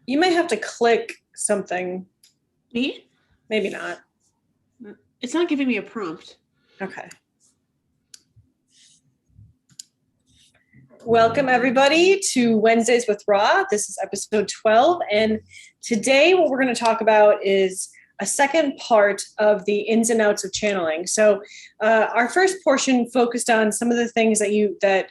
You might have to click something. Me? Maybe not. It's not giving me a prompt. Okay. Welcome, everybody, to Wednesdays with Raw. This is episode 12. And today, what we're going to talk about is a second part of the ins and outs of channeling. So, our first portion focused on some of the things that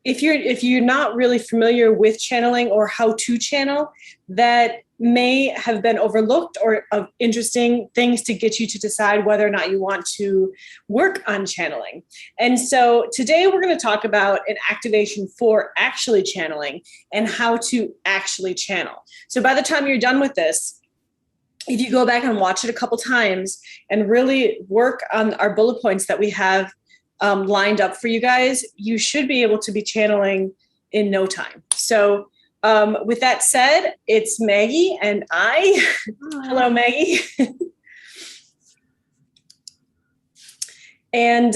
if you're not really familiar with channeling or how to channel, that may have been overlooked or of interesting things to get you to decide whether or not you want to work on channeling. And so today we're going to talk about an activation for actually channeling and how to actually channel. So by the time you're done with this, if you go back and watch it a couple times and really work on our bullet points that we have lined up for you guys, you should be able to be channeling in no time. So with that said, it's Maggie and I. Hello, Maggie. And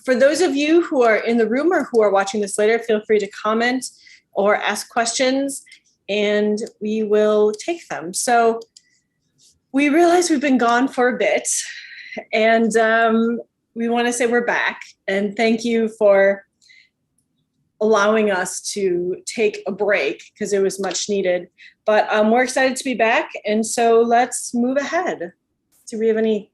for those of you who are in the room or who are watching this later, feel free to comment or ask questions and we will take them. So we realize we've been gone for a bit and we want to say we're back and thank you for allowing us to take a break because it was much needed. But we're excited to be back. And so let's move ahead. Do we have anything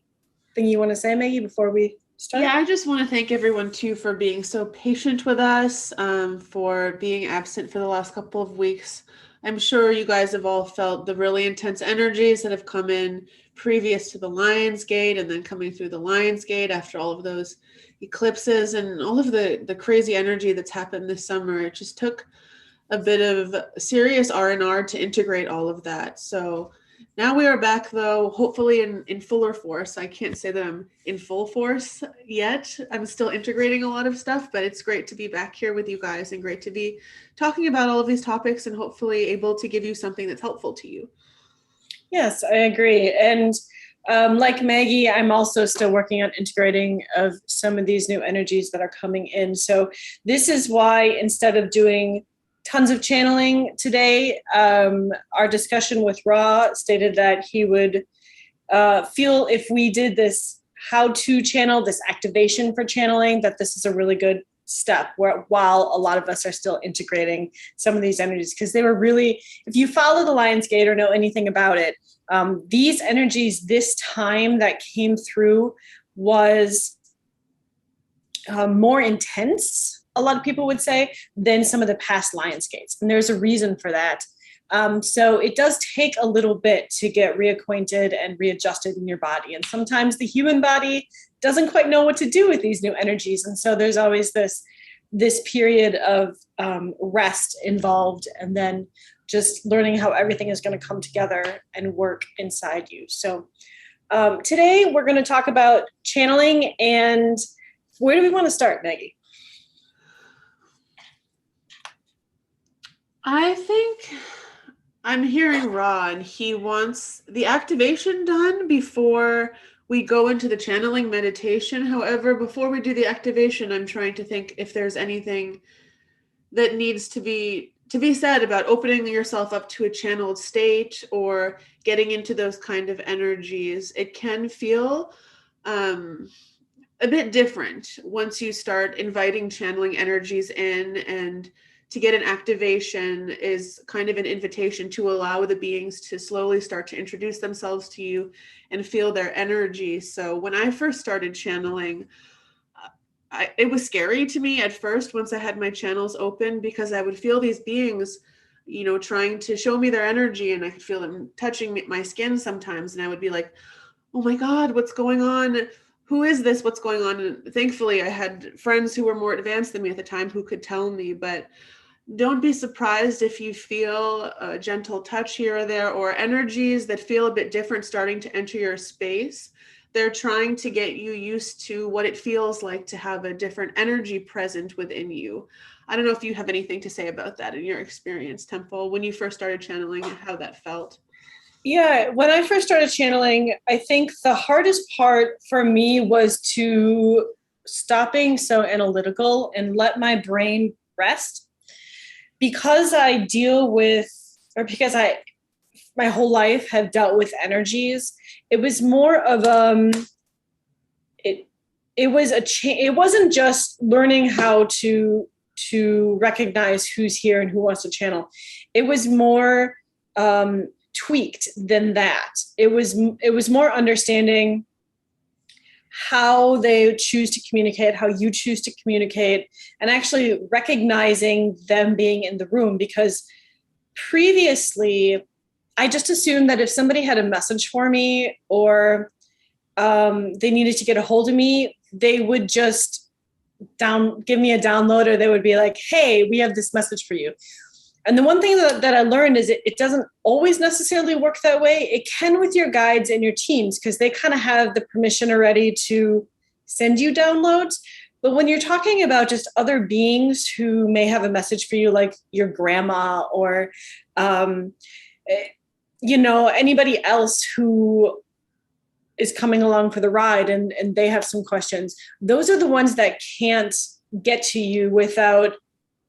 you want to say, Maggie, before we start? Yeah, I just want to thank everyone too for being so patient with us, for being absent for the last couple of weeks. I'm sure you guys have all felt the really intense energies that have come in previous to the Lion's Gate and then coming through the Lion's Gate after all of those eclipses and all of the crazy energy that's happened this summer. It just took a bit of serious R&R to integrate all of that. So now we are back, though, hopefully in fuller force. I can't say that I'm in full force yet. I'm still integrating a lot of stuff, but it's great to be back here with you guys and great to be talking about all of these topics and hopefully able to give you something that's helpful to you. Yes, I agree. And like Maggie, I'm also still working on integrating of some of these new energies that are coming in. So this is why instead of doing tons of channeling today, our discussion with Ra stated that he would feel if we did this how to channel, this activation for channeling, that this is a really good step while a lot of us are still integrating some of these energies, because they were really, if you follow the Lion's Gate or know anything about it, these energies this time that came through was more intense, a lot of people would say, than some of the past Lion's Gates. And there's a reason for that. So it does take a little bit to get reacquainted and readjusted in your body. And sometimes the human body doesn't quite know what to do with these new energies. And so there's always this period of rest involved, and then just learning how everything is going to come together and work inside you. So today we're going to talk about channeling. And where do we want to start, Maggie? I think I'm hearing Ra, and he wants the activation done before we go into the channeling meditation. However, before we do the activation, I'm trying to think if there's anything that needs to be said about opening yourself up to a channeled state or getting into those kind of energies. It can feel a bit different once you start inviting channeling energies in, and to get an activation is kind of an invitation to allow the beings to slowly start to introduce themselves to you and feel their energy. So when I first started channeling, it was scary to me at first once I had my channels open, because I would feel these beings, trying to show me their energy, and I could feel them touching my skin sometimes. And I would be like, oh my God, what's going on? Who is this? What's going on? And thankfully, I had friends who were more advanced than me at the time who could tell me. But don't be surprised if you feel a gentle touch here or there, or energies that feel a bit different starting to enter your space. They're trying to get you used to what it feels like to have a different energy present within you. I don't know if you have anything to say about that in your experience, Temple, when you first started channeling and how that felt. Yeah, when I first started channeling, I think the hardest part for me was to stop being so analytical and let my brain rest. Because I deal with or because my whole life have dealt with energies, it was more of it was it wasn't just learning how to recognize who's here and who wants to channel. It was more tweaked than that. It was more understanding how they choose to communicate, how you choose to communicate, and actually recognizing them being in the room. Because previously, I just assumed that if somebody had a message for me, or they needed to get a hold of me, they would just give me a download, or they would be like, hey, we have this message for you. And the one thing that I learned is it doesn't always necessarily work that way. It can with your guides and your teams, because they kind of have the permission already to send you downloads. But when you're talking about just other beings who may have a message for you, like your grandma, or anybody else who is coming along for the ride, and they have some questions, those are the ones that can't get to you without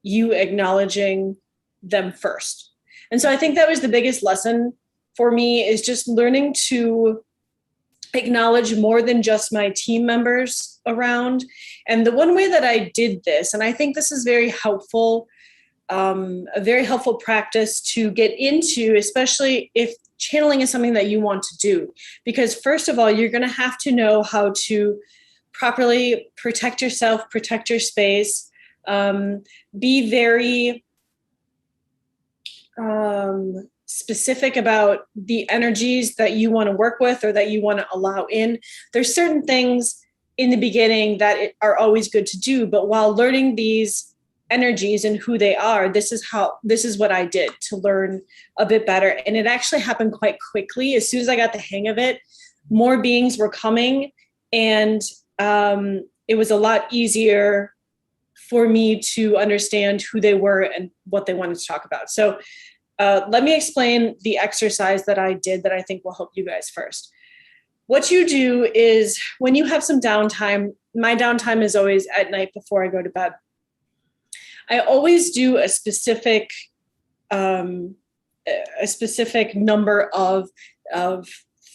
you acknowledging them first. And so I think that was the biggest lesson for me, is just learning to acknowledge more than just my team members around. And the one way that I did this, and I think this is very helpful, a very helpful practice to get into, especially if channeling is something that you want to do. Because first of all, you're going to have to know how to properly protect yourself, protect your space, be very specific about the energies that you want to work with or that you want to allow in. There's certain things in the beginning that are always good to do, but while learning these energies and who they are, this is what I did to learn a bit better. And it actually happened quite quickly. As soon as I got the hang of it, more beings were coming, and it was a lot easier for me to understand who they were and what they wanted to talk about. So let me explain the exercise that I did that I think will help you guys first. What you do is, when you have some downtime, my downtime is always at night before I go to bed. I always do a specific number of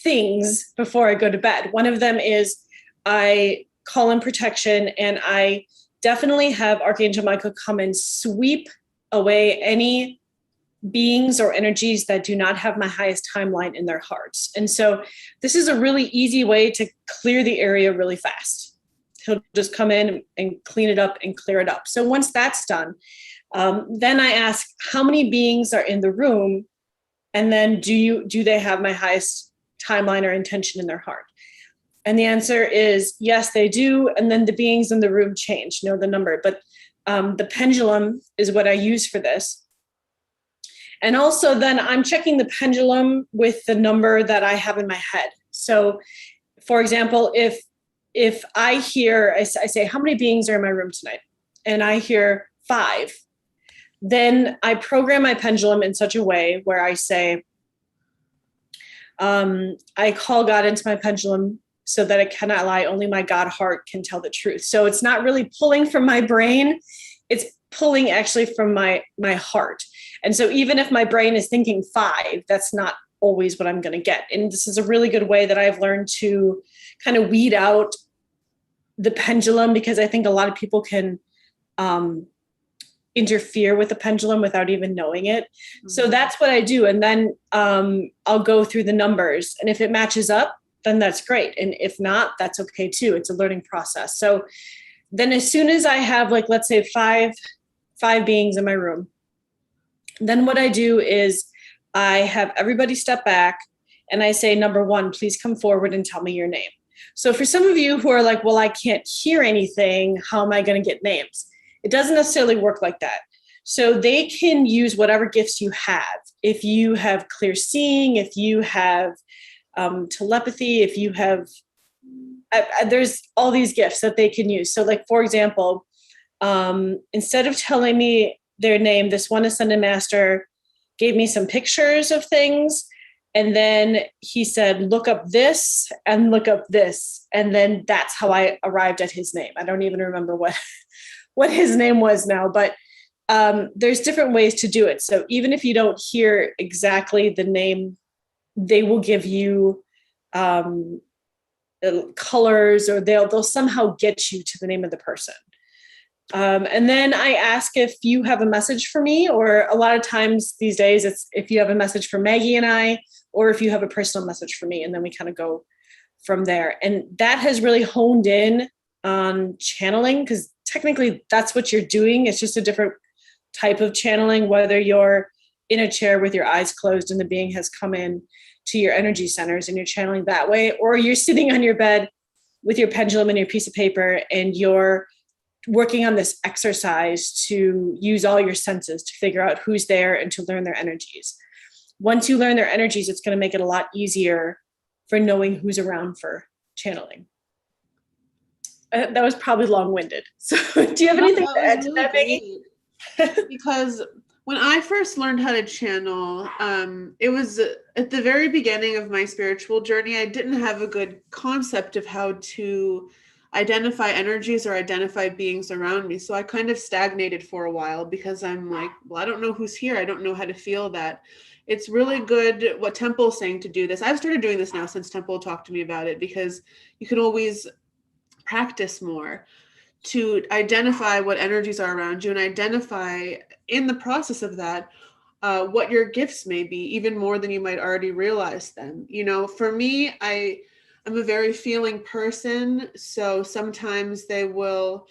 things before I go to bed. One of them is I call in protection, and I definitely have Archangel Michael come and sweep away any beings or energies that do not have my highest timeline in their hearts. And so this is a really easy way to clear the area really fast. He'll just come in and clean it up and clear it up. So once that's done, then I ask how many beings are in the room, and then do they have my highest timeline or intention in their heart? And the answer is yes, they do. And then the beings in the room change, the number. But the pendulum is what I use for this. And also then I'm checking the pendulum with the number that I have in my head. So for example, if I say, how many beings are in my room tonight? And I hear 5, then I program my pendulum in such a way where I say, I call God into my pendulum so that it cannot lie. Only my God heart can tell the truth. So it's not really pulling from my brain. It's pulling actually from my heart. And so even if my brain is thinking 5, that's not always what I'm going to get. And this is a really good way that I've learned to kind of weed out the pendulum, because I think a lot of people can interfere with the pendulum without even knowing it. Mm-hmm. So that's what I do. And then I'll go through the numbers. And if it matches up, then that's great. And if not, that's okay too. It's a learning process. So then as soon as I have, like, let's say five beings in my room, then what I do is I have everybody step back and I say, number 1, please come forward and tell me your name. So for some of you who are like, well, I can't hear anything, how am I going to get names? It doesn't necessarily work like that. So they can use whatever gifts you have. If you have clear seeing, if you have telepathy, if you have, there's all these gifts that they can use. So like, for example, instead of telling me their name, this one Ascended Master gave me some pictures of things. And then he said, look up this and look up this. And then that's how I arrived at his name. I don't even remember what his name was now, but there's different ways to do it. So even if you don't hear exactly the name, they will give you um, colors, or they'll somehow get you to the name of the person. And then I ask if you have a message for me, or a lot of times these days it's if you have a message for Maggie and I, or if you have a personal message for me, and then we kind of go from there. And that has really honed in on channeling, because technically that's what you're doing. It's just a different type of channeling, whether you're in a chair with your eyes closed and the being has come in to your energy centers and you're channeling that way, or you're sitting on your bed with your pendulum and your piece of paper and you're working on this exercise to use all your senses to figure out who's there and to learn their energies. Once you learn their energies, it's going to make it a lot easier for knowing who's around for channeling. That was probably long-winded. So do you have anything to add to that, Maggie? Because when I first learned how to channel, it was at the very beginning of my spiritual journey. I didn't have a good concept of how to identify energies or identify beings around me. So I kind of stagnated for a while because I'm like, well, I don't know who's here. I don't know how to feel that. It's really good what Temple's saying to do this. I've started doing this now since Temple talked to me about it, because you can always practice more to identify what energies are around you and identify in the process of that what your gifts may be, even more than you might already realize them. You know, for me, I'm a very feeling person, so sometimes they'll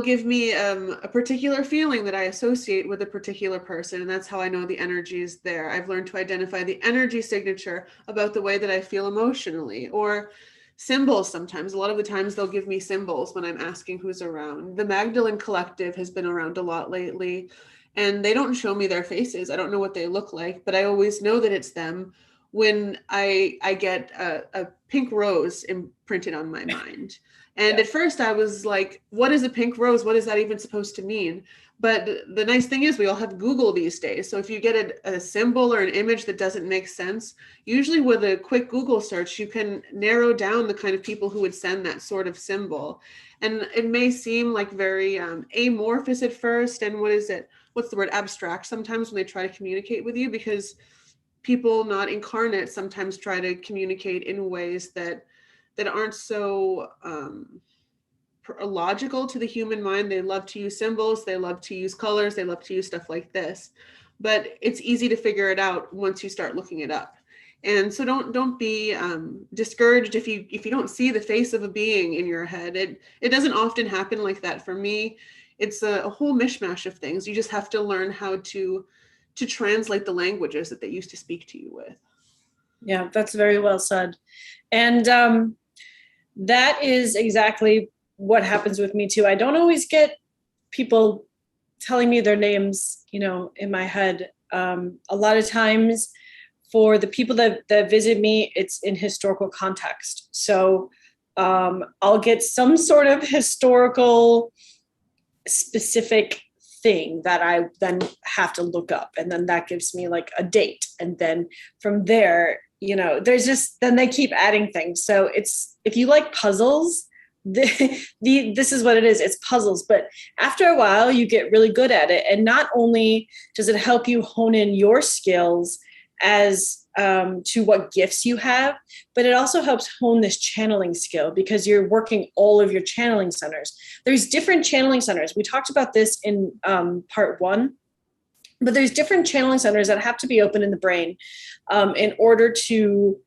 give me a particular feeling that I associate with a particular person, and that's how I know the energy is there. I've learned to identify the energy signature about the way that I feel emotionally, or symbols. Sometimes, a lot of the times, they'll give me symbols when I'm asking who's around. The Magdalene Collective has been around a lot lately, and they don't show me their faces. I don't know what they look like, but I always know that it's them when I get a pink rose imprinted on my mind. And at first I was like, what is a pink rose? What is that even supposed to mean? But the nice thing is we all have Google these days. So if you get a symbol or an image that doesn't make sense, usually with a quick Google search, you can narrow down the kind of people who would send that sort of symbol. And it may seem like very amorphous at first. And what's the word, abstract sometimes when they try to communicate with you, because people not incarnate sometimes try to communicate in ways that aren't so logical to the human mind. They love to use symbols, they love to use colors, they love to use stuff like this, but it's easy to figure it out once you start looking it up. And so don't be discouraged if you don't see the face of a being in your head. It doesn't often happen like that. For me, it's a whole mishmash of things. You just have to learn how to translate the languages that they used to speak to you with. Yeah, that's very well said. And that is exactly what happens with me too. I don't always get people telling me their names, in my head. A lot of times for the people that visit me, it's in historical context. So I'll get some sort of historical specific thing that I then have to look up, and then that gives me like a date, and then from there, there's just, then they keep adding things. So it's, if you like puzzles, this is what it is. It's puzzles, but after a while you get really good at it, and not only does it help you hone in your skills as to what gifts you have, but it also helps hone this channeling skill, because you're working all of your channeling centers. There's different channeling centers. We talked about this in part 1, but there's different channeling centers that have to be open in the brain in order to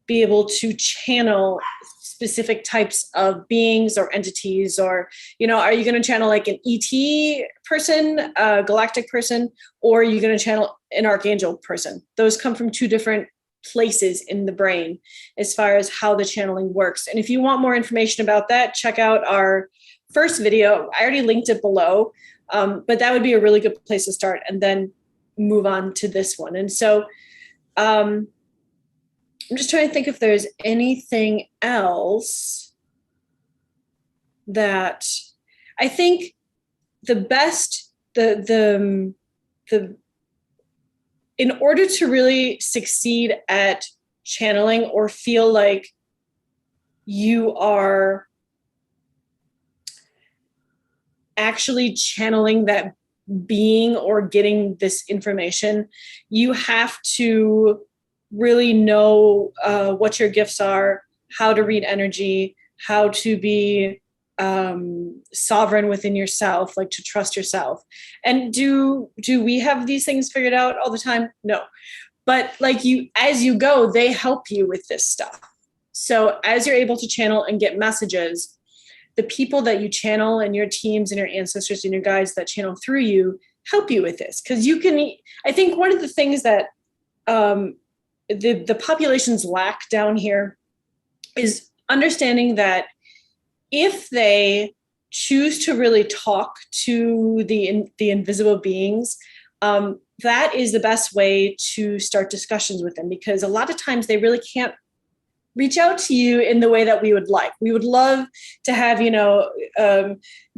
be able to channel specific types of beings or entities. Or, are you going to channel like an ET person, a galactic person, or are you going to channel an archangel person? Those come from 2 different places in the brain as far as how the channeling works. And if you want more information about that, check out our first video. I already linked it below, but that would be a really good place to start, and then move on to this one. And so I'm just trying to think if there's anything else that I think the best, the in order to really succeed at channeling or feel like you are actually channeling that being or getting this information, you have to really know what your gifts are, how to read energy, how to be sovereign within yourself, like to trust yourself. And do we have these things figured out all the time? No. But like you, as you go, they help you with this stuff. So as you're able to channel and get messages, the people that you channel and your teams and your ancestors and your guides that channel through you help you with this. Because you can, I think one of the things that the populations lack down here is understanding that if they choose to really talk to the invisible beings, that is the best way to start discussions with them, because a lot of times they really can't reach out to you in the way that we would like. We would love to have,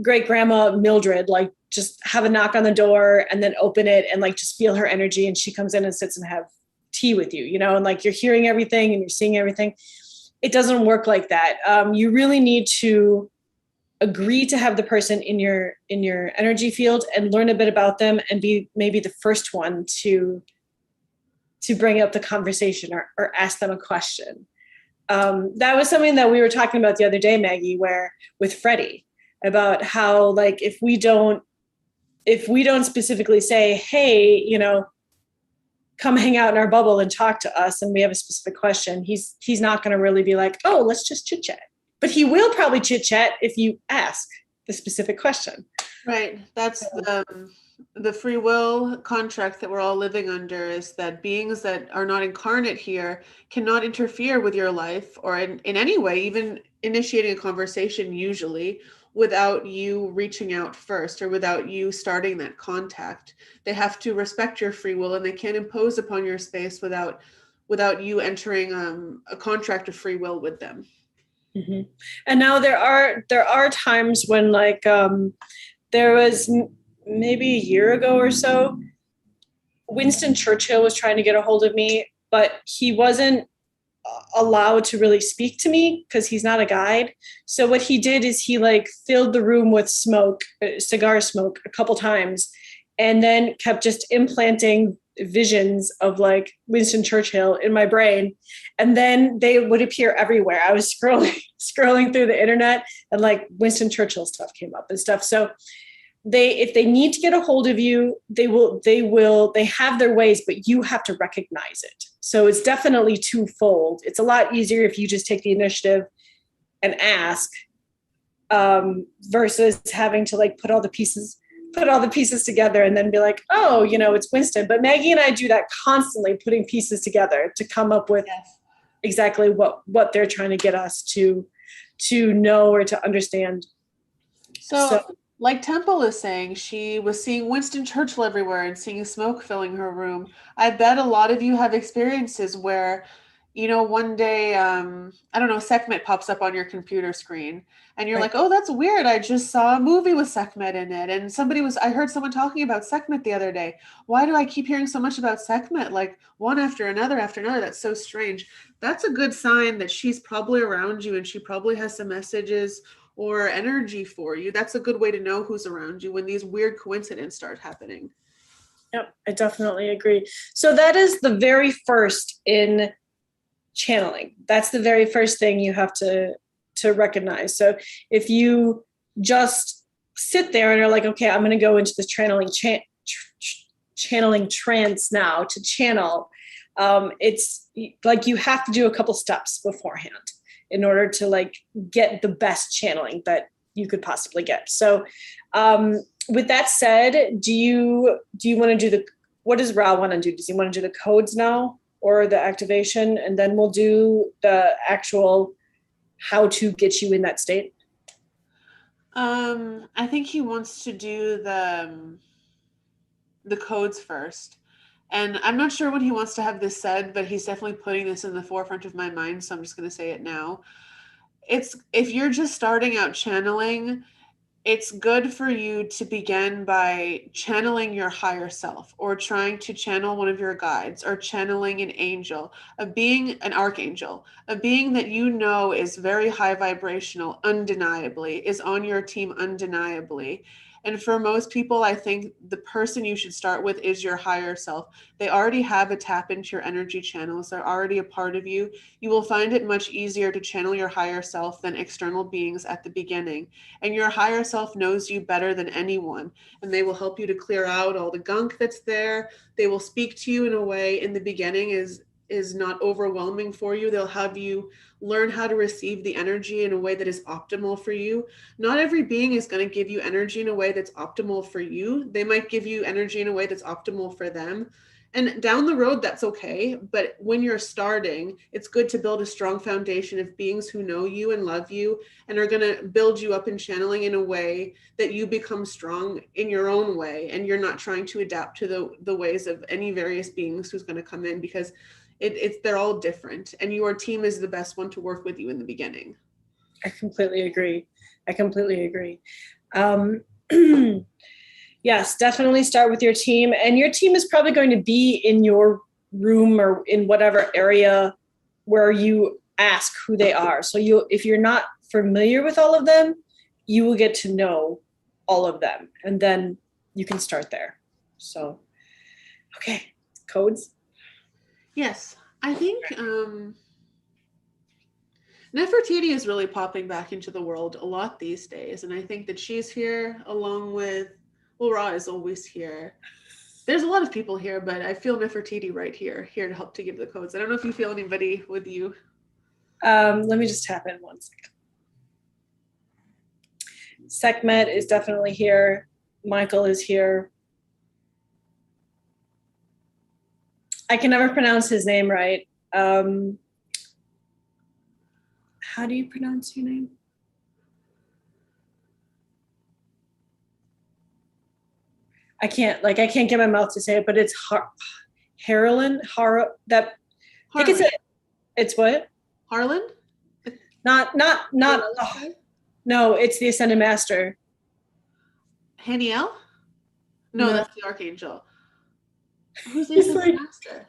great grandma Mildred, like just have a knock on the door and then open it and like just feel her energy. And she comes in and sits and have tea with you, and like you're hearing everything and you're seeing everything. It doesn't work like that. You really need to agree to have the person in your energy field and learn a bit about them and be maybe the first one to bring up the conversation or ask them a question. That was something that we were talking about the other day, Maggie, where with Freddie, about how like if we don't specifically say, hey, come hang out in our bubble and talk to us, and we have a specific question, he's not going to really be like, oh, let's just chit chat. But he will probably chit chat if you ask the specific question. Right. That's the free will contract that we're all living under, is that beings that are not incarnate here cannot interfere with your life or in any way, even initiating a conversation usually, without you reaching out first or without you starting that contact. They have to respect your free will, and they can't impose upon your space without you entering a contract of free will with them. Mm-hmm. And now there are times when like there was maybe a year ago or so, Winston Churchill was trying to get a hold of me, but he wasn't allowed to really speak to me because he's not a guide. So what he did is he like filled the room with smoke, cigar smoke, a couple times, and then kept just implanting visions of like Winston Churchill in my brain. And then they would appear everywhere. I was scrolling through the internet and like Winston Churchill stuff came up and stuff. So if they need to get a hold of you, they have their ways, but you have to recognize it. So it's definitely twofold. It's a lot easier if you just take the initiative and ask, versus having to like put all the pieces together and then be like, oh, it's Winston. But Maggie and I do that constantly, putting pieces together to come up with exactly what they're trying to get us to know or to understand. So like Temple is saying, she was seeing Winston Churchill everywhere and seeing smoke filling her room. I bet a lot of you have experiences where, one day, I don't know, Sekhmet pops up on your computer screen and you're like, oh, that's weird. I just saw a movie with Sekhmet in it. And I heard someone talking about Sekhmet the other day. Why do I keep hearing so much about Sekhmet? Like one after another after another. That's so strange. That's a good sign that she's probably around you and she probably has some messages or energy for you. That's a good way to know who's around you when these weird coincidences start happening. Yep, I definitely agree. So that is the very first in channeling. That's the very first thing you have to recognize. So if you just sit there and are like, okay, I'm going to go into this channeling trance now to channel, it's like you have to do a couple steps beforehand in order to like get the best channeling that you could possibly get. So with that said, do you want to do what does Ra want to do? Does he want to do the codes now or the activation? And then we'll do the actual how to get you in that state? I think he wants to do the codes first. And I'm not sure when he wants to have this said, but he's definitely putting this in the forefront of my mind. So I'm just going to say it now. If you're just starting out channeling, it's good for you to begin by channeling your higher self or trying to channel one of your guides or channeling an angel, an archangel, a being that is very high vibrational, undeniably, is on your team undeniably. And for most people, I think the person you should start with is your higher self. They already have a tap into your energy channels. They're already a part of you. You will find it much easier to channel your higher self than external beings at the beginning. And your higher self knows you better than anyone. And they will help you to clear out all the gunk that's there. They will speak to you in a way in the beginning is not overwhelming for you. They'll have you learn how to receive the energy in a way that is optimal for you. Not every being is going to give you energy in a way that's optimal for you. They might give you energy in a way that's optimal for them. And down the road, that's okay. But when you're starting, it's good to build a strong foundation of beings who know you and love you and are going to build you up in channeling in a way that you become strong in your own way. And you're not trying to adapt to the ways of any various beings who's going to come in, because they're all different. And your team is the best one to work with you in the beginning. I completely agree. Yes, definitely start with your team. And your team is probably going to be in your room or in whatever area where you ask who they are. So if you're not familiar with all of them, you will get to know all of them. And then you can start there. So, okay, codes. Yes, I think Nefertiti is really popping back into the world a lot these days. And I think that she's here along with, well, Ra is always here. There's a lot of people here, but I feel Nefertiti right here to help to give the codes. I don't know if you feel anybody with you. Let me just tap in 1 second. Sekhmet is definitely here. Michael is here. I can never pronounce his name right. How do you pronounce your name? I can't get my mouth to say it, but it's Harlan. I think it's what? Harlan? Not. No, it's the Ascended Master. Haniel? No, that's the Archangel. Who's the Ascended Master?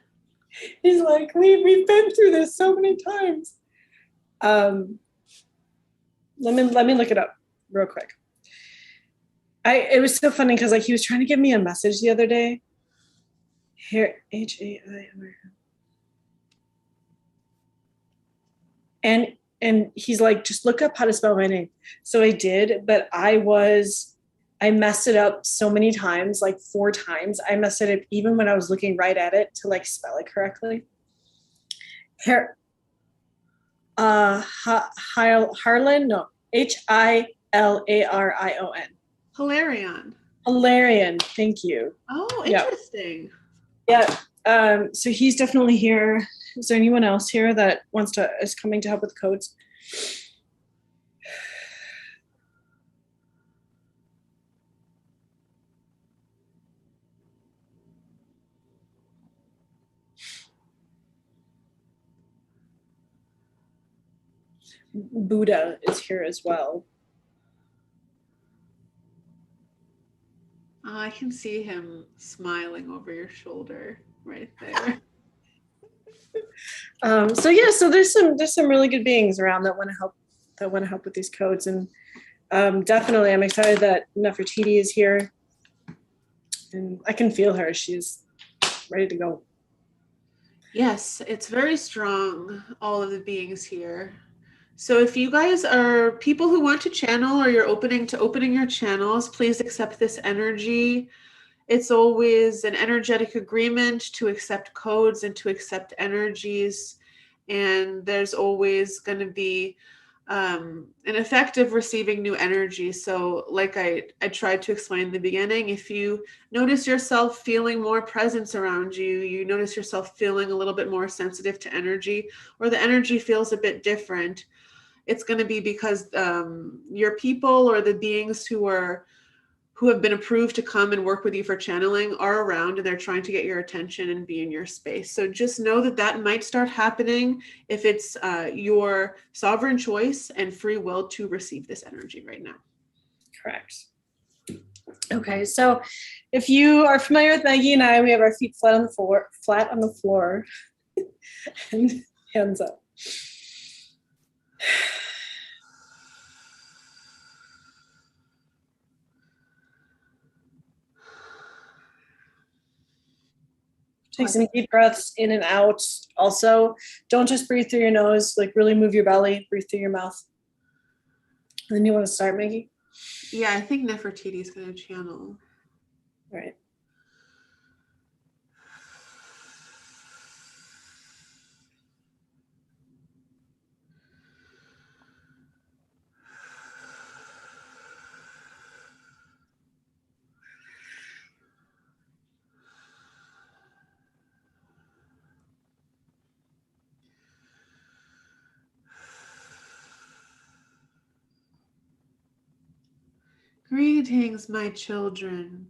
He's like, we've been through this so many times. Let me look it up real quick. It was so funny because he was trying to give me a message the other day. Here, Haim. And he's like, just look up how to spell my name. So I did, but I messed it up so many times, like 4 times. I messed it up even when I was looking right at it to spell it correctly. Harlan, no, Hilarion. Hilarion, thank you. Oh, interesting. Yeah. So he's definitely here. Is there anyone else here that is coming to help with codes? Buddha is here as well. Oh, I can see him smiling over your shoulder right there. So there's some really good beings around that want to help with these codes, and definitely I'm excited that Nefertiti is here, and I can feel her. She's ready to go. Yes, it's very strong, all of the beings here. So if you guys are people who want to channel, or you're opening your channels, please accept this energy. It's always an energetic agreement to accept codes and to accept energies. And there's always going to be an effect of receiving new energy. So like I tried to explain in the beginning, if you notice yourself feeling more presence around you, you notice yourself feeling a little bit more sensitive to energy, or the energy feels a bit different, it's going to be because your people or the beings who have been approved to come and work with you for channeling are around, and they're trying to get your attention and be in your space. So just know that might start happening if it's your sovereign choice and free will to receive this energy right now. Correct. Okay, so if you are familiar with Maggie and I, we have our feet flat on the floor, and hands up. Take some deep breaths in and out. Also, don't just breathe through your nose, like really move your belly, breathe through your mouth. And then you want to start, Maggie? Yeah, I think Nefertiti is going to channel. All right. Greetings, my children.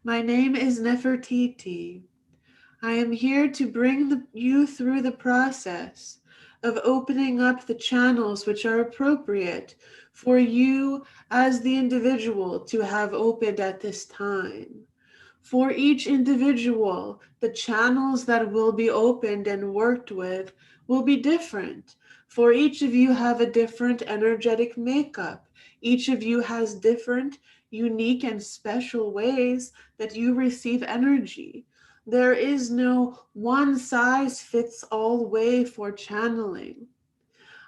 My name is Nefertiti. I am here to bring you through the process of opening up the channels which are appropriate for you as the individual to have opened at this time. For each individual, the channels that will be opened and worked with will be different. For each of you have a different energetic makeup. Each of you has different, unique, and special ways that you receive energy. There is no one size fits all way for channeling.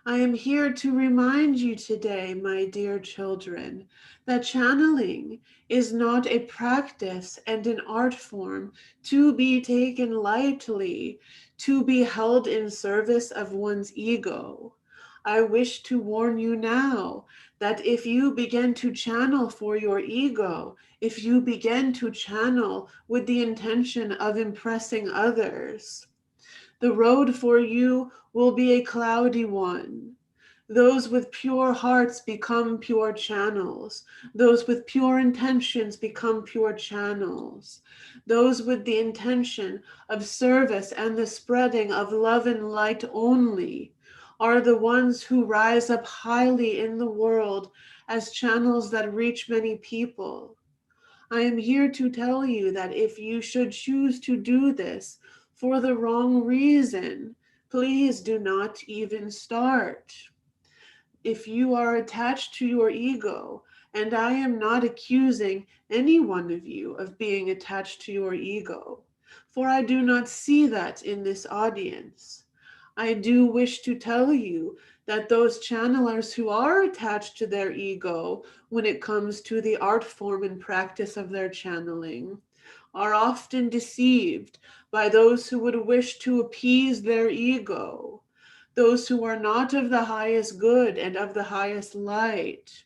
I am here to remind you today, my dear children, that channeling is not a practice and an art form to be taken lightly, to be held in service of one's ego. I wish to warn you now that if you begin to channel for your ego, if you begin to channel with the intention of impressing others, the road for you will be a cloudy one. Those with pure hearts become pure channels. Those with pure intentions become pure channels. Those with the intention of service and the spreading of love and light only are the ones who rise up highly in the world as channels that reach many people. I am here to tell you that if you should choose to do this for the wrong reason, please do not even start. If you are attached to your ego, and I am not accusing any one of you of being attached to your ego, for I do not see that in this audience. I do wish to tell you that those channelers who are attached to their ego when it comes to the art form and practice of their channeling are often deceived by those who would wish to appease their ego, those who are not of the highest good and of the highest light,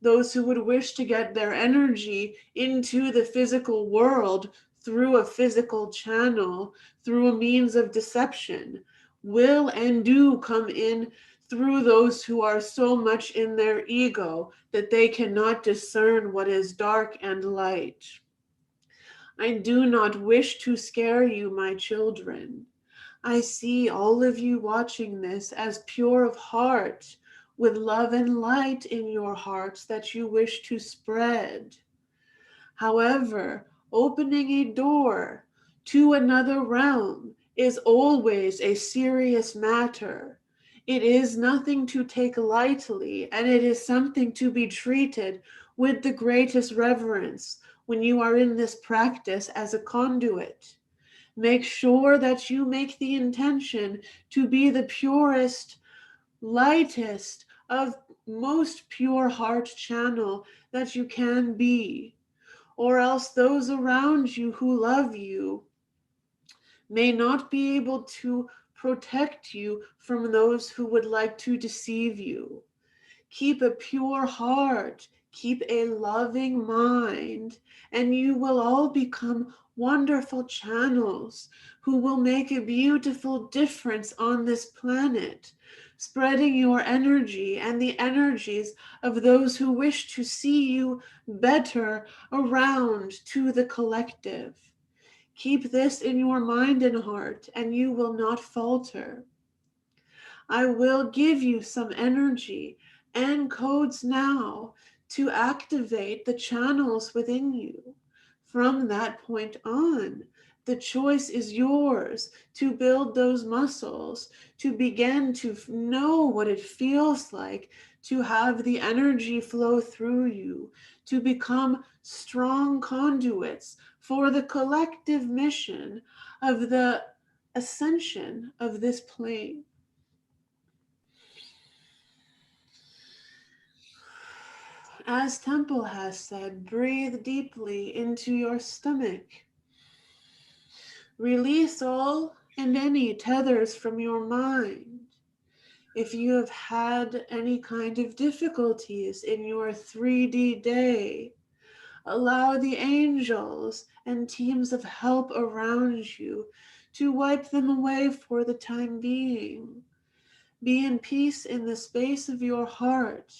those who would wish to get their energy into the physical world through a physical channel, through a means of deception, will and do come in through those who are so much in their ego that they cannot discern what is dark and light. I do not wish to scare you, my children. I see all of you watching this as pure of heart, with love and light in your hearts that you wish to spread. However, opening a door to another realm is always a serious matter. It is nothing to take lightly, and it is something to be treated with the greatest reverence when you are in this practice as a conduit. Make sure that you make the intention to be the purest, lightest, of most pure heart channel that you can be, or else those around you who love you may not be able to protect you from those who would like to deceive you. Keep a pure heart, keep a loving mind, and you will all become wonderful channels who will make a beautiful difference on this planet, spreading your energy and the energies of those who wish to see you better around to the collective. Keep this in your mind and heart, and you will not falter. I will give you some energy and codes now to activate the channels within you. From that point on, The choice is yours to build those muscles, to begin to know what it feels like to have the energy flow through you, to become strong conduits for the collective mission of the ascension of this plane. As Temple has said, breathe deeply into your stomach. Release all and any tethers from your mind. If you have had any kind of difficulties in your 3D day, allow the angels and teams of help around you to wipe them away for the time being. Be in peace in the space of your heart,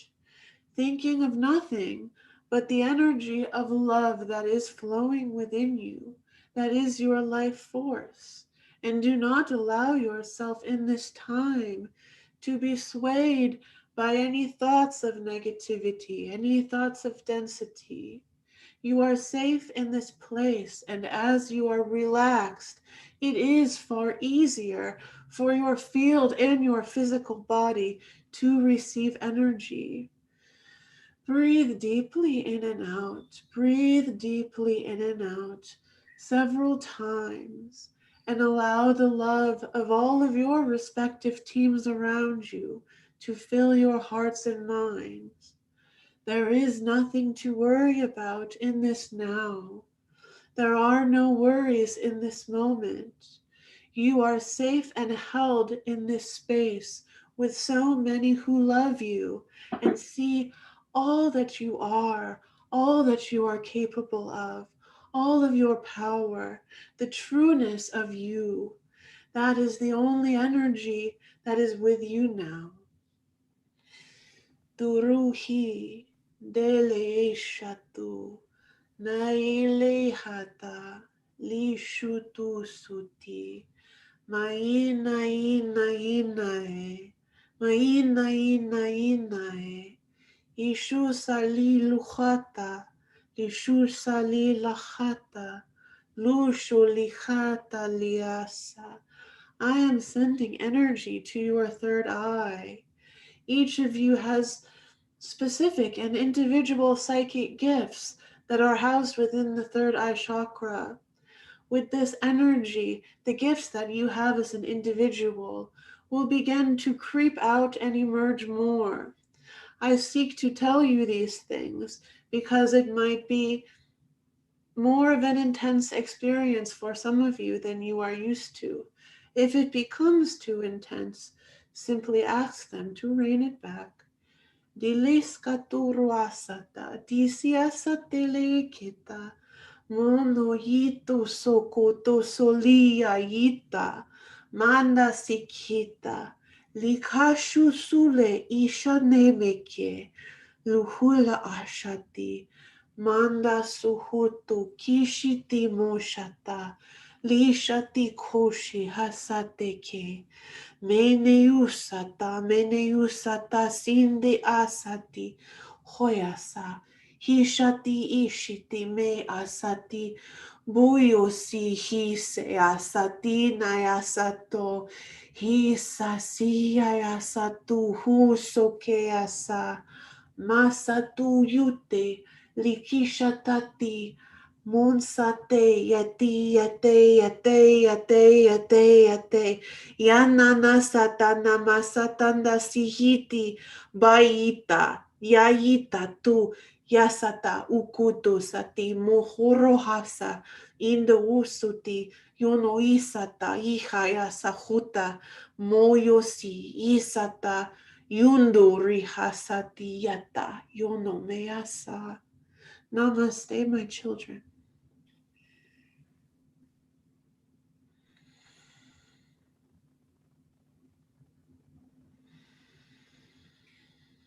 thinking of nothing but the energy of love that is flowing within you, that is your life force. And do not allow yourself in this time to be swayed by any thoughts of negativity, any thoughts of density. You are safe in this place, and as you are relaxed, it is far easier for your field and your physical body to receive energy. Breathe deeply in and out. Breathe deeply in and out several times, and allow the love of all of your respective teams around you to fill your hearts and minds. There is nothing to worry about in this now. There are no worries in this moment. You are safe and held in this space with so many who love you and see all that you are, all that you are capable of, all of your power, the trueness of you. That is the only energy that is with you now. Turuhi deleishatu nailehata lishutu suti. Maina ina inae, maina ina inae, ishu sali luchata, lishu sali lachata, lushu lichata liasa. I am sending energy to your third eye. Each of you has specific and individual psychic gifts that are housed within the third eye chakra. With this energy, the gifts that you have as an individual will begin to creep out and emerge more. I seek to tell you these things because it might be more of an intense experience for some of you than you are used to. If it becomes too intense, simply ask them to rein it back. Diliskaturuasata, disiasatelekita. Mono yito sokoto solia yita, manda sikita, likashu sule isha nemeke, luhula ashati, manda suhutu kishiti moshata, lishati koshi hasateke, meneusata sinde asati, hoyasa, hishati ishiti me asati, buyosi hise asati nayasato, hisasi ayasatu husoke asa, masatu yute, likishatati, Monsate yati yate yate yate yate yate yanana satana masatanda sihiti baita yayita tu yasata ukuto sati mohorohasa indo usuti yono isata iha yasahuta moyosi isata yundo rihasati yata yono measa. Namaste, my children.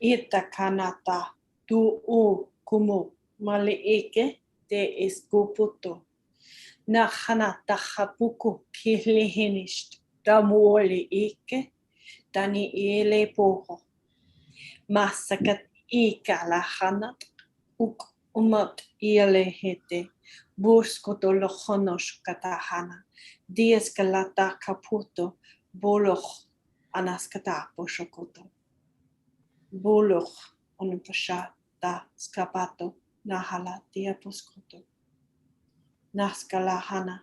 Ita kanata tu u kumu maliike te iskuputo. Na hanata hapuku kilihinisht damuoli ike tani ile poho. Masakat ika la hanat uk umat ialehete, buskoto lohonos katahana, dieskalata kaputo, boloch anaskata poshokoto, boloch onupashata skapato, nahala diaposkoto, naskalahana,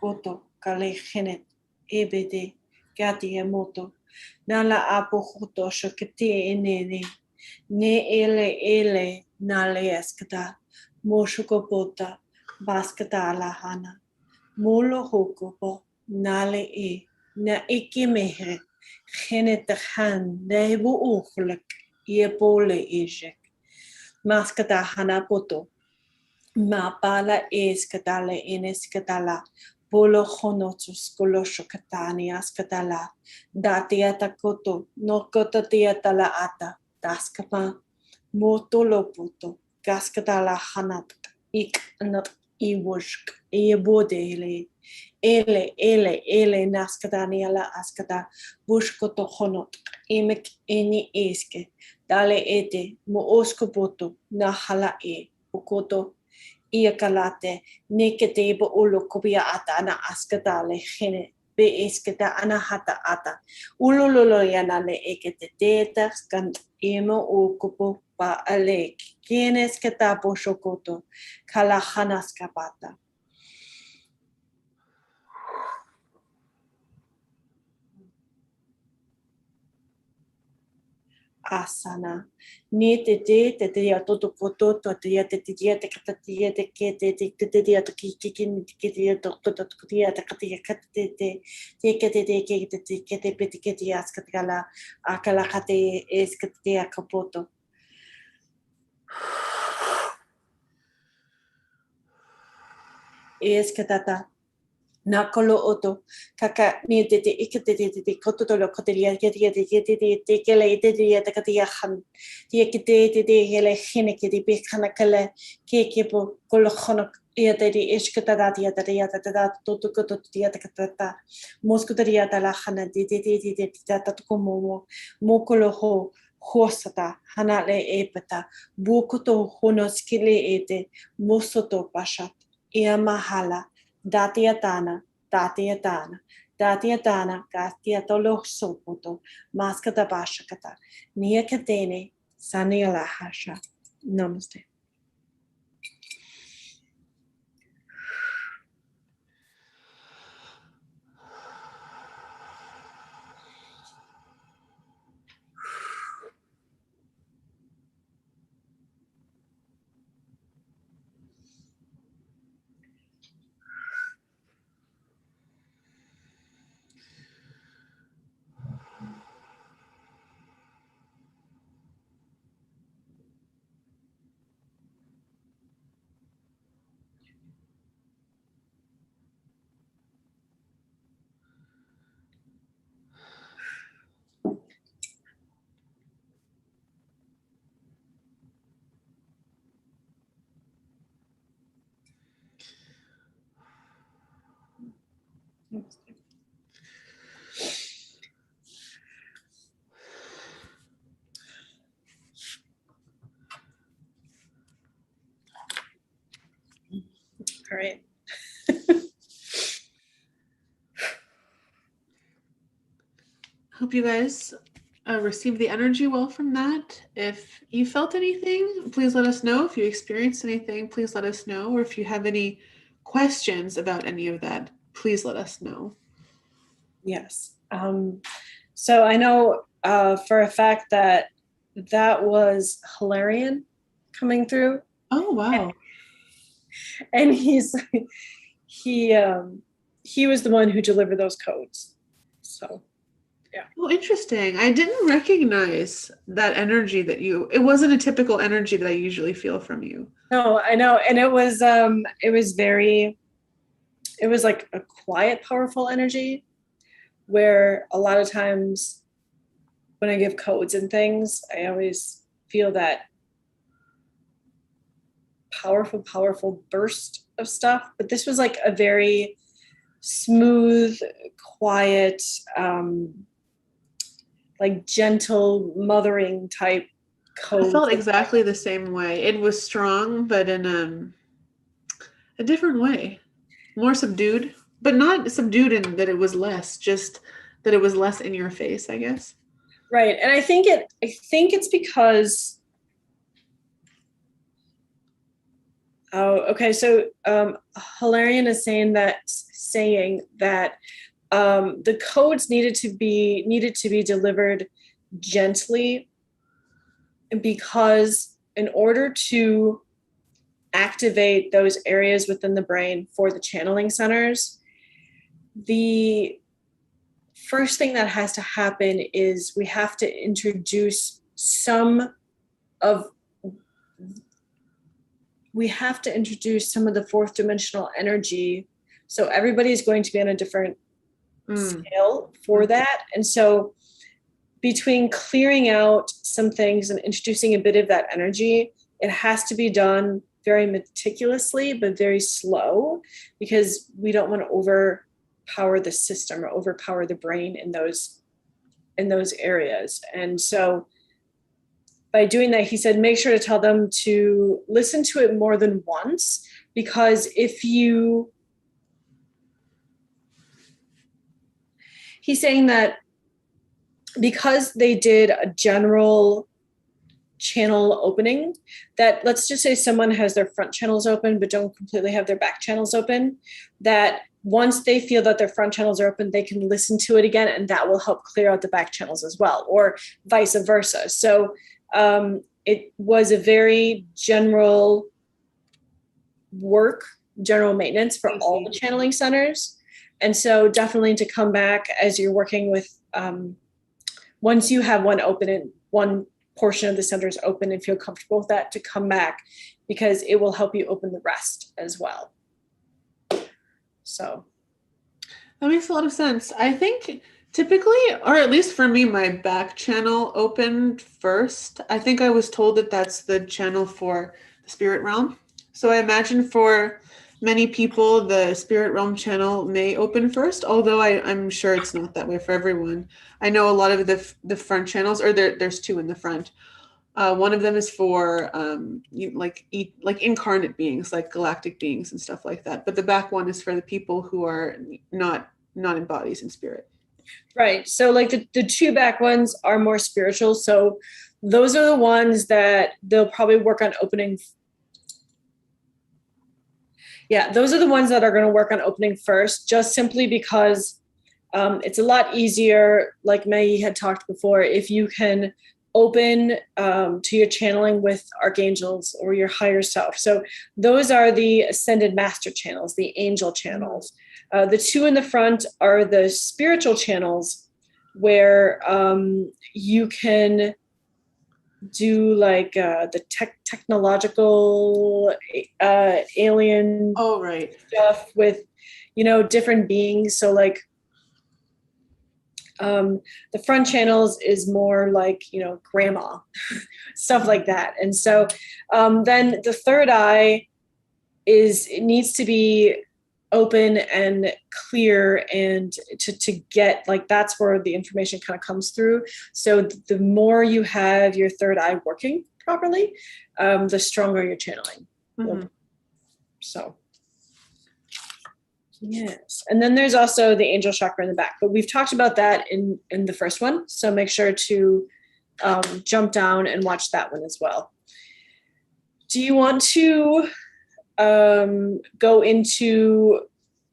koto kalehenet, ebede, gatiamoto, nala apohuto shokati enene, ne ele nale eskata, moshukopota, baskata lahana, molo hokopo, nale na ikimehe, genetahan, nebu ugluk, iepole ejek, maskata hanapoto, mapala eskatale ineskatala, polo honotus kolosho katani askatala, datiata koto, no kota tiatala ata, daskapa, motoloputo, gaskatala hanat, ik nat iwoshk, iebodele, ele, naskataniala askata, bushkoto honot, imek eni eske, dale ete, mo oskopoto, nahala ukoto, ia kalate nekete bo ulo kopia ata ana askata le gene be esketa ana hata ata ululolo yana le ekete teta skan emo o kopo pa ale kienes keta po shokoto kala hanaskapata asana ni te ya toto poto to te ya te kata te ya te ke te ya te ki ni ke te ya to te ya te kata ya kata te ke te peti ke te ya ska kala akala kate es ke te ya kapoto es ke tata na kolo oto kaka ni te koto to lo kote ya te ke le te ya te kata ya han te hele hine ke te be kana kala ke po kolo khono ya te iskata ya to koto ya te kata mosko te ya la hana te ta ko mo kolo ho hosata hana le epata bukoto hono skile ete mosoto pashat ia mahala Datiatana, Gatiatolo Sopoto, Maskata Bashakata, Nia Katene, Saniala Hasha. Namaste. All right. Hope you guys received the energy well from that. If you felt anything, please let us know. If you experienced anything, please let us know. Or if you have any questions about any of that, please let us know. Yes. So I know for a fact that was Hilarion coming through. Oh, wow. And he was the one who delivered those codes. So yeah. Oh, interesting. I didn't recognize that energy it wasn't a typical energy that I usually feel from you. No, I know. And it was like a quiet, powerful energy where a lot of times when I give codes and things, I always feel that powerful burst of stuff. But this was like a very smooth, quiet, like gentle, mothering type I codes. felt exactly the same way. It was strong, but in a different way, more subdued, but not subdued in that it was less, just that it was less in your face, I guess. Right. And I think it's because, oh, okay. So Hilarion is saying that the codes needed to be delivered gently, because in order to activate those areas within the brain for the channeling centers, the first thing that has to happen is of we have to introduce some of the fourth dimensional energy. So everybody's going to be on a different scale for that. And so between clearing out some things and introducing a bit of that energy, it has to be done very meticulously, but very slow, because we don't want to overpower the system or overpower the brain in those areas. And so by doing that, he said, make sure to tell them to listen to it more than once, because he's saying that because they did a general channel opening, that let's just say someone has their front channels open but don't completely have their back channels open, that once they feel that their front channels are open, they can listen to it again, and that will help clear out the back channels as well, or vice versa. So it was a very general maintenance for all the channeling centers. And so definitely to come back as you're working with, once you have one portion of the centers open and feel comfortable with that, to come back, because it will help you open the rest as well. So that makes a lot of sense. I think typically, or at least for me, my back channel opened first. I think I was told that that's the channel for the spirit realm. So I imagine for many people, the spirit realm channel may open first, although I'm sure it's not that way for everyone. I know a lot of the front channels, or there's two in the front. One of them is for like incarnate beings, like galactic beings and stuff like that. But the back one is for the people who are not in bodies and spirit. right. So like the two back ones are more spiritual. So those are the ones that they'll probably work on opening. Yeah, those are the ones that are going to work on opening first, just simply because it's a lot easier, like Maggie had talked before, if you can open to your channeling with archangels or your higher self. So those are the ascended master channels, the angel channels. The two in the front are the spiritual channels, where you can do like the technological alien stuff with, different beings. So like the front channels is more like, grandma, stuff like that. And so then the third eye it needs to be open and clear, and to get, like, that's where the information kind of comes through. So the more you have your third eye working properly, the stronger your channeling. Mm-hmm. So yes. And then there's also the angel chakra in the back, but we've talked about that in the first one. So make sure to jump down and watch that one as well. Do you want to go into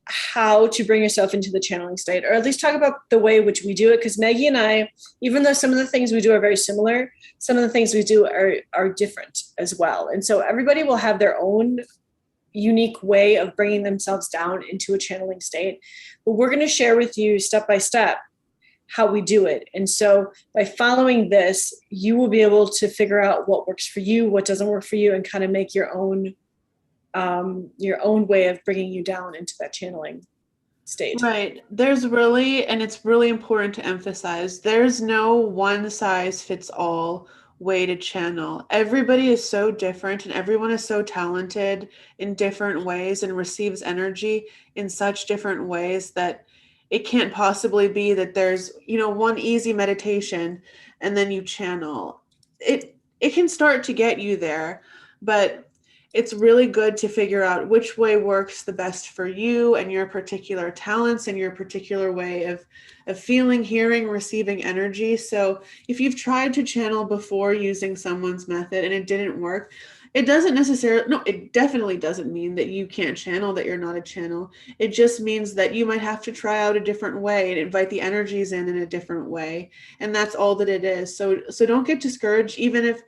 how to bring yourself into the channeling state, or at least talk about the way in which we do it? Because Maggie and I, even though some of the things we do are very similar, some of the things we do are different as well. And so everybody will have their own unique way of bringing themselves down into a channeling state. But we're going to share with you step by step how we do it. And so by following this, you will be able to figure out what works for you, what doesn't work for you, and kind of make your own way of bringing you down into that channeling state. Right. And it's really important to emphasize, there's no one size fits all way to channel. Everybody is so different, and everyone is so talented in different ways and receives energy in such different ways that it can't possibly be that there's, one easy meditation and then you channel. it can start to get you there, but it's really good to figure out which way works the best for you and your particular talents and your particular way of feeling, hearing, receiving energy. So if you've tried to channel before using someone's method and it didn't work, it doesn't necessarily, no, it definitely doesn't mean that you can't channel, that you're not a channel. It just means that you might have to try out a different way and invite the energies in a different way. And that's all that it is. So don't get discouraged, even if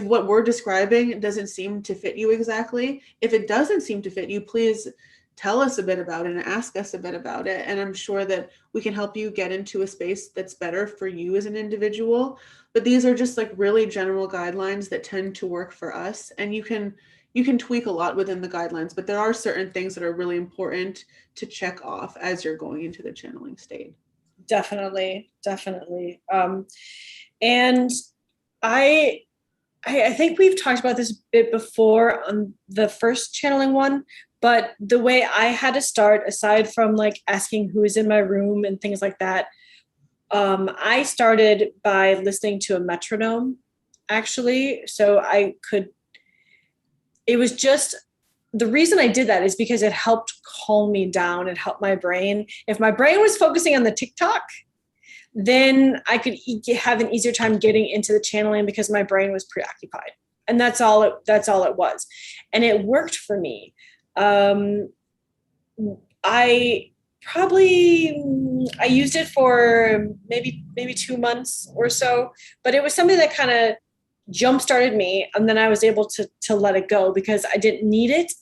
what we're describing doesn't seem to fit you exactly. If it doesn't seem to fit you, please tell us a bit about it and ask us a bit about it. And I'm sure that we can help you get into a space that's better for you as an individual. But these are just like really general guidelines that tend to work for us. And you can tweak a lot within the guidelines, but there are certain things that are really important to check off as you're going into the channeling state. Definitely, definitely. And I I think we've talked about this a bit before on the first channeling one, but the way I had to start, aside from like asking who's in my room and things like that, I started by listening to a metronome, actually. So I could, it was just, the reason I did that is because it helped calm me down. It helped my brain. If my brain was focusing on the TikTok, then I could have an easier time getting into the channeling because my brain was preoccupied. And that's all it was. And it worked for me. I I used it for maybe 2 months or so, but it was something that kind of jump started me, and then I was able to let it go because I didn't need it.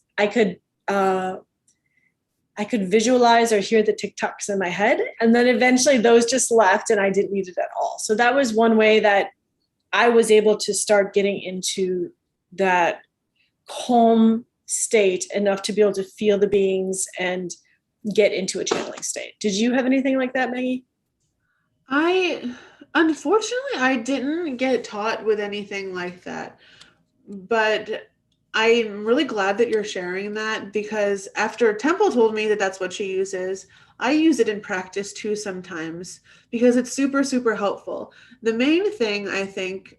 Uh, I could visualize or hear the TikToks in my head. And then eventually those just left and I didn't need it at all. So that was one way that I was able to start getting into that calm state enough to be able to feel the beings and get into a channeling state. Did you have anything like that, Maggie? I unfortunately I didn't get taught with anything like that. But I'm really glad that you're sharing that because after Temple told me that that's what she uses, I use it in practice too sometimes because it's super, super helpful. The main thing I think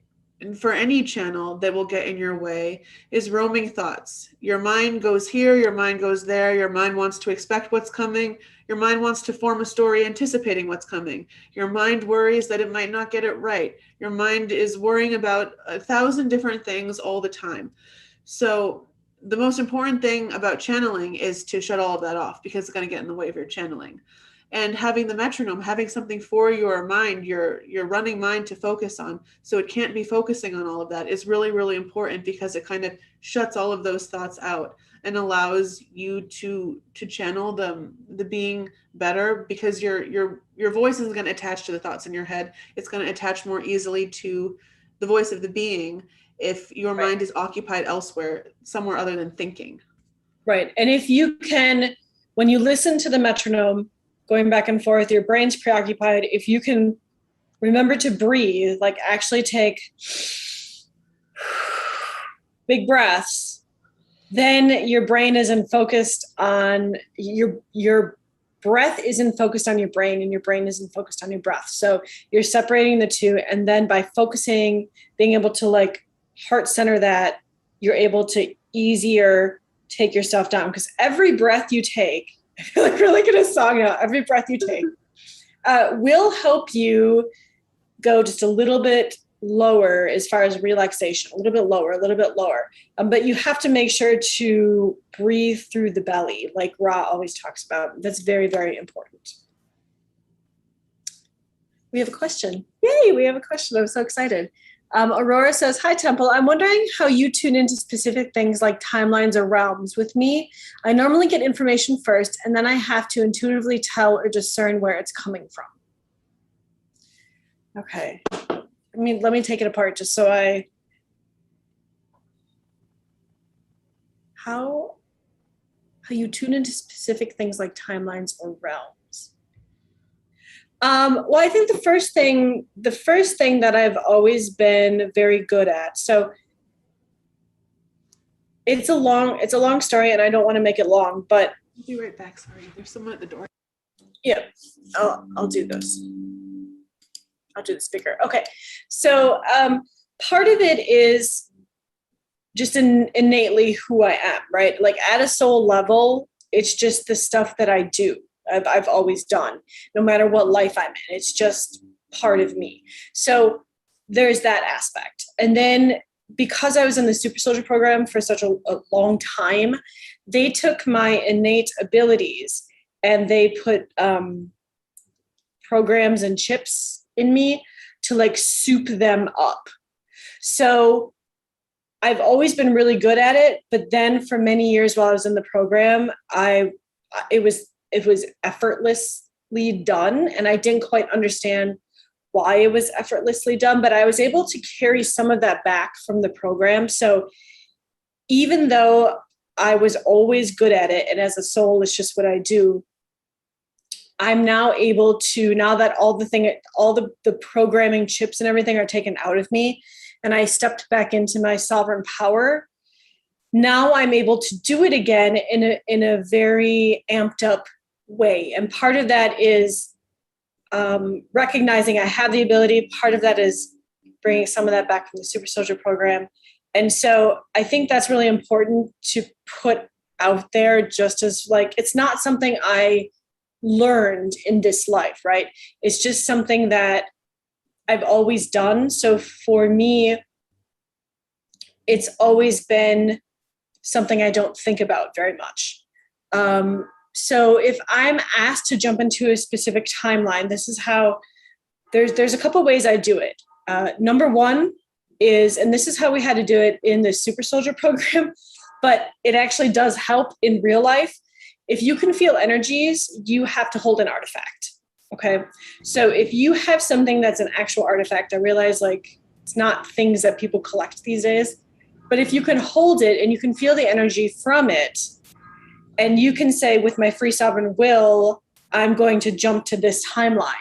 for any channel that will get in your way is roaming thoughts. Your mind goes here, your mind goes there, your mind wants to expect what's coming, your mind wants to form a story anticipating what's coming. Your mind worries that it might not get it right. Your mind is worrying about 1,000 different things all the time. So the most important thing about channeling is to shut all of that off because it's going to get in the way of your channeling. And having the metronome, having something for your mind, your running mind to focus on, so it can't be focusing on all of that, is really, really important because it kind of shuts all of those thoughts out and allows you to channel the being better because your voice isn't going to attach to the thoughts in your head. It's going to attach more easily to the voice of the being if your Right. mind is occupied elsewhere, somewhere other than thinking. Right. And if you can, when you listen to the metronome going back and forth, your brain's preoccupied. If you can remember to breathe, like actually take big breaths, then your brain isn't focused on your breath isn't focused on your brain and your brain isn't focused on your breath. So you're separating the two. And then by focusing, being able to like heart center that, you're able to easier take yourself down. Because every breath you take, I feel like we're like in a song now, every breath you take will help you go just a little bit lower as far as relaxation, a little bit lower, a little bit lower. But you have to make sure to breathe through the belly, like Ra always talks about. That's very, very important. We have a question. Yay, we have a question. I'm so excited. Aurora says, hi, Temple. I'm wondering how you tune into specific things like timelines or realms. With me, I normally get information first, and then I have to intuitively tell or discern where it's coming from. Okay. Let me take it apart just so how you tune into specific things like timelines or realms. Well, I think the first thing that I've always been very good at. So it's a long story, and I don't want to make it long, but I'll be right back. Sorry, there's someone at the door. yeah, I'll do this. I'll do the speaker. Okay, so part of it is just innately who I am, right? Like at a soul level, it's just the stuff that I do. I've always done, no matter what life I'm in. It's just part of me. So there's that aspect. And then because I was in the super soldier program for such a long time, they took my innate abilities and they put programs and chips in me to like soup them up. So I've always been really good at it, but then for many years while I was in the program, it was effortlessly done, and I didn't quite understand why it was effortlessly done, but I was able to carry some of that back from the program. So even though I was always good at it, and as a soul, it's just what I do, I'm now able to, now that all the programming chips and everything are taken out of me, and I stepped back into my sovereign power, now I'm able to do it again in a very amped up way. And part of that is recognizing I have the ability. Part of that is bringing some of that back from the super soldier program. And so I think that's really important to put out there, just as like, it's not something I learned in this life, right? It's just something that I've always done. So for me, it's always been something I don't think about very much. So if I'm asked to jump into a specific timeline, this is how there's a couple ways I do it. Number one is, and this is how we had to do it in the super soldier program, but it actually does help in real life. If you can feel energies, you have to hold an artifact. Okay. So if you have something that's an actual artifact, I realize like it's not things that people collect these days, but if you can hold it and you can feel the energy from it, and you can say, with my free sovereign will, I'm going to jump to this timeline.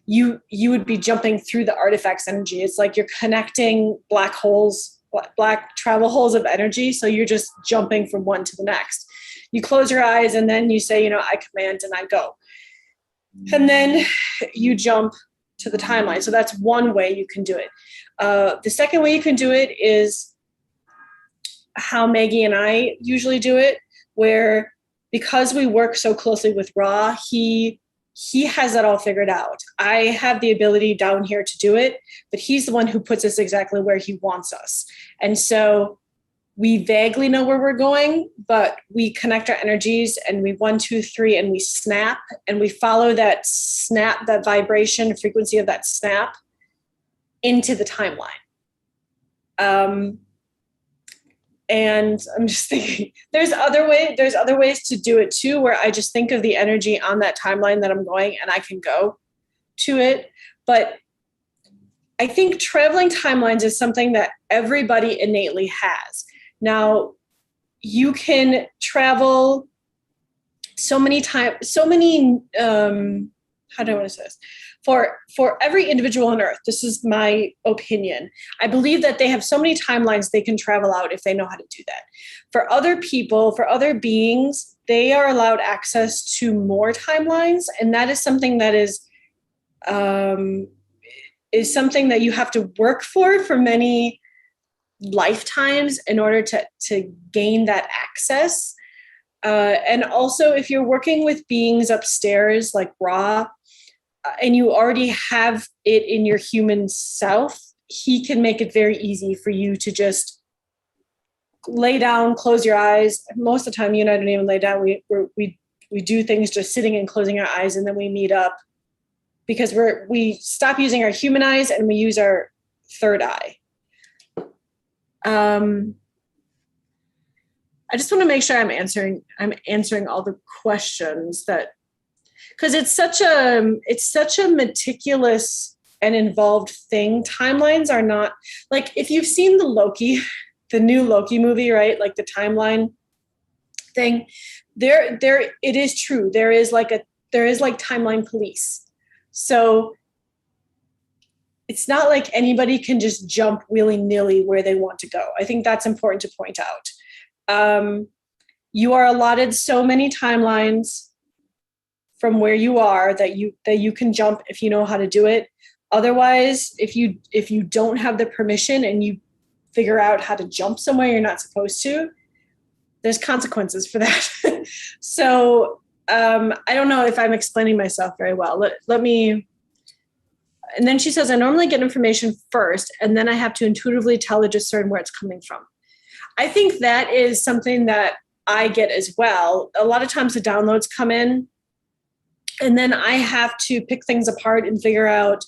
You would be jumping through the artifact's energy. It's like you're connecting black holes, black travel holes of energy. So you're just jumping from one to the next. You close your eyes and then you say, I command and I go. And then you jump to the timeline. So that's one way you can do it. The second way you can do it is how Maggie and I usually do it, where because we work so closely with Ra, he has that all figured out. I have the ability down here to do it, but he's the one who puts us exactly where he wants us. And so we vaguely know where we're going, but we connect our energies and we 1, 2, 3, and we snap, and we follow that snap, that vibration frequency of that snap into the timeline. And I'm just thinking there's other ways to do it too, where I just think of the energy on that timeline that I'm going and I can go to it. But I think traveling timelines is something that everybody innately has. Now, you can travel so many times, how do I want to say this? For every individual on Earth, this is my opinion, I believe that they have so many timelines they can travel out if they know how to do that. For other people, for other beings, they are allowed access to more timelines, and that is something that is something that you have to work for many lifetimes in order to gain that access. And also, if you're working with beings upstairs like Ra, and you already have it in your human self, he can make it very easy for you to just lay down, close your eyes. Most of the time, you and I don't even lay down. We do things just sitting and closing our eyes, and then we meet up because we stop using our human eyes and we use our third eye. I just want to make sure I'm answering all the questions because it's such a meticulous and involved thing. Timelines are not like, if you've seen the new Loki movie, right? Like the timeline thing, there it is true. There is like timeline police. So it's not like anybody can just jump willy-nilly where they want to go. I think that's important to point out. You are allotted so many timelines from where you are that you can jump if you know how to do it. Otherwise, if you don't have the permission and you figure out how to jump somewhere you're not supposed to, there's consequences for that. So I don't know if I'm explaining myself very well. Let me. And then she says, I normally get information first, and then I have to intuitively tell or discern where it's coming from. I think that is something that I get as well. A lot of times the downloads come in, and then I have to pick things apart and figure out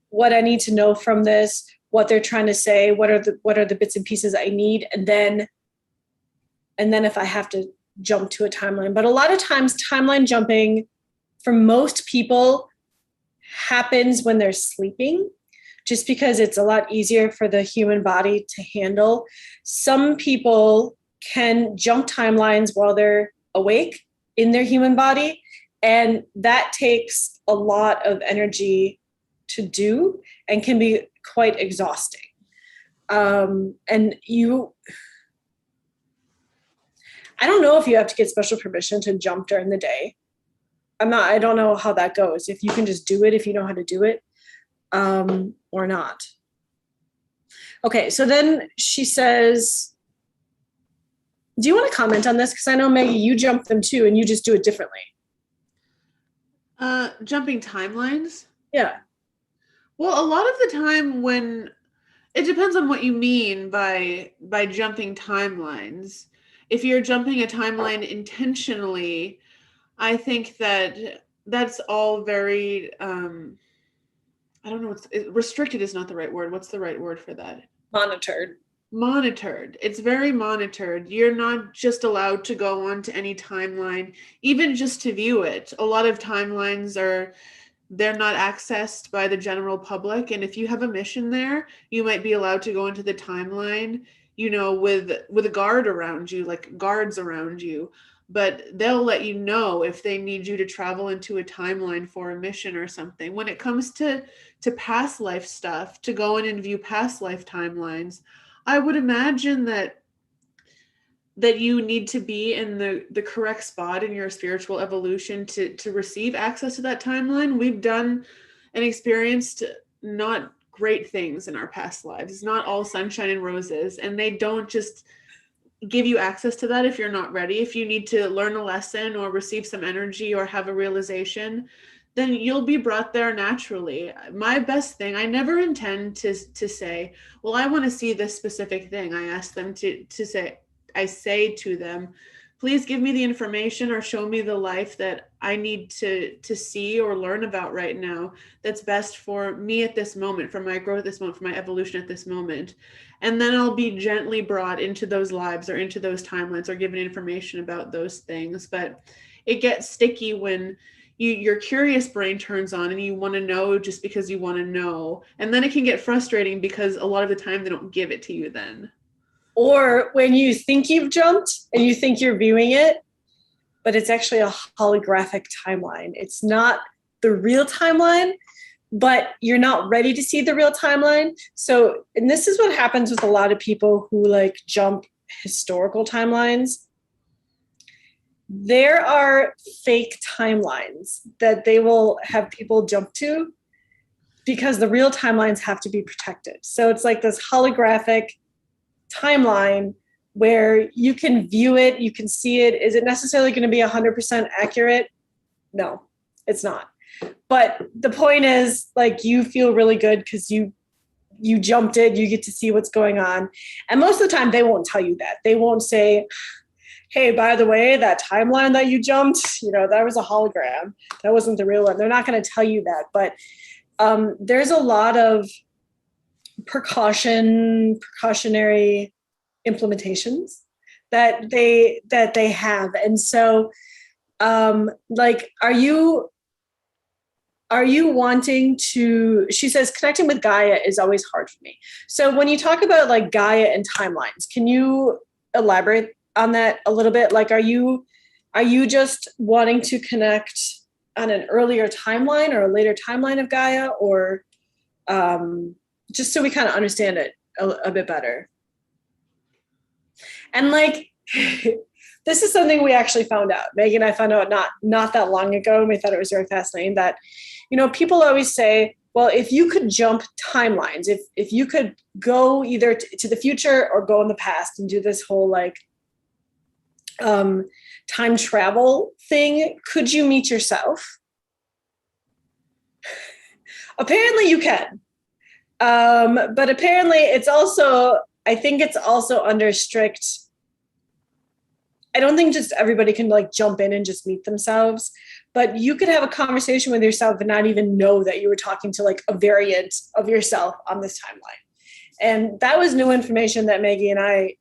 what I need to know from this, what they're trying to say, what are the bits and pieces I need, and then if I have to jump to a timeline. But a lot of times timeline jumping for most people happens when they're sleeping, just because it's a lot easier for the human body to handle. Some people can jump timelines while they're awake in their human body, and that takes a lot of energy to do and can be quite exhausting. And I don't know if you have to get special permission to jump during the day. I don't know how that goes. If you can just do it, if you know how to do it, or not. Okay, so then she says, do you want to comment on this? Because I know, Maggie, you jump them too, and you just do it differently. Jumping timelines? Yeah. Well, a lot of the time when it depends on what you mean by jumping timelines. If you're jumping a timeline intentionally, I think that that's all very I don't know, restricted is not the right word. What's the right word for that? Monitored. It's very monitored. You're not just allowed to go on to any timeline, even just to view it. A lot of timelines they're not accessed by the general public. And if you have a mission there, you might be allowed to go into the timeline, with a guard around you, like guards around you. But they'll let you know if they need you to travel into a timeline for a mission or something. When it comes to past life stuff, to go in and view past life timelines, I would imagine that you need to be in the correct spot in your spiritual evolution to receive access to that timeline. We've done and experienced not great things in our past lives. It's not all sunshine and roses, and they don't just give you access to that if you're not ready. If you need to learn a lesson or receive some energy or have a realization, then you'll be brought there naturally. My best thing, I never intend to say, well, I want to see this specific thing. I ask them I say to them, please give me the information or show me the life that I need to see or learn about right now that's best for me at this moment, for my growth at this moment, for my evolution at this moment. And then I'll be gently brought into those lives or into those timelines or given information about those things. But it gets sticky when your curious brain turns on and you want to know just because you want to know. And then it can get frustrating because a lot of the time they don't give it to you then. Or when you think you've jumped and you think you're viewing it, but it's actually a holographic timeline. It's not the real timeline, but you're not ready to see the real timeline. So, and this is what happens with a lot of people who like jump historical timelines. There are fake timelines that they will have people jump to because the real timelines have to be protected. So it's like this holographic timeline where you can view it, you can see it. Is it necessarily going to be 100% accurate? No, it's not. But the point is, like, you feel really good because you jumped it, you get to see what's going on. And most of the time they won't tell you that. They won't say, hey, by the way, that timeline that you jumped, that was a hologram. That wasn't the real one. They're not going to tell you that. But there's a lot of precautionary implementations that they have. And so like, are you wanting to, she says, connecting with Gaia is always hard for me. So when you talk about like Gaia and timelines, can you elaborate on that a little bit? Like, are you just wanting to connect on an earlier timeline or a later timeline of Gaia, or just so we kind of understand it a bit better? And like, this is something we actually found out. Maggie and I found out not that long ago, and we thought it was very fascinating that, people always say, well, if you could jump timelines, if you could go either to the future or go in the past and do this whole like time travel thing, could you meet yourself? Apparently you can. But apparently it's also, I think it's also under strict, I don't think just everybody can like jump in and just meet themselves, but you could have a conversation with yourself and not even know that you were talking to like a variant of yourself on this timeline. And that was new information that Maggie and I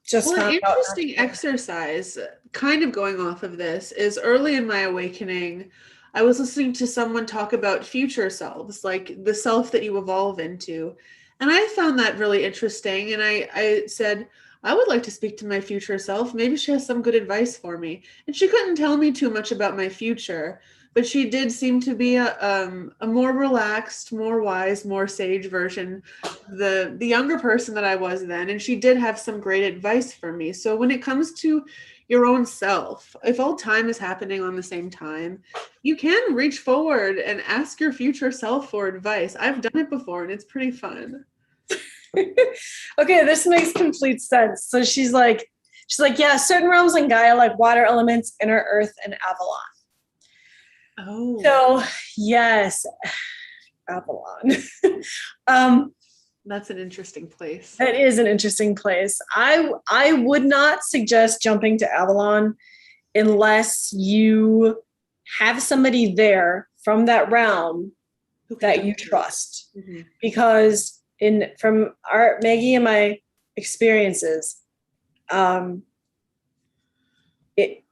just Well, an found out. interesting exercise, kind of going off of this, is early in my awakening, I was listening to someone talk about future selves, like the self that you evolve into. And I found that really interesting. And I said, I would like to speak to my future self. Maybe she has some good advice for me. And she couldn't tell me too much about my future, but she did seem to be a more relaxed, more wise, more sage version, the younger person that I was then. And she did have some great advice for me. So when it comes to your own self, if all time is happening on the same time, you can reach forward and ask your future self for advice. I've done it before and it's pretty fun. Okay, this makes complete sense. So she's like, yeah, certain realms in Gaia, like water elements, inner earth, and Avalon. Oh, So yes, Avalon. um, that's an interesting place. that is an interesting place. I would not suggest jumping to Avalon unless you have somebody there from that realm that you trust. Mm-hmm. Because from our Maggie and my experiences,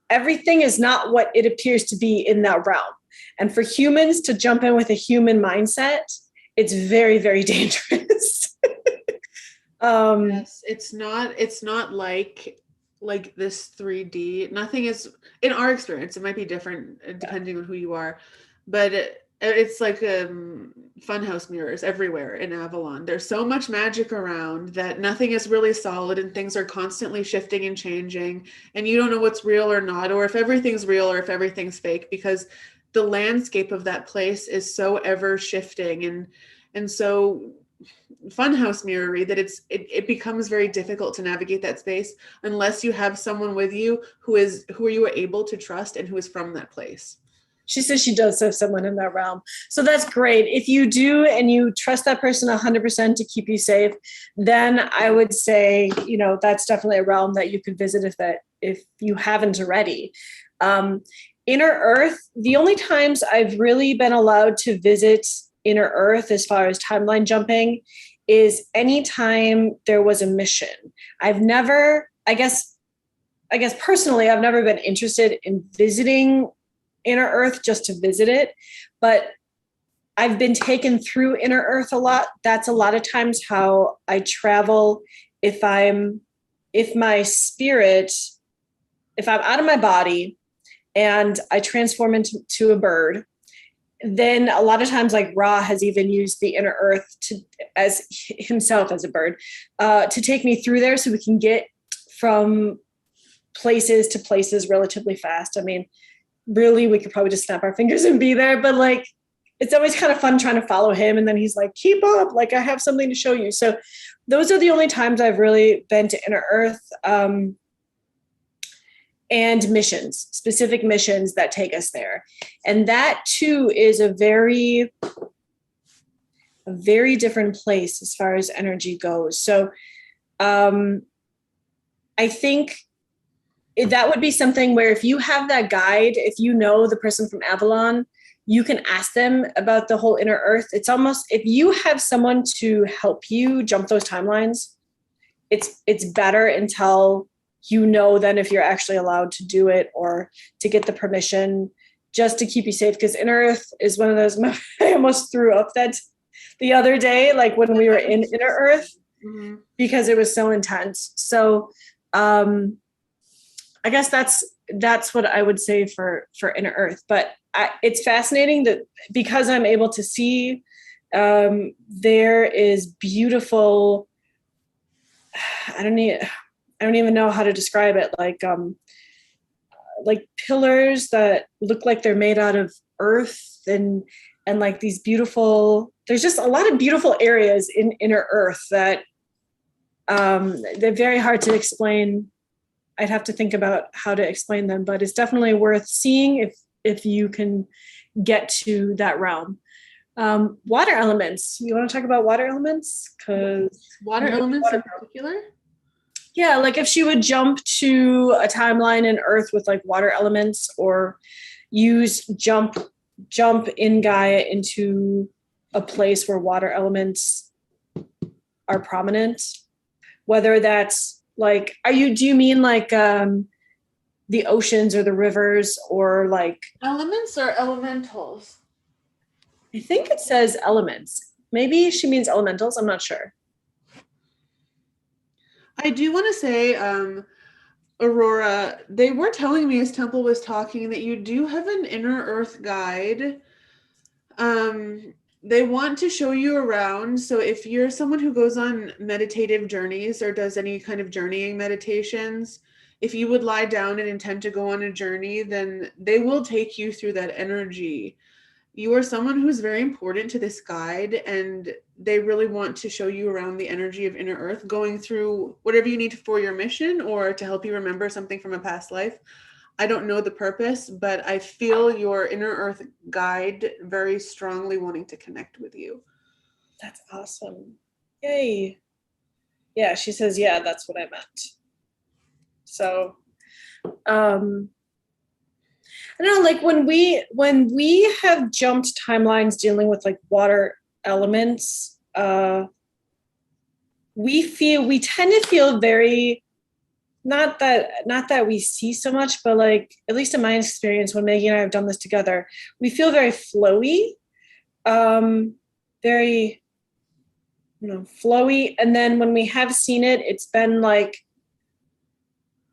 everything is not what it appears to be in that realm. And for humans to jump in with a human mindset, it's very, very dangerous. Yes, it's not like this 3D. Nothing is, in our experience, it might be different depending on who you are, but it's like funhouse mirrors everywhere in Avalon. There's so much magic around that nothing is really solid and things are constantly shifting and changing, and you don't know what's real or not, or if everything's real or if everything's fake, because the landscape of that place is so ever shifting and so funhouse mirrory that it becomes very difficult to navigate that space unless you have someone with you who you are able to trust and who is from that place. She says she does have someone in that realm. So that's great. If you do and you trust that person 100% to keep you safe, then I would say, that's definitely a realm that you could visit if you haven't already. Inner Earth, the only times I've really been allowed to visit Inner Earth as far as timeline jumping is anytime there was a mission. I've never, I guess personally, I've never been interested in visiting Inner Earth just to visit it, but I've been taken through Inner Earth a lot. That's a lot of times how I travel. If I'm out of my body and I transform into a bird, then a lot of times, like Ra has even used the Inner Earth as himself as a bird to take me through there so we can get from places to places relatively fast. I mean, really, we could probably just snap our fingers and be there, but like, it's always kind of fun trying to follow him. And then he's like, keep up, like I have something to show you. So those are the only times I've really been to Inner Earth. And missions, specific missions that take us there. And that too is a very different place as far as energy goes. So I think that would be something where if you have that guide, if you know the person from Avalon, you can ask them about the whole Inner Earth. It's almost, if you have someone to help you jump those timelines, it's better until then if you're actually allowed to do it or to get the permission just to keep you safe. Because Inner Earth is one of those, I almost threw up that the other day, like when we were in Inner Earth, mm-hmm. because it was so intense. So I guess that's what I would say for Inner Earth. But it's fascinating that because I'm able to see, there is beautiful, I don't even know how to describe it. Like pillars that look like they're made out of earth and and like these beautiful, there's just a lot of beautiful areas in inner earth that they're very hard to explain. I'd have to think about how to explain them, but it's definitely worth seeing if you can get to that realm. Water elements. You want to talk about water elements? Because water elements in particular? Yeah, like if she would jump to a timeline in Earth with like water elements, or use jump in Gaia into a place where water elements are prominent. Whether that's like, do you mean like the oceans or the rivers, or like elements or elementals? I think it says elements. Maybe she means elementals. I'm not sure. I do want to say, Aurora, they were telling me as Temple was talking that you do have an inner earth guide. They want to show you around. So if you're someone who goes on meditative journeys or does any kind of journeying meditations, if you would lie down and intend to go on a journey, then they will take you through that energy. You are someone who's very important to this guide, and they really want to show you around the energy of inner earth, going through whatever you need for your mission or to help you remember something from a past life. I don't know the purpose, but I feel your inner earth guide very strongly wanting to connect with you. That's awesome. Yay. Yeah, she says, yeah, that's what I meant. So, I don't know, like when we have jumped timelines dealing with like water elements, we tend to feel very, not that we see so much, but like at least in my experience, when Maggie and I have done this together, we feel very flowy, very, flowy. And then when we have seen it, it's been like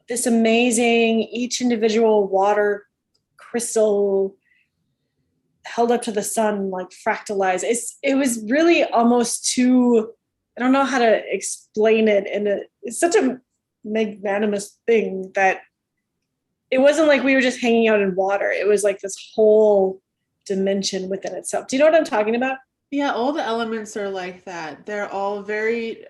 this amazing, each individual water crystal held up to the sun, like fractalized. It was really almost too, I don't know how to explain it. And it's such a magnanimous thing that it wasn't like we were just hanging out in water. It was like this whole dimension within itself. Do you know what I'm talking about? Yeah, all the elements are like that. They're all very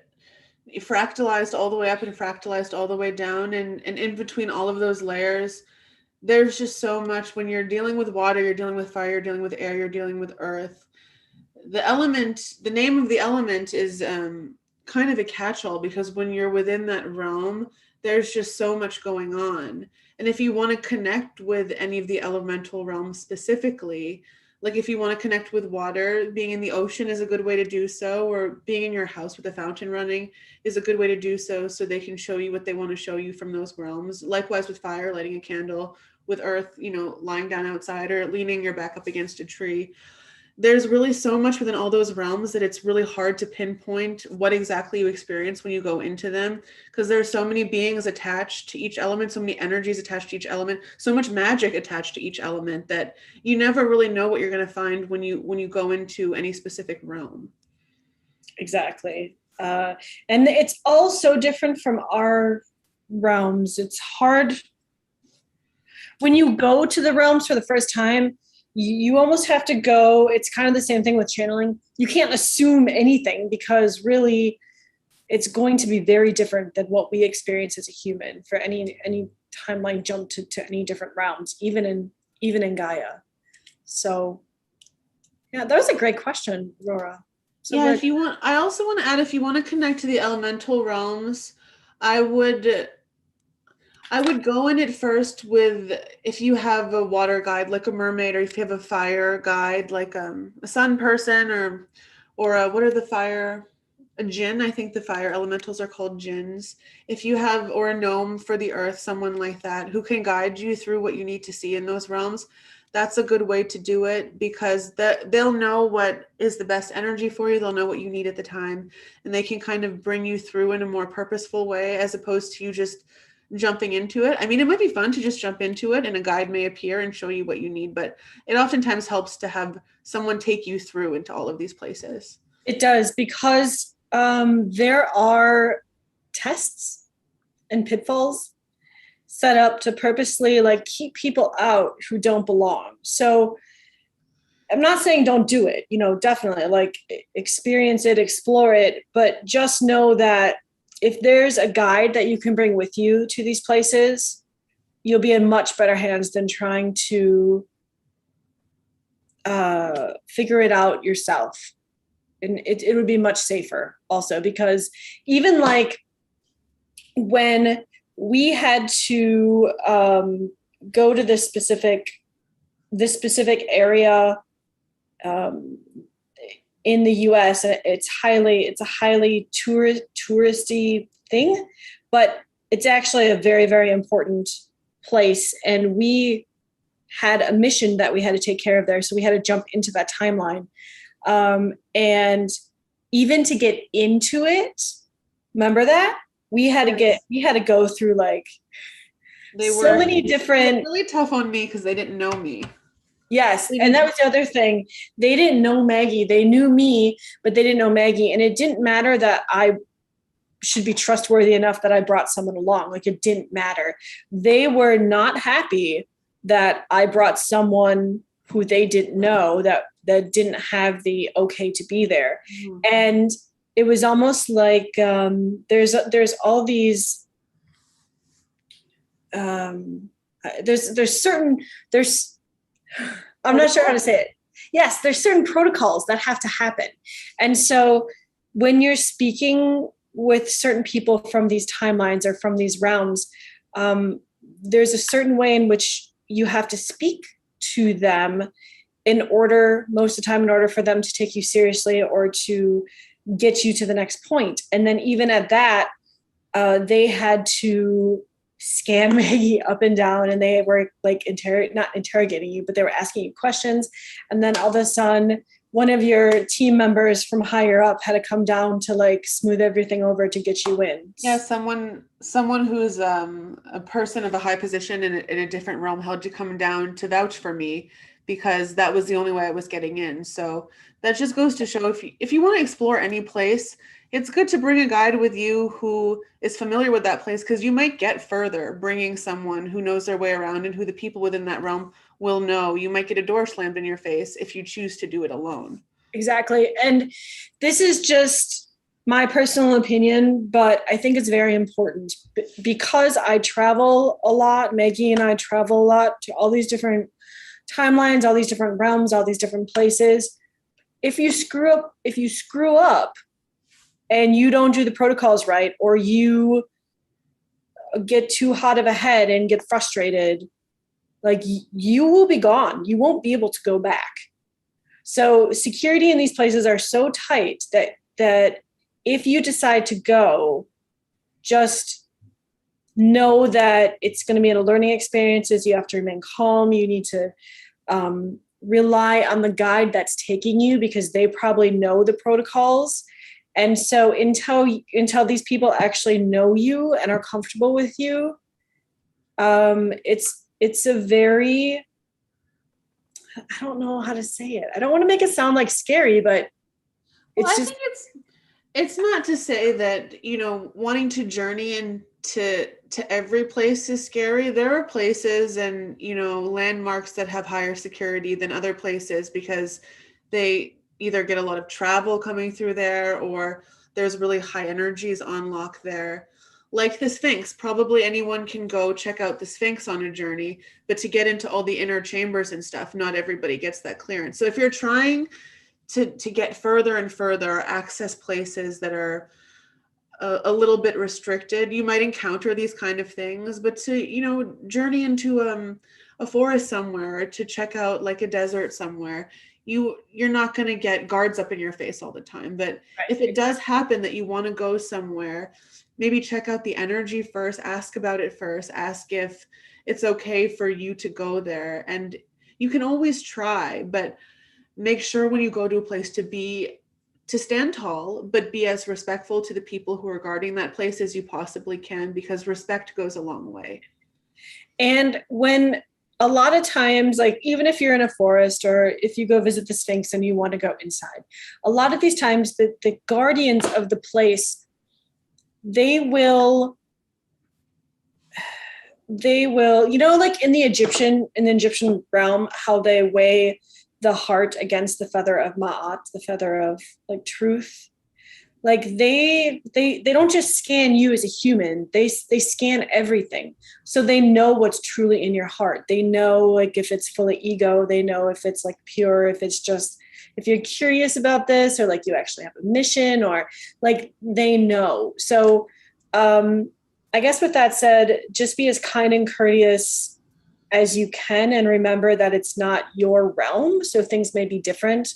fractalized all the way up and fractalized all the way down. And in between all of those layers, there's just so much. When you're dealing with water, you're dealing with fire, you're dealing with air, you're dealing with earth. The name of the element is kind of a catch-all, because when you're within that realm, there's just so much going on. And if you want to connect with any of the elemental realms specifically, like if you want to connect with water, being in the ocean is a good way to do so, or being in your house with a fountain running is a good way to do so, so they can show you what they want to show you from those realms. Likewise with fire, lighting a candle; with earth, lying down outside or leaning your back up against a tree. There's really so much within all those realms that it's really hard to pinpoint what exactly you experience when you go into them, because there are so many beings attached to each element, so many energies attached to each element, so much magic attached to each element, that you never really know what you're going to find when you go into any specific realm. Exactly. And it's all so different from our realms. It's hard when you go to the realms for the first time. You almost have to go. It's kind of the same thing with channeling. You can't assume anything, because really it's going to be very different than what we experience as a human for any timeline jump to any different realms, even in Gaia. So yeah, that was a great question, Laura. So yeah, if you want, I also want to add, if you want to connect to the elemental realms, I would go in it first with, if you have a water guide like a mermaid, or if you have a fire guide like a sun person, or what are the fire, a jinn. I think the fire elementals are called jinns. If you have, or a gnome for the earth, someone like that who can guide you through what you need to see in those realms, that's a good way to do it, because they'll know what is the best energy for you. They'll know what you need at the time, and they can kind of bring you through in a more purposeful way, as opposed to you just jumping into it. I mean, it might be fun to just jump into it and a guide may appear and show you what you need, but it oftentimes helps to have someone take you through into all of these places. It does, because there are tests and pitfalls set up to purposely like keep people out who don't belong. So I'm not saying don't do it, definitely like experience it, explore it, but just know that if there's a guide that you can bring with you to these places, you'll be in much better hands than trying to figure it out yourself. And it would be much safer also, because even like when we had to go to this specific area um, in the US, it's a highly touristy thing, but it's actually a very, very important place. And we had a mission that we had to take care of there. So we had to jump into that timeline. And even to get into it, remember that? We had to go through like so many different. Really tough on me because they didn't know me. Yes, and that was the other thing. They didn't know Maggie. They knew me, but they didn't know Maggie. And it didn't matter that I should be trustworthy enough that I brought someone along. Like, it didn't matter. They were not happy that I brought someone who they didn't know, that didn't have the okay to be there. Mm-hmm. And it was almost like there's all these there's I'm not sure how to say it. Yes, there's certain protocols that have to happen. And so when you're speaking with certain people from these timelines or from these realms, there's a certain way in which you have to speak to them most of the time, in order for them to take you seriously or to get you to the next point. And then even at that, they had to scan Maggie up and down, and they were like not interrogating you, but they were asking you questions. And then all of a sudden, one of your team members from higher up had to come down to like smooth everything over to get you in. Yeah, someone who's a person of a high position in a different realm had to come down to vouch for me, because that was the only way I was getting in. So that just goes to show, if you want to explore any place, it's good to bring a guide with you who is familiar with that place, because you might get further bringing someone who knows their way around and who the people within that realm will know. You might get a door slammed in your face if you choose to do it alone. Exactly. And this is just my personal opinion, but I think it's very important because I travel a lot. Maggie and I travel a lot to all these different timelines, all these different realms, all these different places. If you screw up and you don't do the protocols right, or you get too hot of a head and get frustrated, like, you will be gone. You won't be able to go back. So security in these places are so tight that if you decide to go, just know that it's going to be a learning experiences. You have to remain calm. You need to rely on the guide that's taking you, because they probably know the protocols. And so until these people actually know you and are comfortable with you, it's a very, I don't know how to say it. I don't want to make it sound like scary, but I think it's not to say that, wanting to journey into every place is scary. There are places and, landmarks that have higher security than other places, because they either get a lot of travel coming through there, or there's really high energies on lock there. Like the Sphinx, probably anyone can go check out the Sphinx on a journey, but to get into all the inner chambers and stuff, not everybody gets that clearance. So if you're trying to get further and further, access places that are a little bit restricted, you might encounter these kind of things. But to, journey into a forest somewhere, to check out like a desert somewhere, you're not going to get guards up in your face all the time. But right. If it does happen that you want to go somewhere, maybe check out the energy first, ask about it first, ask if it's okay for you to go there. And you can always try, but make sure when you go to a place to stand tall, but be as respectful to the people who are guarding that place as you possibly can, because respect goes a long way. And when a lot of times, like even if you're in a forest or if you go visit the Sphinx and you want to go inside, a lot of these times the guardians of the place, they will, like in the Egyptian realm, how they weigh the heart against the feather of Ma'at, the feather of like truth. Like they don't just scan you as a human, they scan everything, so they know what's truly in your heart. They know like if it's full of ego, they know if it's like pure, if it's just, if you're curious about this, or like you actually have a mission, or like they know. So I guess with that said, just be as kind and courteous as you can, and remember that it's not your realm, so things may be different.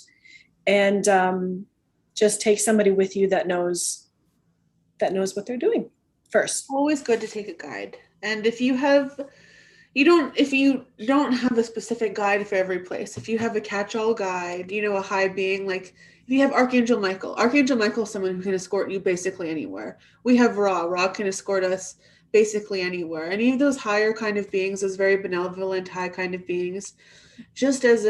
And just take somebody with you that knows what they're doing first. Always good to take a guide. And if you don't have a specific guide for every place, if you have a catch-all guide, a high being, like if you have Archangel Michael is someone who can escort you basically anywhere. We have Ra can escort us basically anywhere. Any of those higher kind of beings, those very benevolent high kind of beings, just as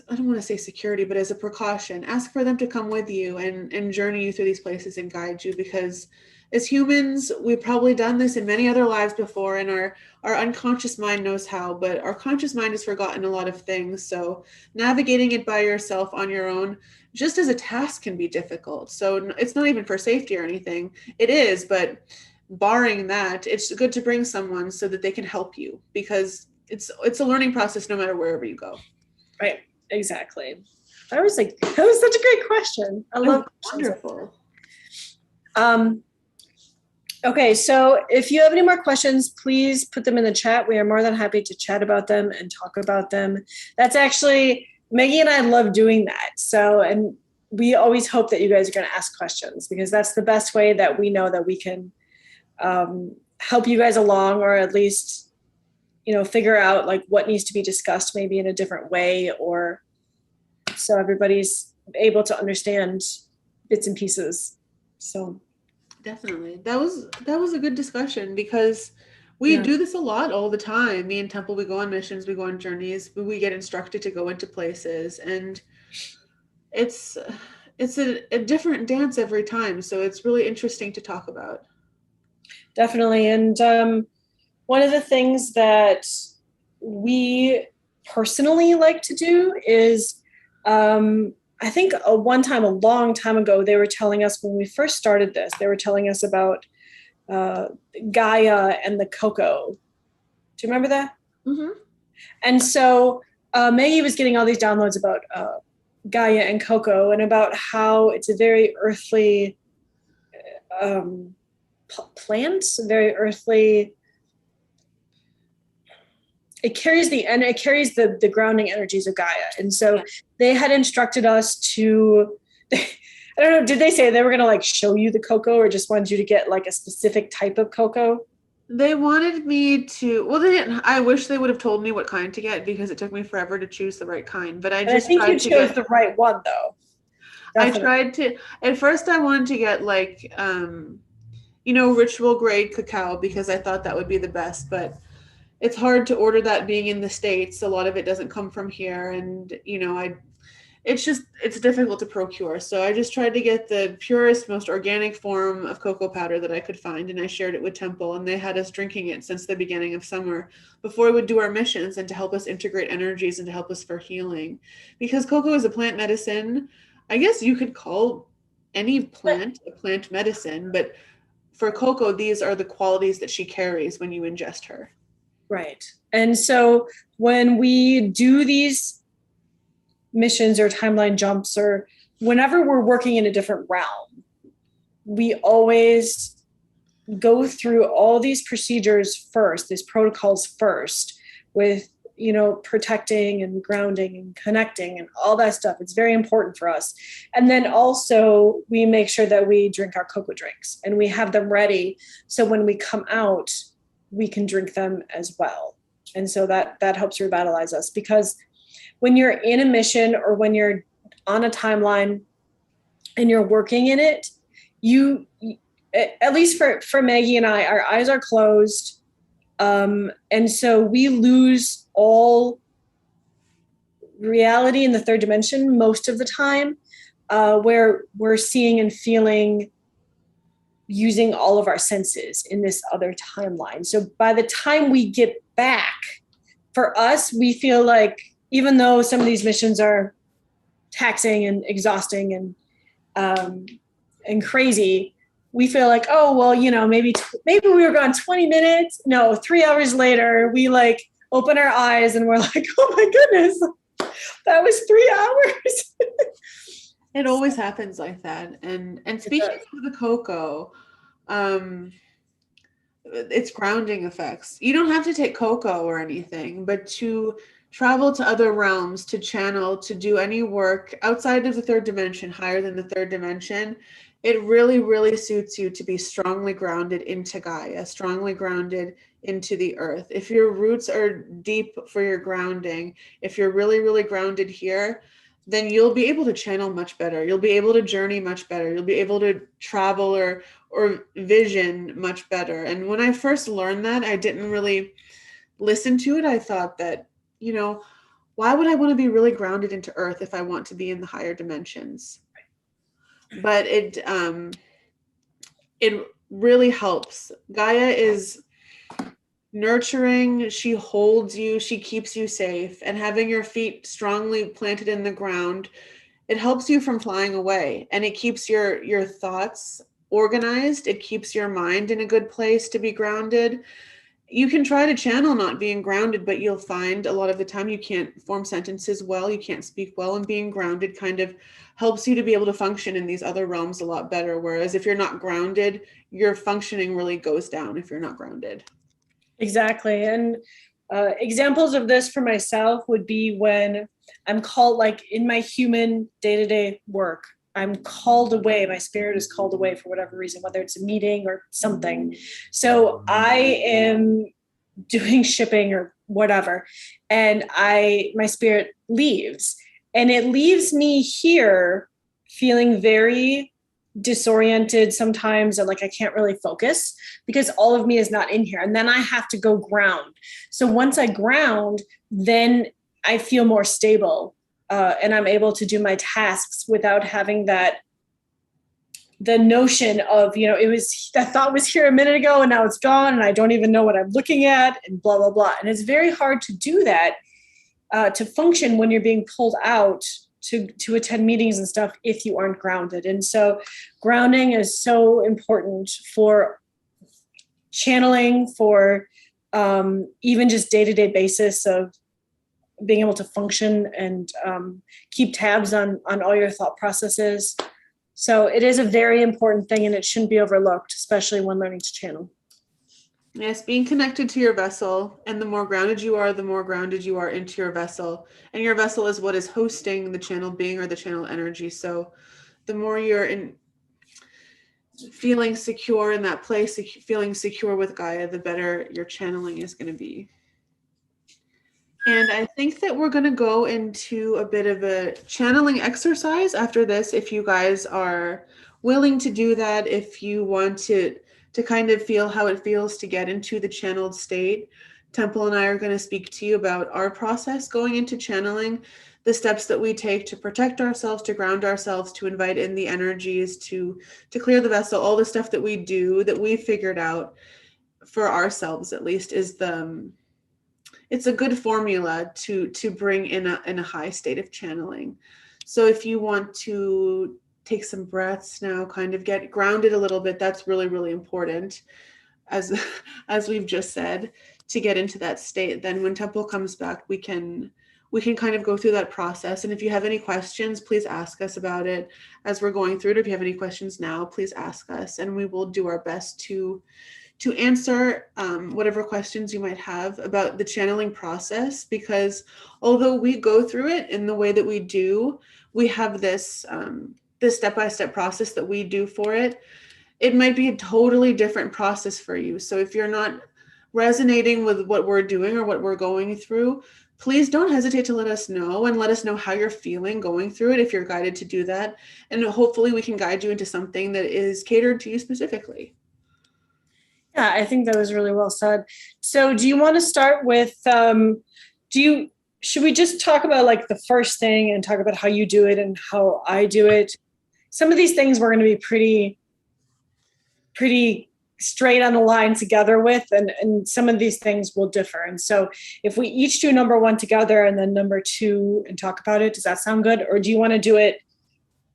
I don't want to say security, but as a precaution, ask for them to come with you and journey you through these places and guide you, because as humans, we've probably done this in many other lives before, and our unconscious mind knows how, but our conscious mind has forgotten a lot of things. So navigating it by yourself on your own, just as a task, can be difficult. So it's not even for safety or anything. It is, but barring that, it's good to bring someone so that they can help you, because it's a learning process no matter wherever you go. Right. Exactly. That was such a great question. I love wonderful. Okay, so if you have any more questions, please put them in the chat. We are more than happy to chat about them and talk about them. That's actually, Maggie and I love doing that. So, and we always hope that you guys are going to ask questions, because that's the best way that we know that we can help you guys along, or at least figure out like what needs to be discussed maybe in a different way, or so everybody's able to understand bits and pieces. So definitely, that was a good discussion, because we do this a lot all the time. Me and Temple, we go on missions, we go on journeys, we get instructed to go into places, and it's a different dance every time. So it's really interesting to talk about. Definitely. And one of the things that we personally like to do is, I think a long time ago, they were telling us when we first started this, they were telling us about Gaia and the cocoa. Do you remember that? Mm-hmm. And so Maggie was getting all these downloads about Gaia and cocoa, and about how it's a very earthly plant, very earthly. It carries the grounding energies of Gaia. And so they had instructed us to, I don't know, did they say they were going to like show you the cocoa, or just wanted you to get like a specific type of cocoa? They wanted me to, well, they didn't. I wish they would have told me what kind to get, because it took me forever to choose the right kind. But I think you chose the right one, though. Definitely. I tried to, at first I wanted to get like, ritual grade cacao, because I thought that would be the best, but it's hard to order that being in the States. A lot of it doesn't come from here. And, it's difficult to procure. So I just tried to get the purest, most organic form of cocoa powder that I could find. And I shared it with Temple, and they had us drinking it since the beginning of summer before we would do our missions, and to help us integrate energies and to help us for healing. Because cocoa is a plant medicine. I guess you could call any plant a plant medicine, but for cocoa, these are the qualities that she carries when you ingest her. Right. And so when we do these missions or timeline jumps, or whenever we're working in a different realm, we always go through all these procedures first, these protocols first, with protecting and grounding and connecting and all that stuff. It's very important for us. And then also we make sure that we drink our cocoa drinks, and we have them ready, so when we come out, we can drink them as well. And so that helps revitalize us, because when you're in a mission, or when you're on a timeline and you're working in it, you, at least for Maggie and I, our eyes are closed. And so we lose all reality in the third dimension most of the time, where we're seeing and feeling using all of our senses in this other timeline. So by the time we get back for us, we feel like even though some of these missions are taxing and exhausting and crazy, we feel like, oh well, maybe we were gone 20 minutes. No, 3 hours later, we like open our eyes and we're like, oh my goodness, that was 3 hours. It always happens like that. And speaking of the cocoa, it's grounding effects. You don't have to take cocoa or anything, but to travel to other realms, to channel, to do any work outside of the third dimension, higher than the third dimension, it really, really suits you to be strongly grounded into Gaia, strongly grounded into the earth. If your roots are deep for your grounding, if you're really, really grounded here, then you'll be able to channel much better. You'll be able to journey much better. You'll be able to travel or vision much better. And when I first learned that, I didn't really listen to it. I thought that, why would I want to be really grounded into earth if I want to be in the higher dimensions? But it really helps. Gaia is nurturing, she holds you, she keeps you safe, and having your feet strongly planted in the ground, it helps you from flying away, and it keeps your thoughts organized. It keeps your mind in a good place to be grounded. You can try to channel not being grounded, but you'll find a lot of the time you can't form sentences well, you can't speak well, and being grounded kind of helps you to be able to function in these other realms a lot better. Whereas if you're not grounded, your functioning really goes down if you're not grounded. Exactly. And examples of this for myself would be when I'm called, like in my human day-to-day work, I'm called away. My spirit is called away for whatever reason, whether it's a meeting or something. So I am doing shipping or whatever, and my spirit leaves, and it leaves me here feeling very disoriented sometimes, and like I can't really focus because all of me is not in here, and then I have to go ground. So once I ground, then I feel more stable, and I'm able to do my tasks without having the notion of, that thought was here a minute ago and now it's gone and I don't even know what I'm looking at and blah blah blah. And it's very hard to do that, to function when you're being pulled out to attend meetings and stuff if you aren't grounded. And so grounding is so important for channeling, for even just day-to-day basis of being able to function and keep tabs on all your thought processes. So it is a very important thing, and it shouldn't be overlooked, especially when learning to channel. Yes, being connected to your vessel, and the more grounded you are into your vessel. And your vessel is what is hosting the channel being or the channel energy. So the more you're in feeling secure in that place, feeling secure with Gaia, the better your channeling is going to be. And I think that we're going to go into a bit of a channeling exercise after this, if you guys are willing to do that, if you want to kind of feel how it feels to get into the channeled state. Temple and I are going to speak to you about our process going into channeling, the steps that we take to protect ourselves, to ground ourselves, to invite in the energies, to clear the vessel, all the stuff that we do that we figured out for ourselves, at least, is it's a good formula to bring in a high state of channeling. So if you want to take some breaths now, kind of get grounded a little bit, that's really, really important, as we've just said, to get into that state. Then when Temple comes back, we can kind of go through that process. And if you have any questions, please ask us about it as we're going through it. If you have any questions now, please ask us, and we will do our best to answer whatever questions you might have about the channeling process, because although we go through it in the way that we do, we have this step-by-step process that we do for it. It might be a totally different process for you. So if you're not resonating with what we're doing or what we're going through, please don't hesitate to let us know, and let us know how you're feeling going through it if you're guided to do that. And hopefully we can guide you into something that is catered to you specifically. Yeah, I think that was really well said. So do you want to start with, should we just talk about like the first thing and talk about how you do it and how I do it? Some of these things were going to be pretty straight on the line together with, and some of these things will differ. And so if we each do number one together and then number two and talk about it, does that sound good? Or do you want to do it,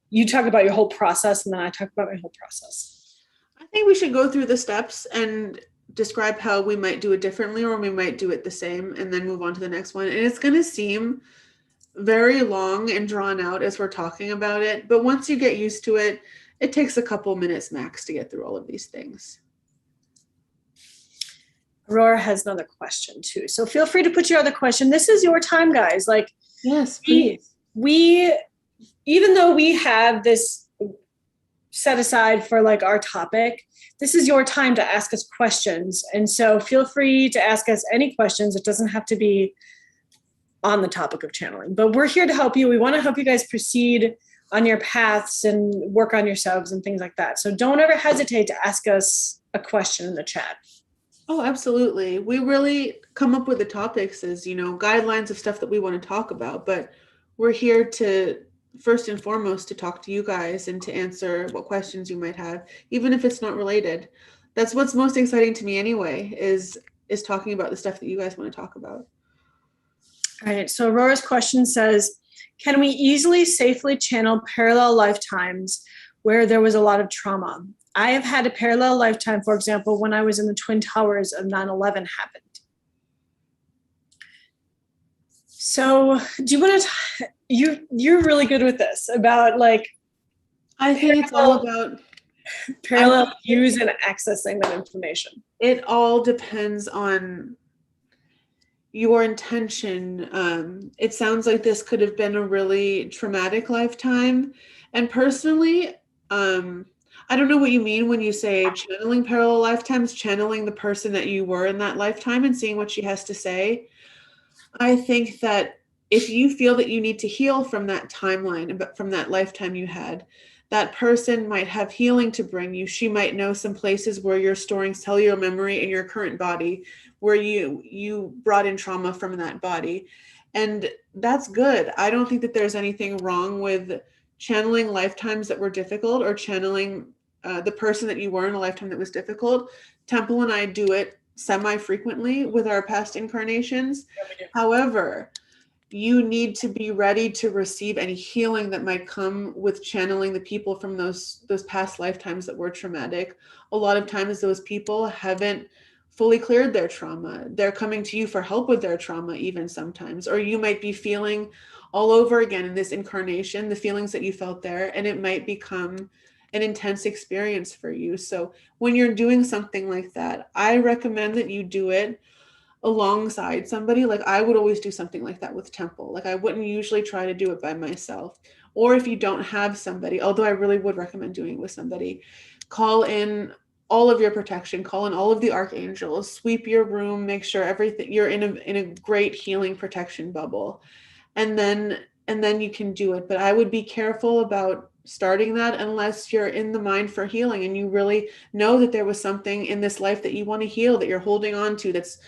you talk about your whole process and then I talk about my whole process? I think we should go through the steps and describe how we might do it differently, or we might do it the same, and then move on to the next one. And it's going to seem very long and drawn out as we're talking about it, but once you get used to it, it takes a couple minutes max to get through all of these things. Aurora has another question too. So feel free to put your other question. This is your time, guys. Like, yes, please. We even though we have this set aside for like our topic, this is your time to ask us questions. And so feel free to ask us any questions. It doesn't have to be on the topic of channeling, but we're here to help you. We want to help you guys proceed on your paths and work on yourselves and things like that. So don't ever hesitate to ask us a question in the chat. Oh, absolutely. We really come up with the topics as, guidelines of stuff that we want to talk about, but we're here to, first and foremost, to talk to you guys and to answer what questions you might have, even if it's not related. That's what's most exciting to me anyway, is talking about the stuff that you guys want to talk about. All right. So Aurora's question says, can we easily, safely channel parallel lifetimes where there was a lot of trauma? I have had a parallel lifetime, for example, when I was in the Twin Towers of 9/11 happened. So do you want to, you're really good with this about like, I think it's all about parallel views and accessing that information. It all depends on your intention. It sounds like this could have been a really traumatic lifetime. And personally, I don't know what you mean when you say channeling parallel lifetimes, channeling the person that you were in that lifetime and seeing what she has to say. I think that if you feel that you need to heal from that timeline, from that lifetime you had, that person might have healing to bring you. She might know some places where you're storing cellular memory in your current body, where you brought in trauma from that body. And that's good. I don't think that there's anything wrong with channeling lifetimes that were difficult, or channeling the person that you were in a lifetime that was difficult. Temple and I do it semi-frequently with our past incarnations. However, you need to be ready to receive any healing that might come with channeling the people from those past lifetimes that were traumatic. A lot of times those people haven't fully cleared their trauma. They're coming to you for help with their trauma even sometimes, or you might be feeling all over again in this incarnation the feelings that you felt there, and it might become an intense experience for you. So when you're doing something like that, I recommend that you do it alongside somebody. Like I would always do something like that with Temple. Like I wouldn't usually try to do it by myself. Or if you don't have somebody, although I really would recommend doing it with somebody, call in all of your protection, call in all of the archangels, sweep your room, make sure everything, you're in a great healing protection bubble. And then you can do it. But I would be careful about starting that unless you're in the mind for healing and you really know that there was something in this life that you want to heal, that you're holding on to, that's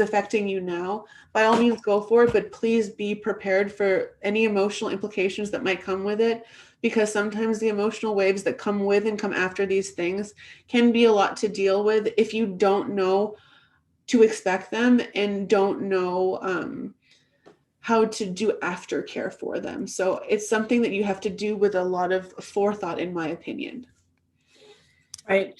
affecting you now. By all means, go for it, but please be prepared for any emotional implications that might come with it, because sometimes the emotional waves that come with and come after these things can be a lot to deal with if you don't know to expect them and don't know how to do aftercare for them. So it's something that you have to do with a lot of forethought, in my opinion. Right.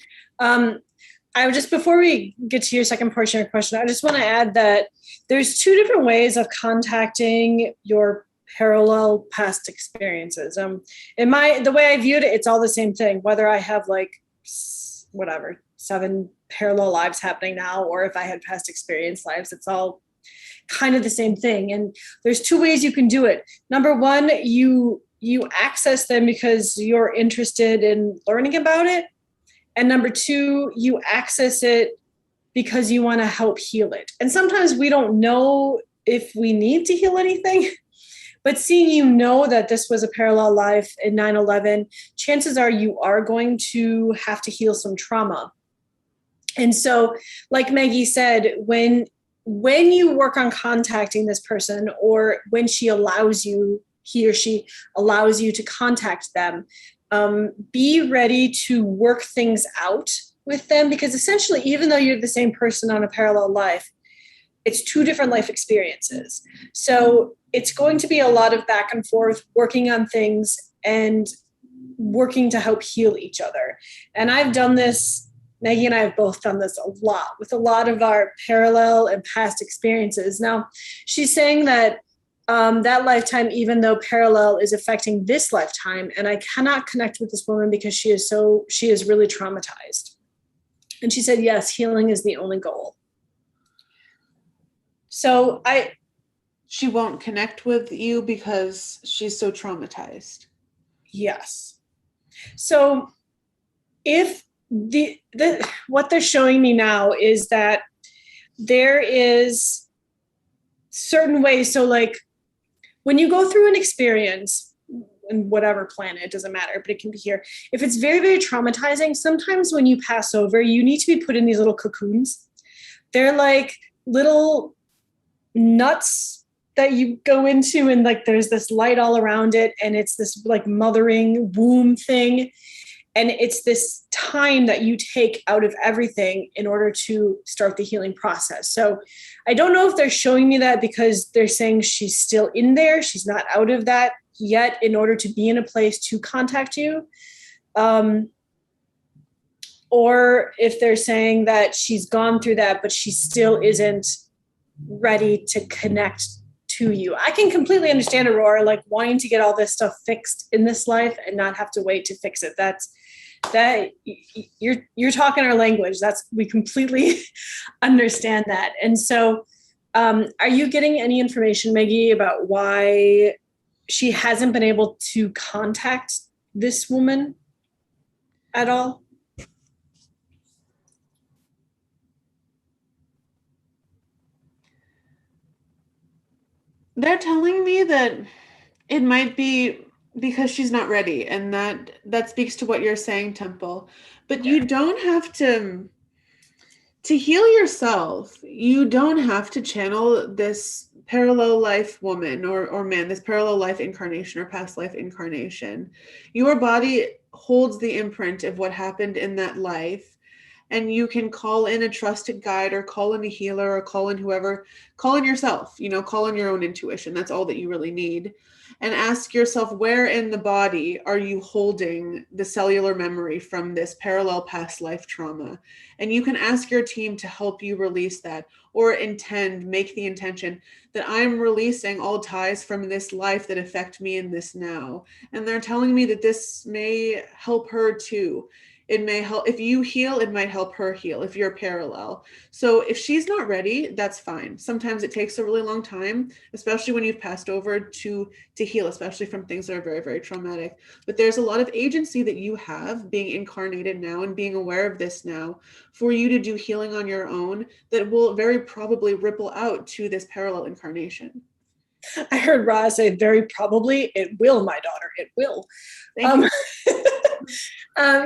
Before we get to your second portion of your question, I just want to add that there's two different ways of contacting your parallel past experiences. The way I viewed it, it's all the same thing, whether I have like whatever 7 parallel lives happening now, or if I had past experience lives, it's all kind of the same thing. And there's 2 ways you can do it. Number one, you access them because you're interested in learning about it. And number 2, you access it because you want to help heal it. And sometimes we don't know if we need to heal anything, but seeing that this was a parallel life in 9/11, chances are you are going to have to heal some trauma. And so, like Maggie said, when you work on contacting this person, or when he or she allows you to contact them, be ready to work things out with them, because essentially, even though you're the same person on a parallel life, it's two different life experiences. So it's going to be a lot of back and forth, working on things and working to help heal each other. And I've done this, Maggie and I have both done this a lot with a lot of our parallel and past experiences. Now, she's saying that that lifetime, even though parallel is affecting this lifetime, and I cannot connect with this woman because she is really traumatized. And she said, yes, healing is the only goal. So she won't connect with you because she's so traumatized. Yes. So if what they're showing me now is that there is certain ways. So like when you go through an experience in whatever planet, it doesn't matter, but it can be here. If it's very, very traumatizing, sometimes when you pass over, you need to be put in these little cocoons. They're like little nuts that you go into, and like there's this light all around it, and it's this like mothering womb thing. And it's this time that you take out of everything in order to start the healing process. So I don't know if they're showing me that because they're saying she's still in there. She's not out of that yet in order to be in a place to contact you. Or if they're saying that she's gone through that, but she still isn't ready to connect to you. I can completely understand Aurora, like wanting to get all this stuff fixed in this life and not have to wait to fix it. That you're talking our language. We completely understand that. And so are you getting any information, Maggie, about why she hasn't been able to contact this woman at all? They're telling me that it might be because she's not ready, and that speaks to what you're saying, Temple. But you don't have to heal yourself. You don't have to channel this parallel life woman or man, this parallel life incarnation or past life incarnation. Your body holds the imprint of what happened in that life. And you can call in a trusted guide or call in a healer or call in whoever, call in yourself, call in your own intuition. That's all that you really need. And ask yourself, where in the body are you holding the cellular memory from this parallel past life trauma? And you can ask your team to help you release that, or make the intention that I'm releasing all ties from this life that affect me in this now. And they're telling me that this may help her too. It may help if you heal, it might help her heal if you're parallel. So if she's not ready, that's fine. Sometimes it takes a really long time, especially when you've passed over to heal, especially from things that are very, very traumatic. But there's a lot of agency that you have being incarnated now and being aware of this now for you to do healing on your own that will very probably ripple out to this parallel incarnation. I heard Ra say very probably it will, my daughter, it will. Thank you.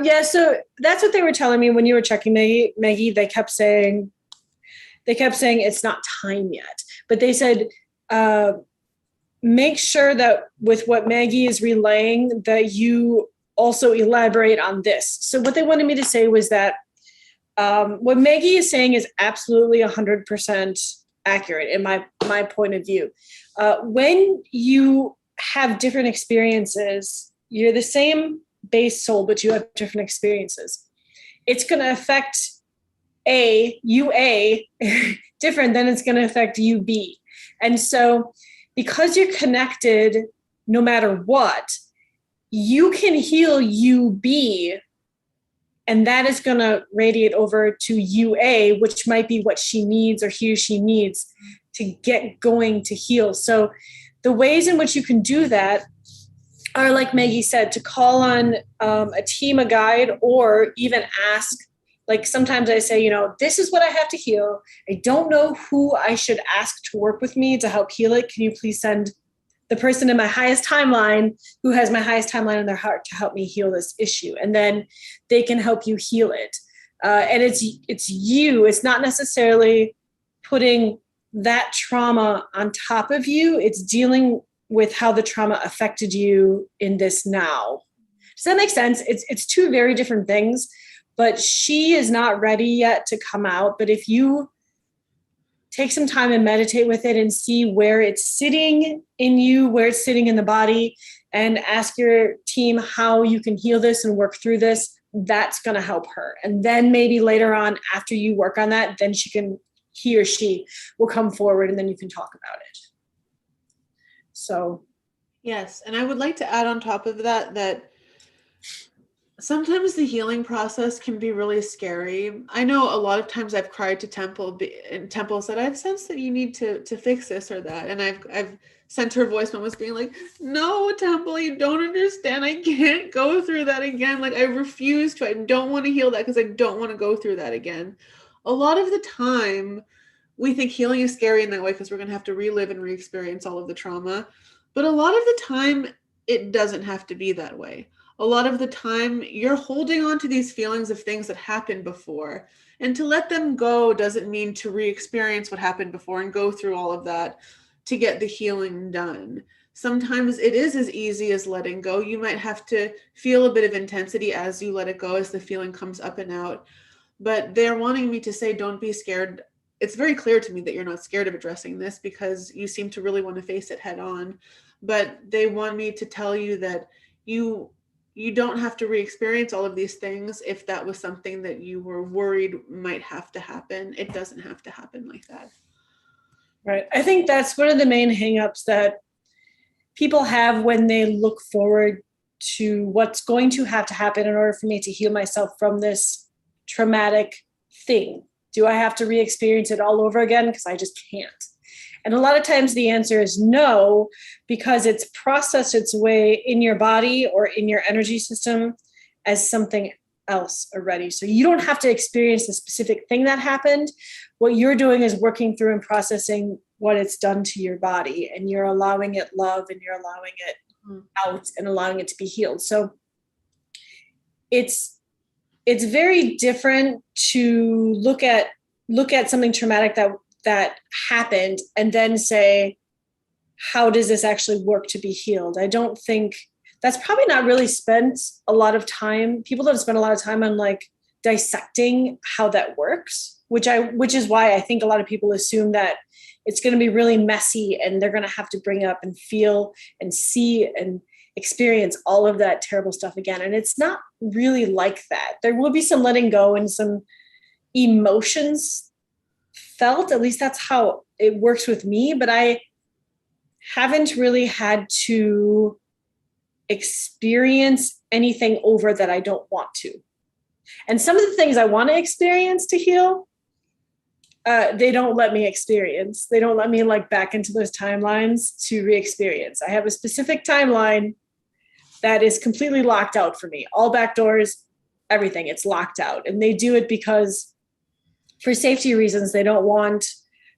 Yeah, so that's what they were telling me when you were checking Maggie. They kept saying it's not time yet, but they said make sure that with what Maggie is relaying that you also elaborate on this. So what they wanted me to say was that what Maggie is saying is absolutely 100% accurate in my point of view. When you have different experiences, you're the same base soul, but you have different experiences. It's going to affect you different than it's going to affect you B. And so because you're connected, no matter what, you can heal you B, and that is going to radiate over to UA, which might be what she needs or he or she needs to get going to heal. So the ways in which you can do that are, like Maggie said, to call on a team, a guide, or even ask. Like sometimes I say, this is what I have to heal. I don't know who I should ask to work with me to help heal it. Can you please send the person in my highest timeline who has my highest timeline in their heart to help me heal this issue? And then they can help you heal it. And it's you. It's not necessarily putting that trauma on top of you. It's dealing with how the trauma affected you in this now. Does that make sense? It's two very different things, but she is not ready yet to come out. But if you take some time and meditate with it and see where it's sitting in you, where it's sitting in the body, and ask your team how you can heal this and work through this, that's going to help her. And then maybe later on, after you work on that, then he or she will come forward and then you can talk about it. So. Yes. And I would like to add on top of that, that sometimes the healing process can be really scary. I know a lot of times I've cried to Temple, and Temple said, I've sensed that you need to fix this or that. And I've sent her voice memos being like, no, Temple, you don't understand. I can't go through that again. Like, I refuse to. I don't want to heal that because I don't want to go through that again. A lot of the time, we think healing is scary in that way because we're going to have to relive and re-experience all of the trauma. But a lot of the time, it doesn't have to be that way. A lot of the time, you're holding on to these feelings of things that happened before. And to let them go doesn't mean to re-experience what happened before and go through all of that to get the healing done. Sometimes it is as easy as letting go. You might have to feel a bit of intensity as you let it go, as the feeling comes up and out. But they're wanting me to say, don't be scared. It's very clear to me that you're not scared of addressing this because you seem to really want to face it head on. But they want me to tell you that you don't have to re-experience all of these things if that was something that you were worried might have to happen. It doesn't have to happen like that. Right. I think that's one of the main hangups that people have when they look forward to what's going to have to happen in order for me to heal myself from this traumatic thing. Do I have to re-experience it all over again? Because I just can't. And a lot of times the answer is no, because it's processed its way in your body or in your energy system as something else already. So you don't have to experience the specific thing that happened. What you're doing is working through and processing what it's done to your body, and you're allowing it love, and you're allowing it out and allowing it to be healed. So it's very different to look at something traumatic that happened and then say, how does this actually work to be healed? I don't think that's probably not really spent a lot of time. People don't spend a lot of time on like dissecting how that works, which is why I think a lot of people assume that it's going to be really messy and they're going to have to bring up and feel and see and experience all of that terrible stuff again. And it's not really like that. There will be some letting go and some emotions felt. At least that's how it works with me, but I haven't really had to experience anything over that I don't want to. And some of the things I want to experience to heal, they don't let me experience. They don't let me like back into those timelines to re-experience. I have a specific timeline that is completely locked out for me. All back doors, everything, it's locked out. And they do it because for safety reasons, they don't want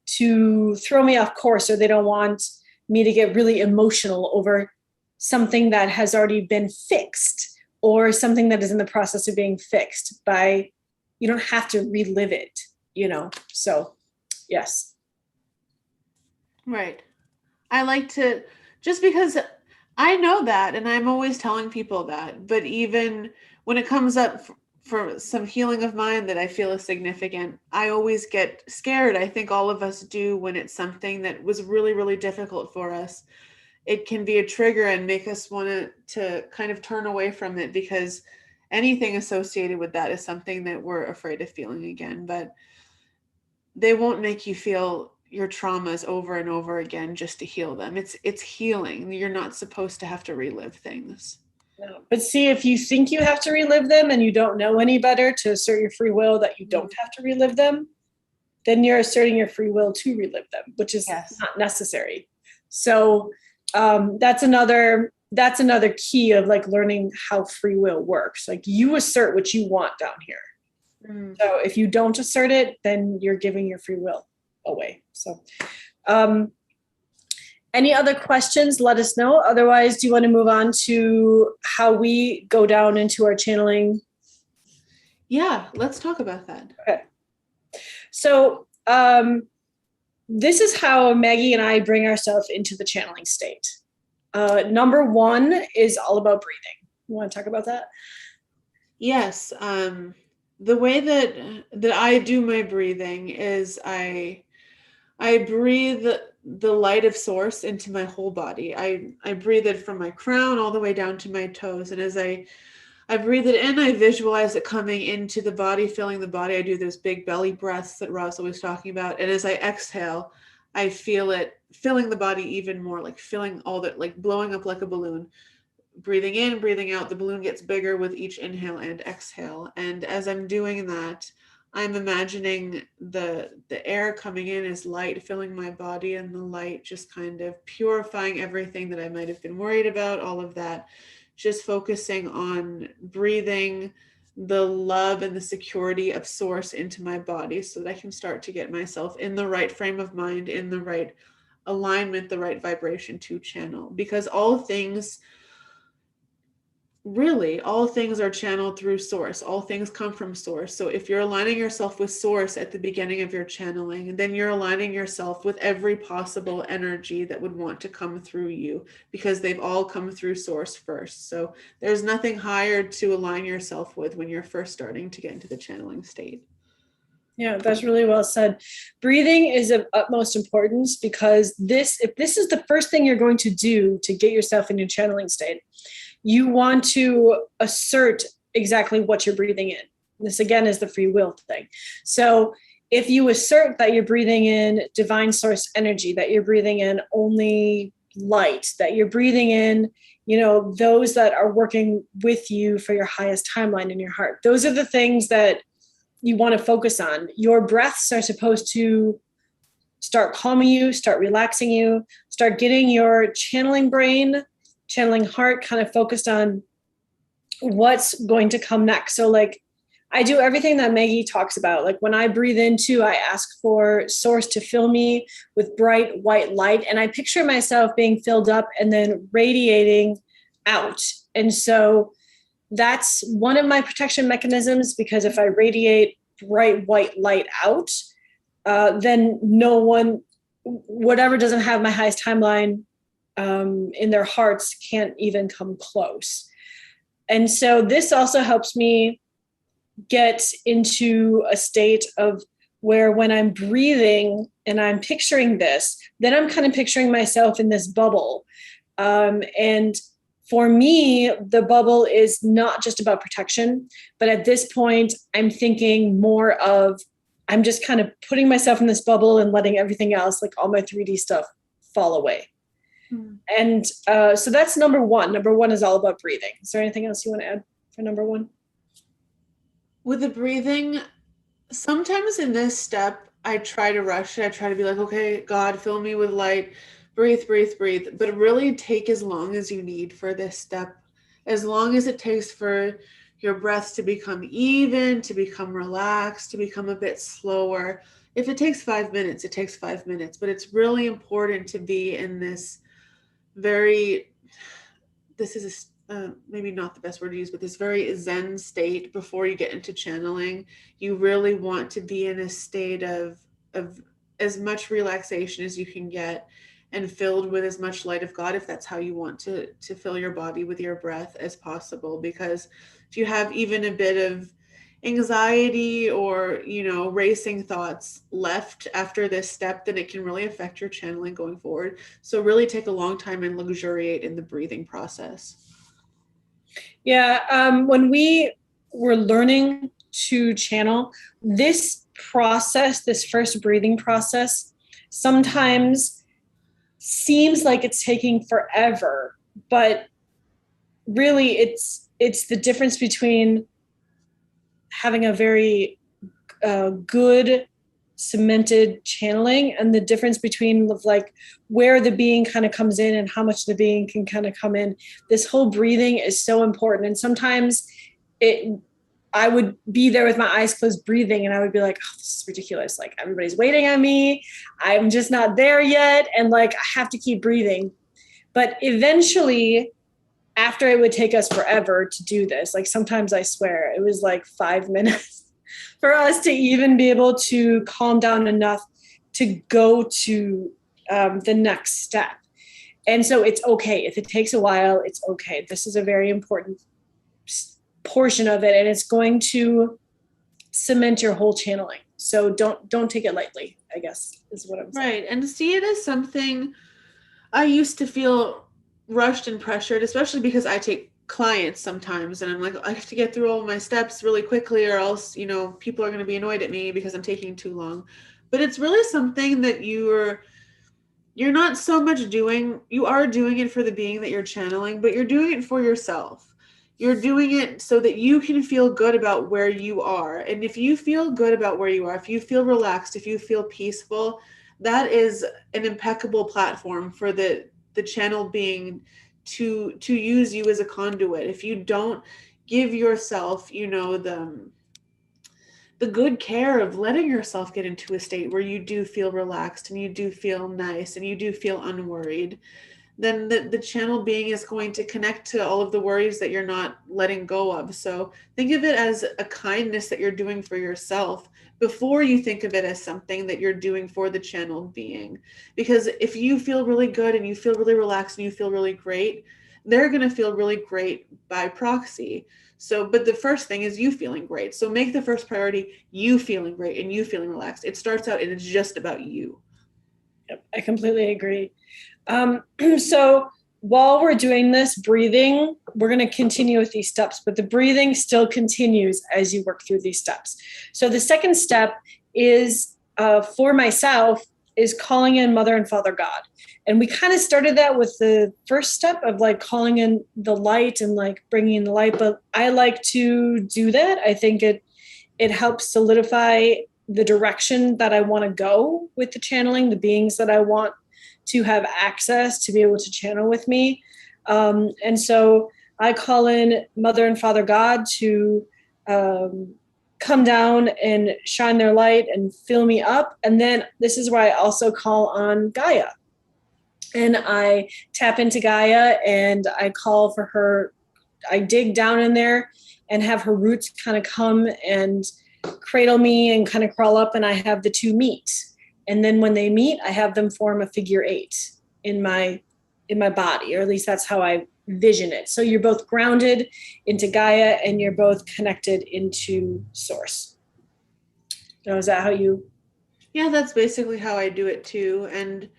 to throw me off course, or they don't want me to get really emotional over something that has already been fixed or something that is in the process of being fixed. You don't have to relive it, So, yes. Right. I like to, just because I know that, and I'm always telling people that, but even when it comes up for some healing of mine that I feel is significant, I always get scared. I think all of us do when it's something that was really, really difficult for us. It can be a trigger and make us want to kind of turn away from it, because anything associated with that is something that we're afraid of feeling again. But they won't make you feel your traumas over and over again just to heal them. It's healing. You're not supposed to have to relive things. No. But see, if you think you have to relive them and you don't know any better to assert your free will that you don't have to relive them, then you're asserting your free will to relive them, which is not necessary. So that's another key of like learning how free will works. Like you assert what you want down here. So if you don't assert it, then you're giving your free will away. So any other questions, let us know. Otherwise, do you want to move on to how we go down into our channeling? Yeah, let's talk about that. Okay. So this is how Maggie and I bring ourselves into the channeling state. Number one is all about breathing. You want to talk about that? Yes. The way that I do my breathing is I breathe the light of source into my whole body. I breathe it from my crown all the way down to my toes. And as I breathe it in, I visualize it coming into the body, filling the body. I do those big belly breaths that Ross always talking about. And as I exhale, I feel it filling the body even more, like filling all that, like blowing up like a balloon. Breathing in, breathing out, the balloon gets bigger with each inhale and exhale. And as I'm doing that, I'm imagining the air coming in as light filling my body, and the light just kind of purifying everything that I might have been worried about, all of that. Just focusing on breathing the love and the security of source into my body so that I can start to get myself in the right frame of mind, in the right alignment, the right vibration to channel. Because all things, really, all things are channeled through source. All things come from source. So if you're aligning yourself with source at the beginning of your channeling, then you're aligning yourself with every possible energy that would want to come through you, because they've all come through source first. So there's nothing higher to align yourself with when you're first starting to get into the channeling state. Yeah, that's really well said. Breathing is of utmost importance, because if this is the first thing you're going to do to get yourself in a channeling state, you want to assert exactly what you're breathing in. This again is the free will thing. So if you assert that you're breathing in divine source energy, that you're breathing in only light, that you're breathing in, those that are working with you for your highest timeline in your heart, those are the things that you want to focus on. Your breaths are supposed to start calming you, start relaxing you, start getting your channeling brain, channeling heart kind of focused on what's going to come next. So like I do everything that Maggie talks about. Like when I breathe into, I ask for source to fill me with bright white light. And I picture myself being filled up and then radiating out. And so that's one of my protection mechanisms, because if I radiate bright white light out, then no one, whatever doesn't have my highest timeline in their hearts, can't even come close. And so this also helps me get into a state of where when I'm breathing and I'm picturing this, then I'm kind of picturing myself in this bubble. And for me, the bubble is not just about protection, but at this point, I'm thinking more of, I'm just kind of putting myself in this bubble and letting everything else, like all my 3D stuff, fall away. Mm. And so that's number one. Number one is all about breathing. Is there anything else you want to add for number one? With the breathing, sometimes in this step, I try to rush it. I try to be like, okay, God, fill me with light. Breathe, breathe, breathe. But really take as long as you need for this step. As long as it takes for your breaths to become even, to become relaxed, to become a bit slower. If it takes 5 minutes, it takes 5 minutes. But it's really important to be in this maybe not the best word to use, but this very Zen state before you get into channeling. You really want to be in a state of as much relaxation as you can get, and filled with as much light of God, if that's how you want to fill your body with your breath as possible. Because if you have even a bit of anxiety or racing thoughts left after this step, then it can really affect your channeling going forward. So really take a long time and luxuriate in the breathing process. Yeah, when we were learning to channel, this process, this first breathing process, sometimes seems like it's taking forever, but really it's the difference between having a very good cemented channeling and the difference between like where the being kind of comes in and how much the being can kind of come in. This whole breathing is so important. And sometimes I would be there with my eyes closed breathing and I would be like, oh, this is ridiculous. Like everybody's waiting on me. I'm just not there yet. And like, I have to keep breathing. But eventually, after it would take us forever to do this, like sometimes I swear it was like 5 minutes for us to even be able to calm down enough to go to the next step. And so it's okay. If it takes a while, it's okay. This is a very important portion of it. And it's going to cement your whole channeling. So don't take it lightly, I guess is what I'm saying. Right. And see it as something I used to feel rushed and pressured, especially because I take clients sometimes and I'm like, I have to get through all of my steps really quickly or else, people are going to be annoyed at me because I'm taking too long. But it's really something that you're not so much doing, you are doing it for the being that you're channeling, but you're doing it for yourself. You're doing it so that you can feel good about where you are. And if you feel good about where you are, if you feel relaxed, if you feel peaceful, that is an impeccable platform for the channel being to use you as a conduit. If you don't give yourself, the good care of letting yourself get into a state where you do feel relaxed and you do feel nice and you do feel unworried, then the channel being is going to connect to all of the worries that you're not letting go of. So think of it as a kindness that you're doing for yourself before you think of it as something that you're doing for the channel being. Because if you feel really good and you feel really relaxed and you feel really great, they're going to feel really great by proxy. So, but the first thing is you feeling great. So make the first priority you feeling great and you feeling relaxed. It starts out and it's just about you. Yep, I completely agree. So while we're doing this breathing, we're going to continue with these steps, but the breathing still continues as you work through these steps. So the second step is for myself is calling in Mother and Father God. And we kind of started that with the first step of like calling in the light and like bringing in the light, but I like to do that. I think it helps solidify the direction that I want to go with the channeling, the beings that I want to have access to be able to channel with me. And so I call in Mother and Father God to come down and shine their light and fill me up. And then this is where I also call on Gaia. And I tap into Gaia and I call for her. I dig down in there and have her roots kind of come and cradle me and kind of crawl up, and I have the two meet. And then when they meet, I have them form a figure 8 in my body, or at least that's how I vision it. So you're both grounded into Gaia and you're both connected into Source. So is that how you? Yeah, that's basically how I do it too. And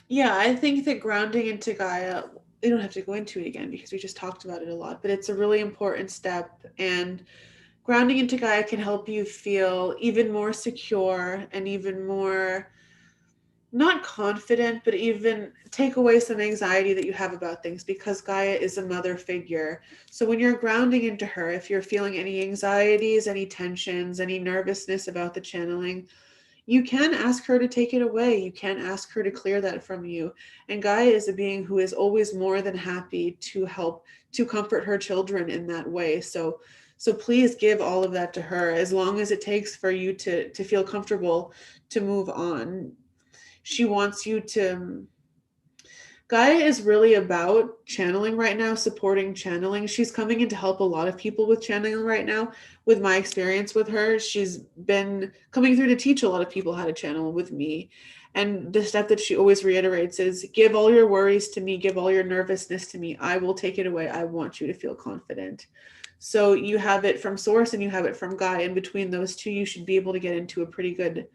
yeah, I think that grounding into Gaia, we don't have to go into it again because we just talked about it a lot, but it's a really important step. And grounding into Gaia can help you feel even more secure and even more, not confident, but even take away some anxiety that you have about things because Gaia is a mother figure. So when you're grounding into her, if you're feeling any anxieties, any tensions, any nervousness about the channeling, you can ask her to take it away. You can ask her to clear that from you. And Gaia is a being who is always more than happy to help, to comfort her children in that way. So please give all of that to her as long as it takes for you to feel comfortable to move on. She wants you to, Gaia is really about channeling right now, supporting channeling. She's coming in to help a lot of people with channeling right now. With my experience with her, she's been coming through to teach a lot of people how to channel with me. And the step that she always reiterates is give all your worries to me, give all your nervousness to me. I will take it away. I want you to feel confident. So you have it from Source and you have it from Gaia. And between those two, you should be able to get into a pretty good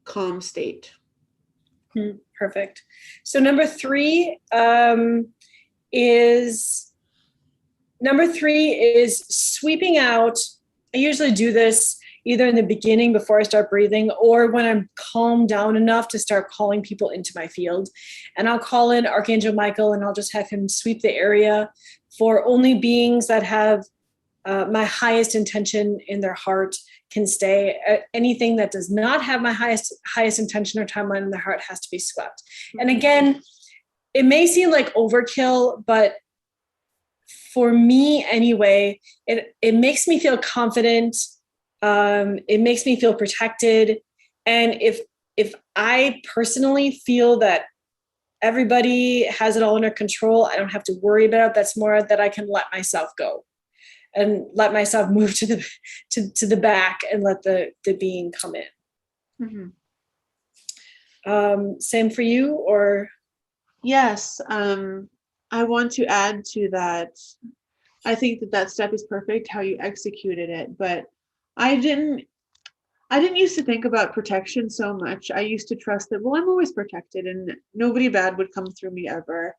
calm state. Perfect. So is number three is sweeping out. I usually do this either in the beginning before I start breathing or when I'm calmed down enough to start calling people into my field. And I'll call in Archangel Michael and I'll just have him sweep the area for only beings that have my highest intention in their heart can stay. Anything that does not have my highest intention or timeline in their heart has to be swept. And again, it may seem like overkill, but for me anyway, it makes me feel confident. It makes me feel protected. And if I personally feel that everybody has it all under control, I don't have to worry about it. That's more that I can let myself go and let myself move to the back and let the being come in. Same for you, or? Yes. I want to add to that. I think that step is perfect how you executed it, but I didn't I didn't used to think about protection so much. I used to trust that, well, I'm always protected and nobody bad would come through me ever.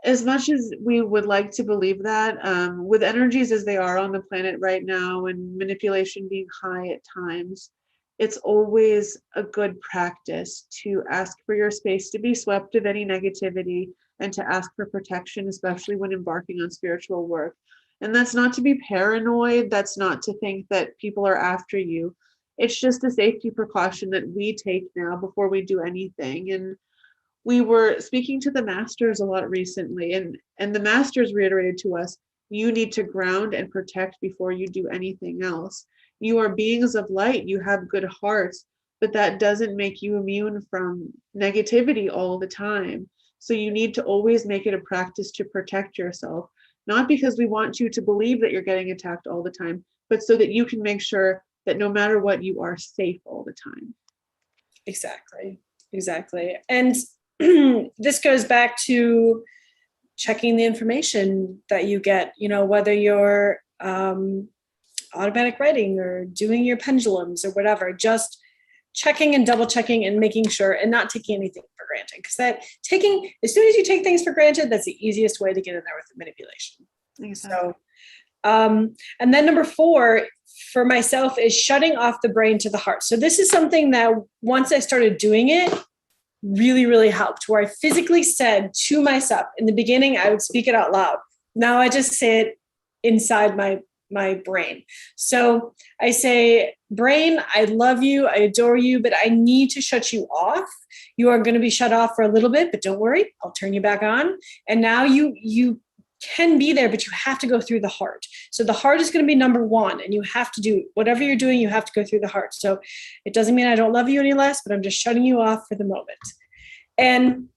As much as we would like to believe that, with energies as they are on the planet right now and manipulation being high at times, it's always a good practice to ask for your space to be swept of any negativity and to ask for protection, especially when embarking on spiritual work. And that's not to be paranoid, that's not to think that people are after you. It's just a safety precaution that we take now before we do anything. And we were speaking to the masters a lot recently, and the masters reiterated to us, you need to ground and protect before you do anything else. You are beings of light, you have good hearts, but that doesn't make you immune from negativity all the time. So you need to always make it a practice to protect yourself, not because we want you to believe that you're getting attacked all the time, but so that you can make sure that no matter what, you are safe all the time. Exactly. Exactly. And this goes back to checking the information that you get, whether you're automatic writing or doing your pendulums or whatever, just checking and double checking and making sure and not taking anything for granted. Because as soon as you take things for granted, that's the easiest way to get in there with the manipulation. Exactly. So, and then number 4 for myself is shutting off the brain to the heart. So this is something that once I started doing it, really, really helped, where I physically said to myself, in the beginning, I would speak it out loud. Now I just say it inside my brain. So I say, brain, I love you, I adore you, but I need to shut you off. You are going to be shut off for a little bit, but don't worry, I'll turn you back on. And now you can be there, but you have to go through the heart. So the heart is going to be number 1, and you have to do whatever you're doing, you have to go through the heart. So it doesn't mean I don't love you any less, but I'm just shutting you off for the moment. And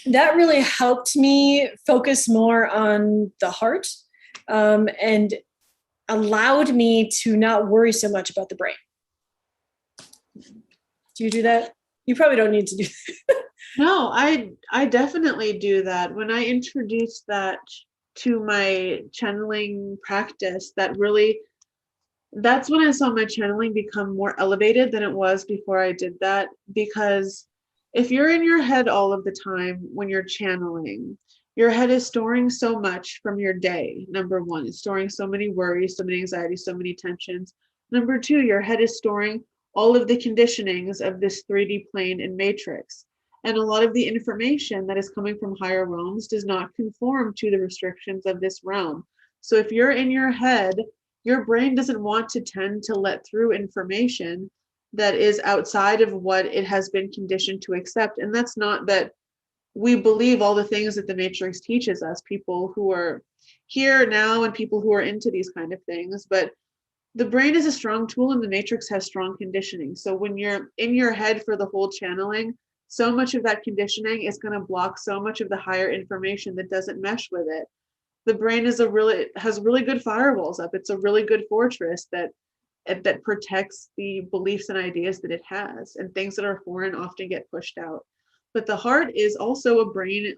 that really helped me focus more on the heart, and allowed me to not worry so much about the brain. Do you do that? You probably don't need to do that. No, I definitely do that. When I introduced that to my channeling practice, that's when I saw my channeling become more elevated than it was before I did that. Because if you're in your head all of the time when you're channeling, your head is storing so much from your day. Number 1, it's storing so many worries, so many anxieties, so many tensions. Number 2, your head is storing all of the conditionings of this 3D plane and matrix. And a lot of the information that is coming from higher realms does not conform to the restrictions of this realm. So if you're in your head, your brain doesn't want to tend to let through information that is outside of what it has been conditioned to accept. And that's not that we believe all the things that the matrix teaches us, people who are here now and people who are into these kind of things, but the brain is a strong tool and the matrix has strong conditioning. So when you're in your head for the whole channeling, so much of that conditioning is going to block so much of the higher information that doesn't mesh with it. The brain has really good firewalls up. It's a really good fortress that protects the beliefs and ideas that it has, and things that are foreign often get pushed out. But the heart is also a brain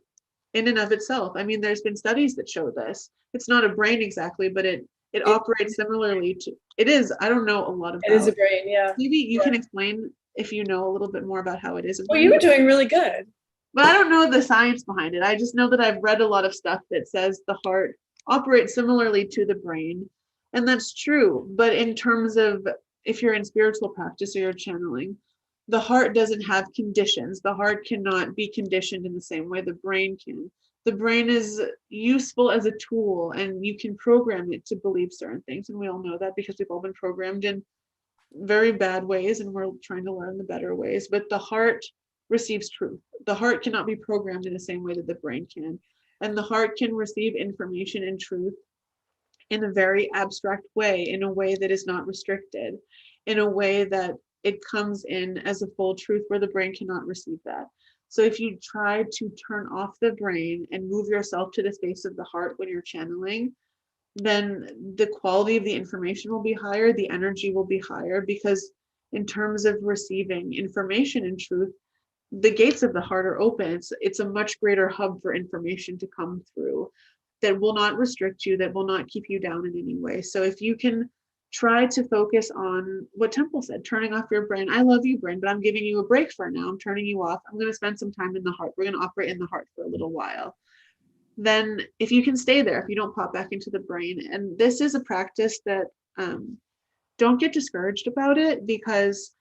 in and of itself. I mean, there's been studies that show this. It's not a brain exactly, but it operates similarly to it is. I don't know a lot about it. Is a brain, yeah. Maybe you can explain if you know a little bit more about how it is. Well, you were doing really good. But I don't know the science behind it. I just know that I've read a lot of stuff that says the heart operates similarly to the brain. And that's true. But in terms of if you're in spiritual practice or you're channeling, the heart doesn't have conditions. The heart cannot be conditioned in the same way the brain can. The brain is useful as a tool, and you can program it to believe certain things. And we all know that because we've all been programmed in very bad ways, and we're trying to learn the better ways. But the heart receives truth. The heart cannot be programmed in the same way that the brain can. And the heart can receive information and truth in a very abstract way, in a way that is not restricted, in a way that it comes in as a full truth where the brain cannot receive that. So if you try to turn off the brain and move yourself to the space of the heart when you're channeling, then the quality of the information will be higher, the energy will be higher, because in terms of receiving information and truth, the gates of the heart are open. It's a much greater hub for information to come through. that will not restrict you, that will not keep you down in any way. So if you can try to focus on what Temple said, turning off your brain. I love you, brain, but I'm giving you a break for now. I'm turning you off. I'm going to spend some time in the heart. We're going to operate in the heart for a little while. Then if you can stay there, if you don't pop back into the brain, and this is a practice that don't get discouraged about it, because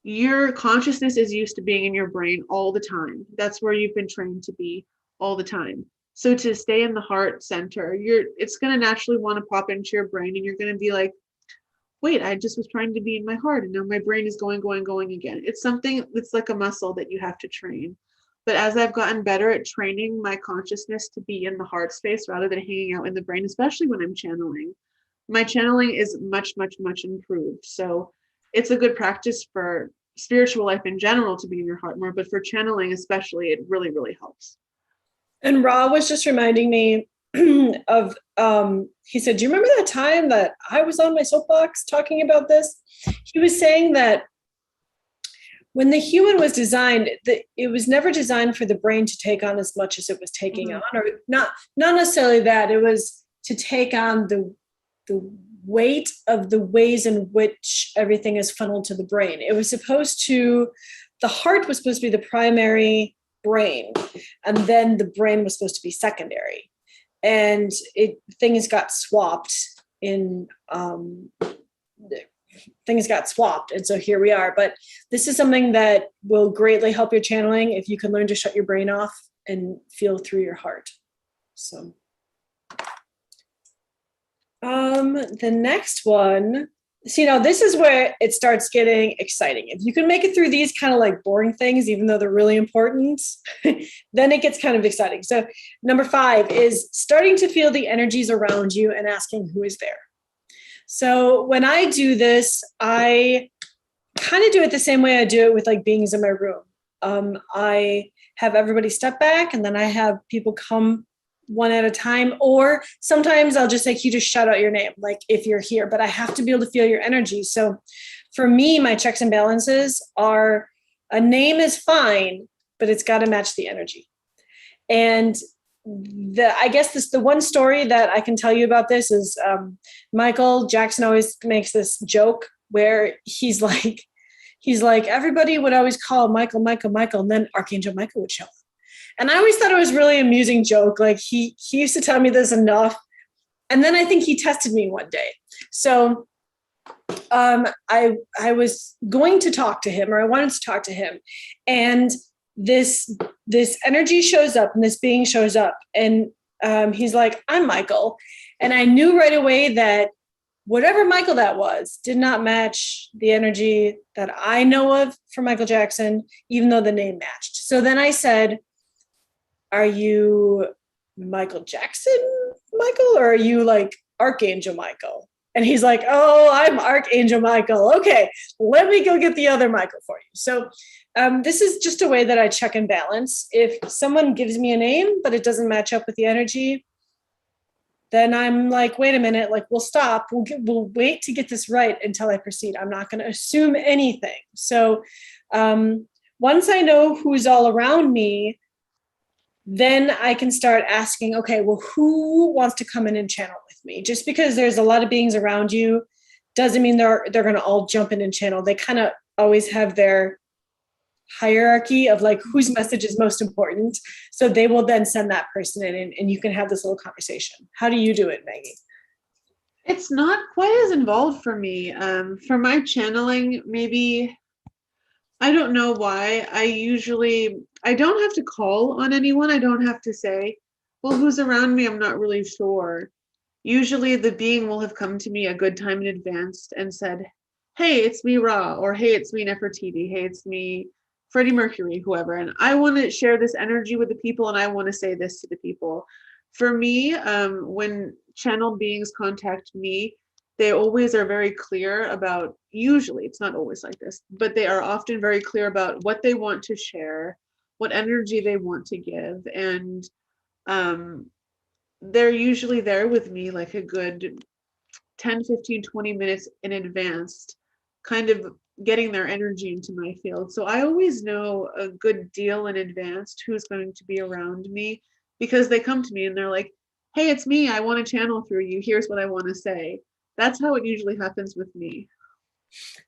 your consciousness is used to being in your brain all the time. That's where you've been trained to be all the time. So to stay in the heart center, it's going to naturally want to pop into your brain, and you're going to be like, wait, I just was trying to be in my heart, and now my brain is going again. It's something that's like a muscle that you have to train. But as I've gotten better at training my consciousness to be in the heart space rather than hanging out in the brain, especially when I'm channeling, my channeling is much improved. So it's a good practice for spiritual life in general to be in your heart more, but for channeling especially, it really helps. And Ra was just reminding me of, he said, do you remember that time that I was on my soapbox talking about this? He was saying that when the human was designed, it was never designed for the brain to take on as much as it was taking on, or not necessarily that. It was to take on the weight of the ways in which everything is funneled to the brain. It was supposed to, the heart was supposed to be the primary brain, and then the brain was supposed to be secondary. And things got swapped. And so here we are. But this is something that will greatly help your channeling if you can learn to shut your brain off and feel through your heart. So the next one, so, this is where it starts getting exciting. If you can make it through these kind of like boring things, even though they're really important, then it gets kind of exciting. So number 5 is starting to feel the energies around you and asking who is there. So when I do this, I kind of do it the same way I do it with like beings in my room. I have everybody step back, and then I have people come one at a time, or sometimes I'll just like, you just shout out your name, like if you're here, but I have to be able to feel your energy. So for me, my checks and balances are, a name is fine, but it's got to match the energy. And I guess the one story that I can tell you about this is Michael Jackson always makes this joke where he's like, everybody would always call Michael, and then Archangel Michael would show up. And I always thought it was really amusing joke. Like he used to tell me this enough. And then I think he tested me one day. So I was going to talk to him, or I wanted to talk to him. And this energy shows up, and this being shows up, and he's like, I'm Michael. And I knew right away that whatever Michael that was did not match the energy that I know of for Michael Jackson, even though the name matched. So then I said, are you Michael Jackson, Michael, or are you like Archangel Michael? And he's like, oh, I'm Archangel Michael. Okay, let me go get the other Michael for you. So this is just a way that I check and balance. If someone gives me a name, but it doesn't match up with the energy, then I'm like, wait a minute, like we'll stop. We'll wait to get this right until I proceed. I'm not going to assume anything. So once I know who's all around me, then I can start asking, okay, well, who wants to come in and channel with me? Just because there's a lot of beings around you doesn't mean they're going to all jump in and channel. They kind of always have their hierarchy of like whose message is most important. So they will then send that person in, and you can have this little conversation. How do you do it, Maggie? It's not quite as involved for me. For my channeling, maybe, I don't know why. I don't have to call on anyone. I don't have to say, well, who's around me? I'm not really sure. Usually the being will have come to me a good time in advance and said, hey, it's me, Ra, or hey, it's me, Nefertiti. Hey, it's me, Freddie Mercury, whoever. And I want to share this energy with the people, and I want to say this to the people. For me, when channeled beings contact me, they always are very clear about, usually, it's not always like this, but they are often very clear about what they want to share, what energy they want to give. And they're usually there with me like a good 10, 15, 20 minutes in advance, kind of getting their energy into my field. So I always know a good deal in advance who's going to be around me, because they come to me and they're like, hey, it's me. I want to channel through you. Here's what I want to say. That's how it usually happens with me.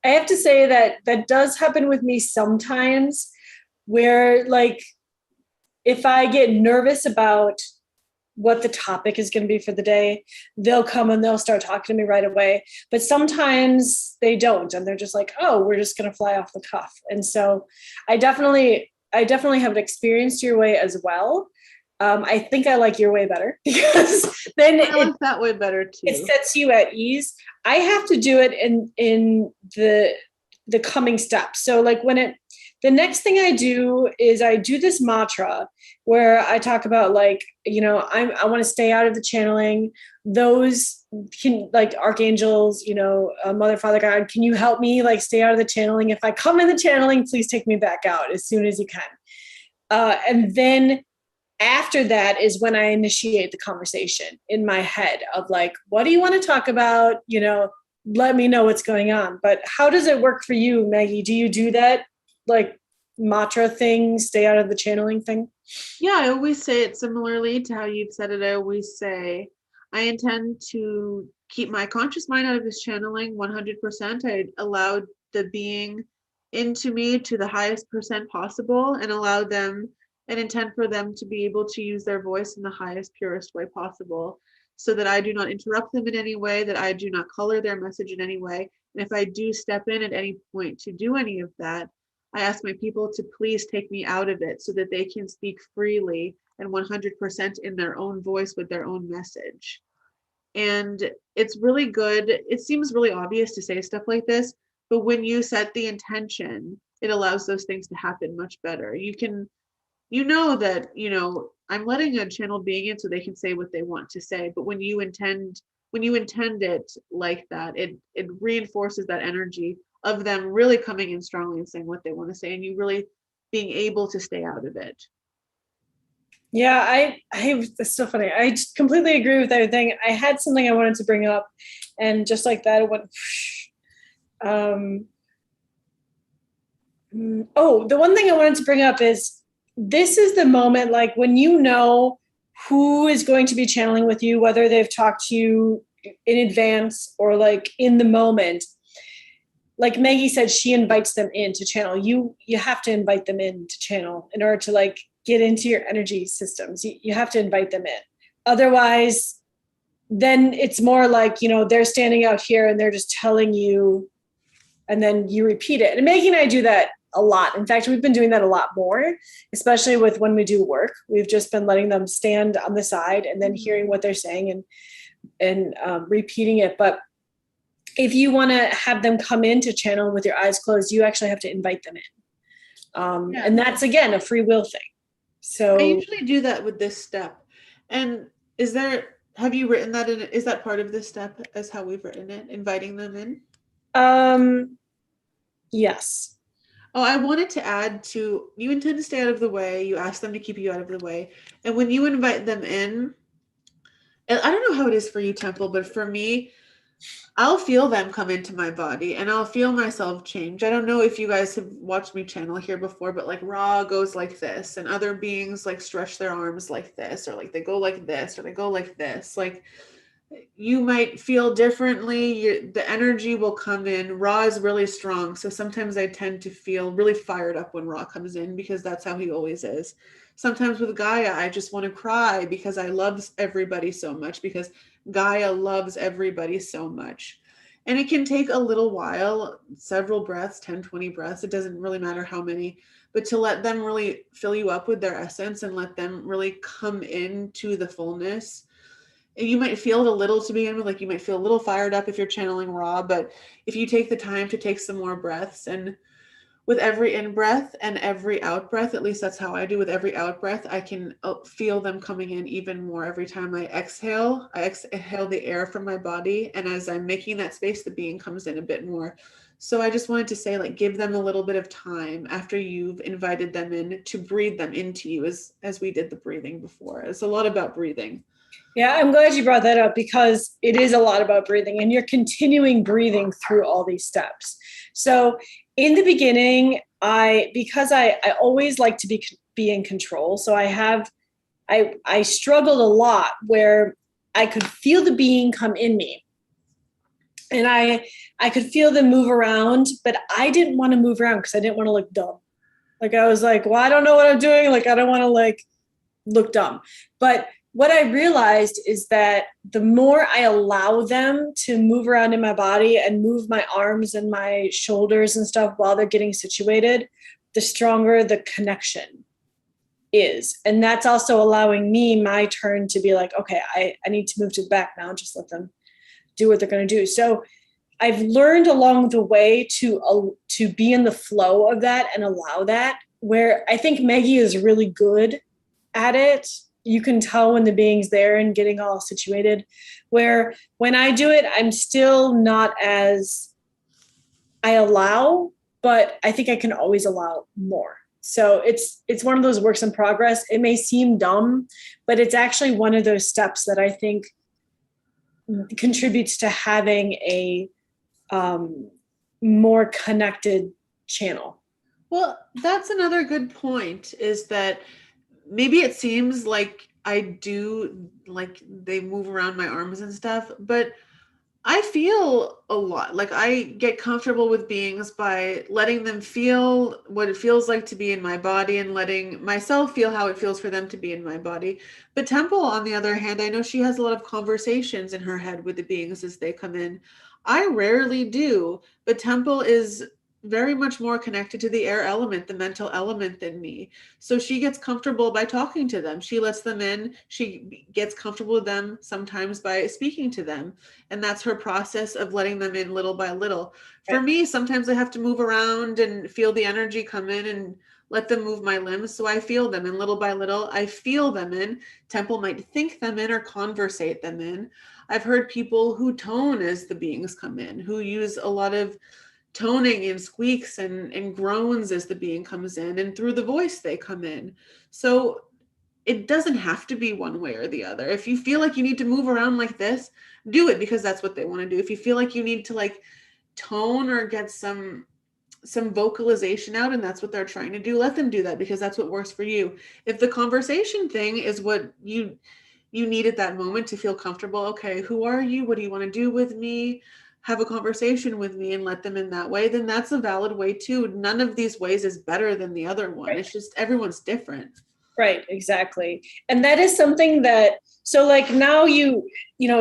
I have to say that that does happen with me sometimes, where like if I get nervous about what the topic is going to be for the day, they'll come and they'll start talking to me right away. But sometimes they don't, and they're just like, "Oh, we're just going to fly off the cuff." And so, I definitely have experienced your way as well. I think I like your way better because then I like that way better it too. sets you at ease. I have to do it in the coming steps. So like when it the next thing I do is I do this mantra where I talk about like, I want to stay out of the channeling. Those can like archangels, Mother, Father, God, can you help me like stay out of the channeling? If I come in the channeling, please take me back out as soon as you can. And then after that is when I initiate the conversation in my head of like, what do you want to talk about? Let me know what's going on. But how does it work for you, Maggie? Do you do that like mantra thing, stay out of the channeling thing? Yeah, I always say it similarly to how you've said it. I always say, I intend to keep my conscious mind out of this channeling 100%. I allowed the being into me to the highest percent possible and allow them and intend for them to be able to use their voice in the highest, purest way possible so that I do not interrupt them in any way, that I do not color their message in any way. And if I do step in at any point to do any of that, I ask my people to please take me out of it so that they can speak freely and 100% in their own voice with their own message. And it's really good. It seems really obvious to say stuff like this, but when you set the intention, it allows those things to happen much better. That, I'm letting a channel being in so they can say what they want to say. But when you intend it like that, it reinforces that energy of them really coming in strongly and saying what they want to say, and you really being able to stay out of it. Yeah, it's so funny. I just completely agree with everything. I had something I wanted to bring up, and just like that, it went. Um, oh, the one thing I wanted to bring up is this is the moment, like when you know who is going to be channeling with you, whether they've talked to you in advance or like in the moment. Like Maggie said, she invites them in to channel. You have to invite them in to channel in order to like get into your energy systems. You have to invite them in. Otherwise, then it's more like, they're standing out here and they're just telling you, and then you repeat it. And Maggie and I do that a lot. In fact, we've been doing that a lot more, especially with when we do work. We've just been letting them stand on the side and then hearing what they're saying and repeating it. But if you want to have them come in to channel with your eyes closed, you actually have to invite them in. Yeah. And that's, again, a free will thing. I So usually do that with this step. And have you written that in? Is that part of this step as how we've written it, inviting them in? yes. Oh, I wanted to add to you intend to stay out of the way. You ask them to keep you out of the way. And when you invite them in, and I don't know how it is for you, Temple, but for me, I'll feel them come into my body and I'll feel myself change. I don't know if you guys have watched me channel here before, but like Ra goes like this, and other beings like stretch their arms like this, or like they go like this, or they go like this. Like you might feel differently. The energy will come in. Ra is really strong. So sometimes I tend to feel really fired up when Ra comes in because that's how he always is. Sometimes with Gaia, I just want to cry because I love everybody so much, because Gaia loves everybody so much. And it can take a little while, several breaths, 10, 20 breaths. It doesn't really matter how many, but to let them really fill you up with their essence and let them really come into the fullness. You might feel it a little to begin with, like you might feel a little fired up if you're channeling Ra, but if you take the time to take some more breaths, and with every in breath and every out breath, at least that's how I do, with every out breath, I can feel them coming in even more. Every time I exhale the air from my body, and as I'm making that space, the being comes in a bit more. So I just wanted to say, like, give them a little bit of time after you've invited them in to breathe them into you, as we did the breathing before. It's a lot about breathing. Yeah, I'm glad you brought that up because it is a lot about breathing, and you're continuing breathing through all these steps. So in the beginning, because I always like to be in control. So I have I struggled a lot where I could feel the being come in me, and I could feel them move around, but I didn't want to move around because I didn't want to look dumb. Like I was like, well, I don't know what I'm doing. Like I don't want to like look dumb. But what I realized is that the more I allow them to move around in my body and move my arms and my shoulders and stuff while they're getting situated, the stronger the connection is. And that's also allowing me my turn to be like, okay, I need to move to the back now and just let them do what they're going to do. So I've learned along the way to be in the flow of that and allow that, where I think Maggie is really good at it. You can tell when the being's there and getting all situated, where when I do it, I'm still not as I allow, but I think I can always allow more. So it's one of those works in progress. It may seem dumb, but it's actually one of those steps that I think contributes to having a more connected channel. Well, that's another good point, is that maybe it seems like I do, like they move around my arms and stuff, but I feel a lot. Like I get comfortable with beings by letting them feel what it feels like to be in my body and letting myself feel how it feels for them to be in my body. But Temple, on the other hand, I know she has a lot of conversations in her head with the beings as they come in. I rarely do, but Temple is very much more connected to the air element, the mental element, than me. So she gets comfortable by talking to them. She lets them in. She gets comfortable with them sometimes by speaking to them. And that's her process of letting them in little by little. For me, sometimes I have to move around and feel the energy come in and let them move my limbs. So I feel them, and little by little, I feel them in. Temple might think them in or conversate them in. I've heard people who tone as the beings come in, who use a lot of toning and squeaks and groans as the being comes in, and through the voice they come in. So it doesn't have to be one way or the other. If you feel like you need to move around like this, do it because that's what they want to do. If you feel like you need to like tone or get some vocalization out and that's what they're trying to do, let them do that because that's what works for you. If the conversation thing is what you need at that moment to feel comfortable, okay, who are you? What do you want to do with me? Have a conversation with me and let them in that way, then that's a valid way too. None of these ways is better than the other one. Right. It's just everyone's different. Right, exactly. And that is something that, so like now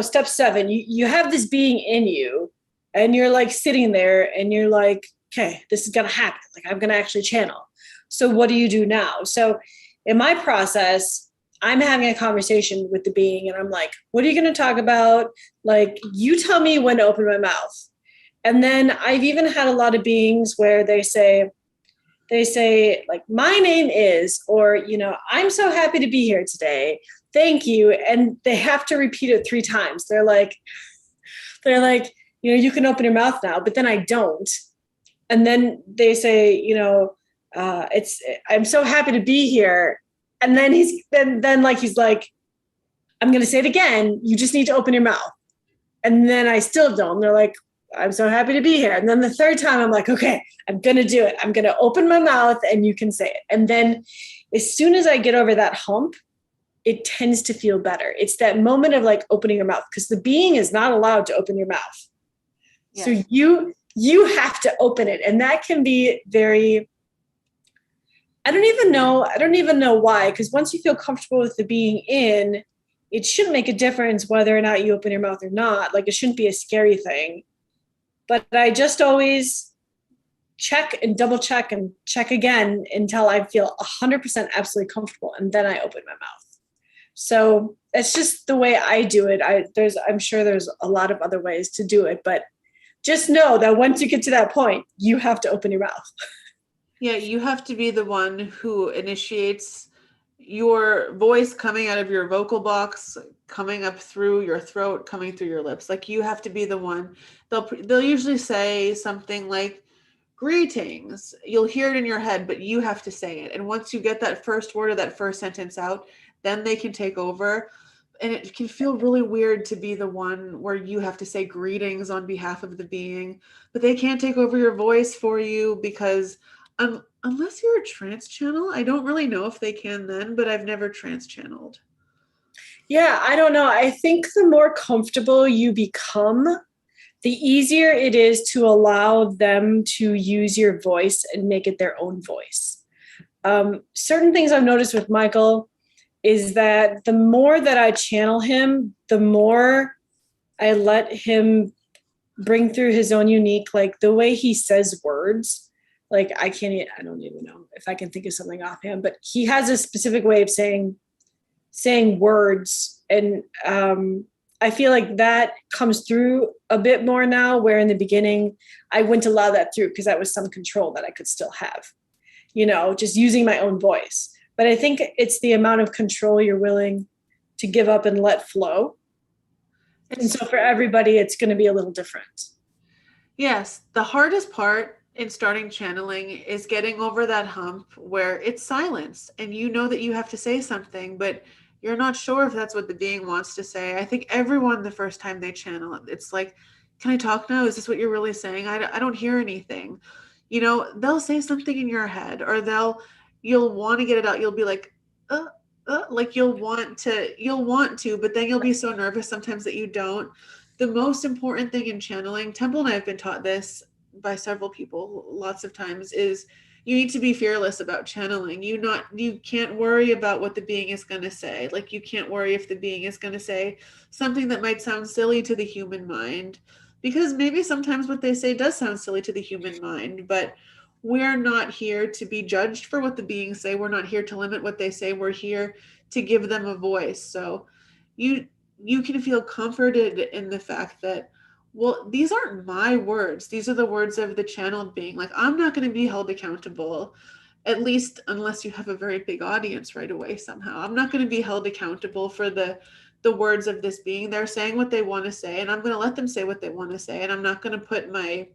step 7, you have this being in you and you're like sitting there and you're like, okay, this is going to happen. Like I'm going to actually channel. So what do you do now? So in my process, I'm having a conversation with the being and I'm like, what are you going to talk about? Like, you tell me when to open my mouth. And then I've even had a lot of beings where they say like, my name is, or, I'm so happy to be here today. Thank you. And they have to repeat it 3 times. They're like, you can open your mouth now, but then I don't. And then they say, I'm so happy to be here. And then he's like, I'm going to say it again. You just need to open your mouth. And then I still don't. They're like, I'm so happy to be here. And then the 3rd time I'm like, okay, I'm going to do it. I'm going to open my mouth and you can say it. And then as soon as I get over that hump, it tends to feel better. It's that moment of like opening your mouth because the being is not allowed to open your mouth. Yes. So you have to open it. And that can be very, I don't even know why, because once you feel comfortable with the being in, it shouldn't make a difference whether or not you open your mouth or not. Like it shouldn't be a scary thing. But I just always check and double check and check again until I feel 100% absolutely comfortable. And then I open my mouth. So it's just the way I do it. I'm sure there's a lot of other ways to do it, but just know that once you get to that point, you have to open your mouth. Yeah, you have to be the one who initiates your voice coming out of your vocal box, coming up through your throat, coming through your lips. Like you have to be the one. They'll usually say something like greetings. You'll hear it in your head, but you have to say it. And once you get that first word or that first sentence out, then they can take over. And it can feel really weird to be the one where you have to say greetings on behalf of the being, but they can't take over your voice for you because Unless you're a trance channel, I don't really know if they can then, but I've never trance channeled. Yeah, I don't know. I think the more comfortable you become, the easier it is to allow them to use your voice and make it their own voice. Certain things I've noticed with Michael is that the more that I channel him, the more I let him bring through his own unique, like the way he says words. Like I don't even know if I can think of something offhand, but he has a specific way of saying words, and I feel like that comes through a bit more now, where in the beginning I wouldn't allow that through because that was some control that I could still have, just using my own voice. But I think it's the amount of control you're willing to give up and let flow. And so for everybody, it's going to be a little different. Yes, the hardest part in starting channeling is getting over that hump where it's silence and you know that you have to say something, but you're not sure if that's what the being wants to say. I think everyone, the first time they channel it, it's like, can I talk now? Is this what you're really saying? I don't hear anything. They'll say something in your head, or you'll want to get it out. You'll be like, like you'll want to, but then you'll be so nervous sometimes that you don't. The most important thing in channeling, Temple and I have been taught this by several people lots of times, is you need to be fearless about channeling. You can't worry about what the being is going to say. Like, you can't worry if the being is going to say something that might sound silly to the human mind, because maybe sometimes what they say does sound silly to the human mind, but we're not here to be judged for what the beings say. We're not here to limit what they say. We're here to give them a voice. So you can feel comforted in the fact that, well, these aren't my words. These are the words of the channeled being. Like, I'm not going to be held accountable, at least unless you have a very big audience right away somehow. I'm not going to be held accountable for the words of this being. They're saying what they want to say, and I'm going to let them say what they want to say, and I'm not going to put my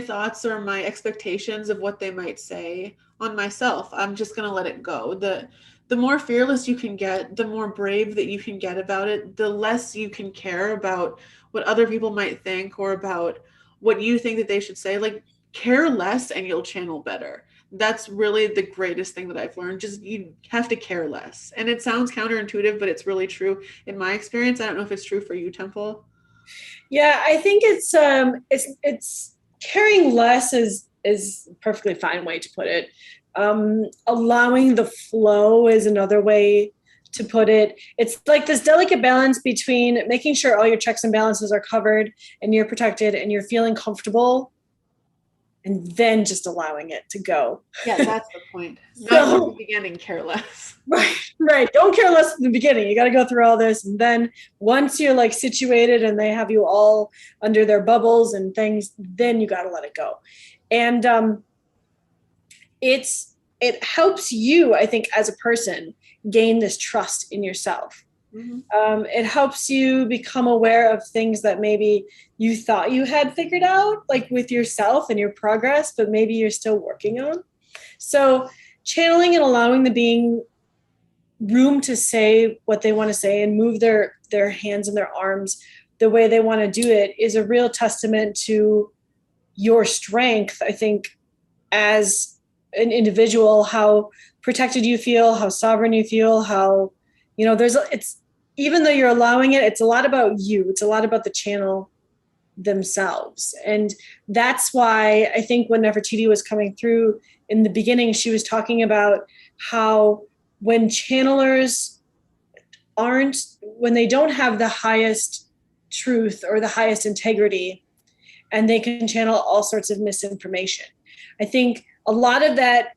thoughts or my expectations of what they might say on myself. I'm just going to let it go. The more fearless you can get, the more brave that you can get about it, the less you can care about what other people might think or about what you think that they should say. Like, care less and you'll channel better. That's really the greatest thing that I've learned. Just, you have to care less. And it sounds counterintuitive, but it's really true in my experience. I don't know if it's true for you, Temple. Yeah, I think it's caring less is a perfectly fine way to put it. Allowing the flow is another way to put it. It's like this delicate balance between making sure all your checks and balances are covered and you're protected and you're feeling comfortable, and then just allowing it to go. Yeah, that's the point. Not from the beginning, care less. Right. Don't care less in the beginning. You got to go through all this. And then once you're like situated and they have you all under their bubbles and things, then you got to let it go. And it helps you, I think, as a person, gain this trust in yourself. Mm-hmm. It helps you become aware of things that maybe you thought you had figured out, like with yourself and your progress, but maybe you're still working on. So channeling and allowing the being room to say what they want to say and move their hands and their arms the way they want to do it is a real testament to your strength, I think, as an individual, how protected you feel, how sovereign you feel, how, it's, even though you're allowing it, it's a lot about you. It's a lot about the channel themselves. And that's why I think when Nefertiti was coming through in the beginning, she was talking about how when channelers when they don't have the highest truth or the highest integrity, and they can channel all sorts of misinformation. I think a lot of that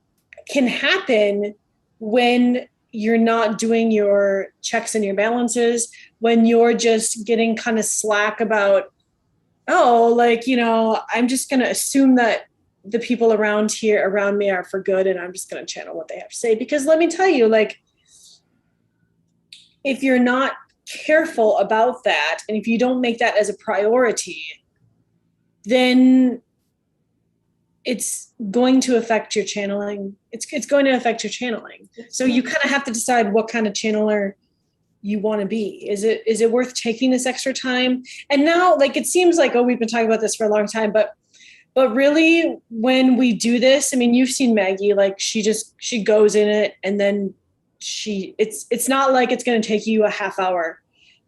can happen when you're not doing your checks and your balances, when you're just getting kind of slack about, I'm just going to assume that the people around me are for good, and I'm just going to channel what they have to say. Because let me tell you, like, if you're not careful about that, and if you don't make that as a priority, then it's going to affect your channeling. It's going to affect your channeling. So you kind of have to decide what kind of channeler you want to be. Is it worth taking this extra time? And now, like, it seems like, we've been talking about this for a long time, but But really, when we do this, I mean, you've seen Maggie, like she goes in it, and then it's not like it's going to take you a half hour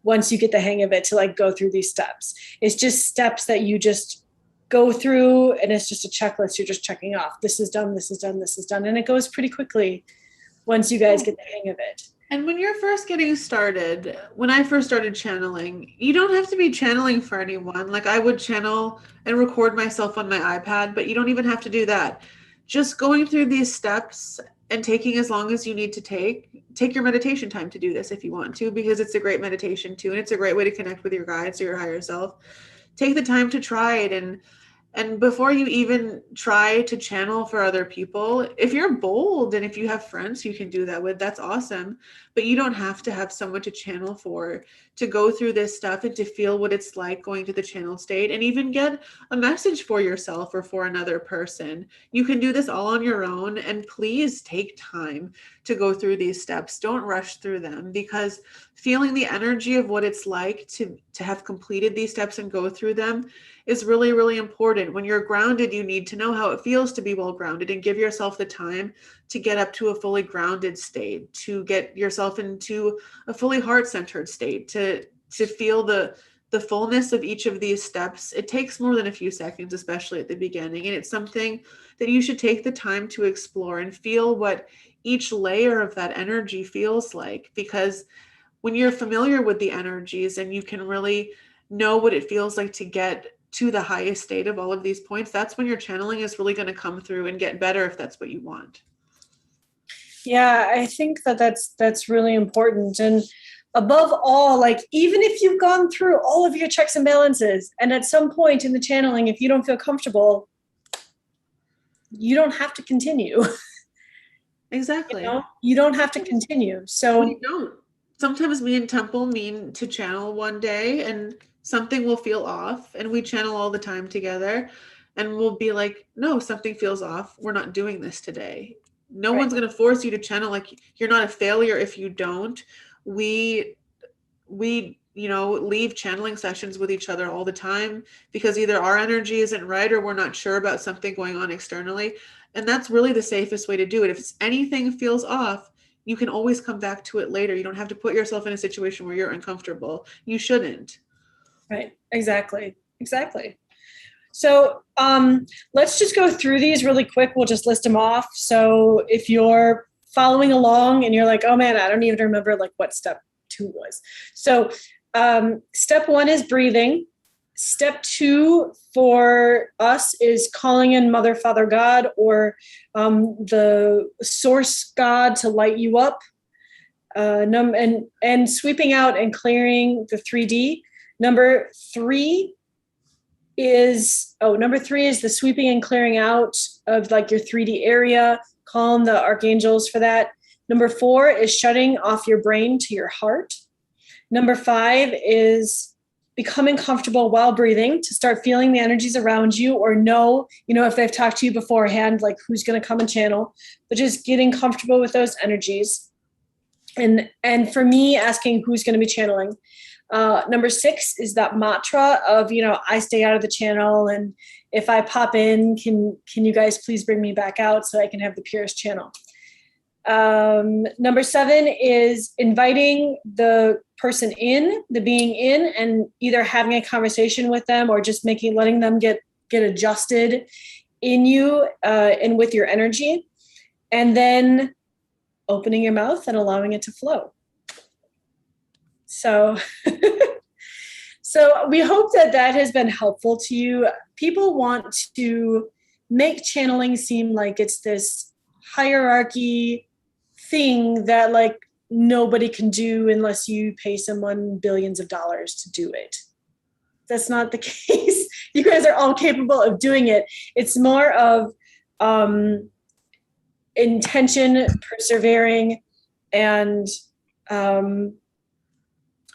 once you get the hang of it to like go through these steps. It's just steps that you just go through, and it's just a checklist. You're just checking off. This is done, this is done, this is done. And it goes pretty quickly once you guys get the hang of it. And when you're first getting started, when I first started channeling, you don't have to be channeling for anyone. Like I would channel and record myself on my iPad, but you don't even have to do that. Just going through these steps and taking as long as you need to take your meditation time to do this if you want to, because it's a great meditation too. And it's a great way to connect with your guides or your higher self. Take the time to try it. And before you even try to channel for other people, if you're bold and if you have friends you can do that with, that's awesome. But you don't have to have someone to channel for to go through this stuff and to feel what it's like going to the channel state and even get a message for yourself or for another person. You can do this all on your own, and please take time to go through these steps. Don't rush through them, because feeling the energy of what it's like to have completed these steps and go through them is really, really important. When you're grounded, you need to know how it feels to be well grounded and give yourself the time to get up to a fully grounded state, to get yourself into a fully heart-centered state, to feel the fullness of each of these steps. It takes more than a few seconds, especially at the beginning. And it's something that you should take the time to explore and feel what each layer of that energy feels like. Because when you're familiar with the energies and you can really know what it feels like to get to the highest state of all of these points, that's when your channeling is really going to come through and get better if that's what you want. Yeah, I think that's really important. And above all, like even if you've gone through all of your checks and balances, and at some point in the channeling, if you don't feel comfortable, you don't have to continue. Exactly. You don't have to continue. So we don't. Sometimes me and Temple mean to channel one day and something will feel off, and we channel all the time together, and we'll be like, no, something feels off. We're not doing this today. No one's going to force you to channel. Like, you're not a failure if you don't. We leave channeling sessions with each other all the time because either our energy isn't right or we're not sure about something going on externally. And that's really the safest way to do it. If anything feels off, you can always come back to it later. You don't have to put yourself in a situation where you're uncomfortable. You shouldn't. Right. Exactly. So let's just go through these really quick. We'll just list them off. So if you're following along and you're like, oh man, I don't even remember like what step 2 was. So step 1 is breathing. Step 2 for us is calling in Mother, Father, God, or the source God to light you up, and sweeping out and clearing the 3D. Number 3 is the sweeping and clearing out of like your 3D area. Call on the archangels for that. Number 4 is shutting off your brain to your heart. Number 5 is becoming comfortable while breathing, to start feeling the energies around you, or know, if they've talked to you beforehand, like who's going to come and channel, but just getting comfortable with those energies. And for me, asking who's going to be channeling. Number 6 is that mantra of, I stay out of the channel, and if I pop in, can you guys please bring me back out so I can have the purest channel. Number 7 is inviting the person in, the being in, and either having a conversation with them or just letting them get adjusted in you and with your energy, and then opening your mouth and allowing it to flow. So we hope that has been helpful to you. People want to make channeling seem like it's this hierarchy thing that like nobody can do unless you pay someone billions of dollars to do it. That's not the case. You guys are all capable of doing it. It's more of intention, persevering, and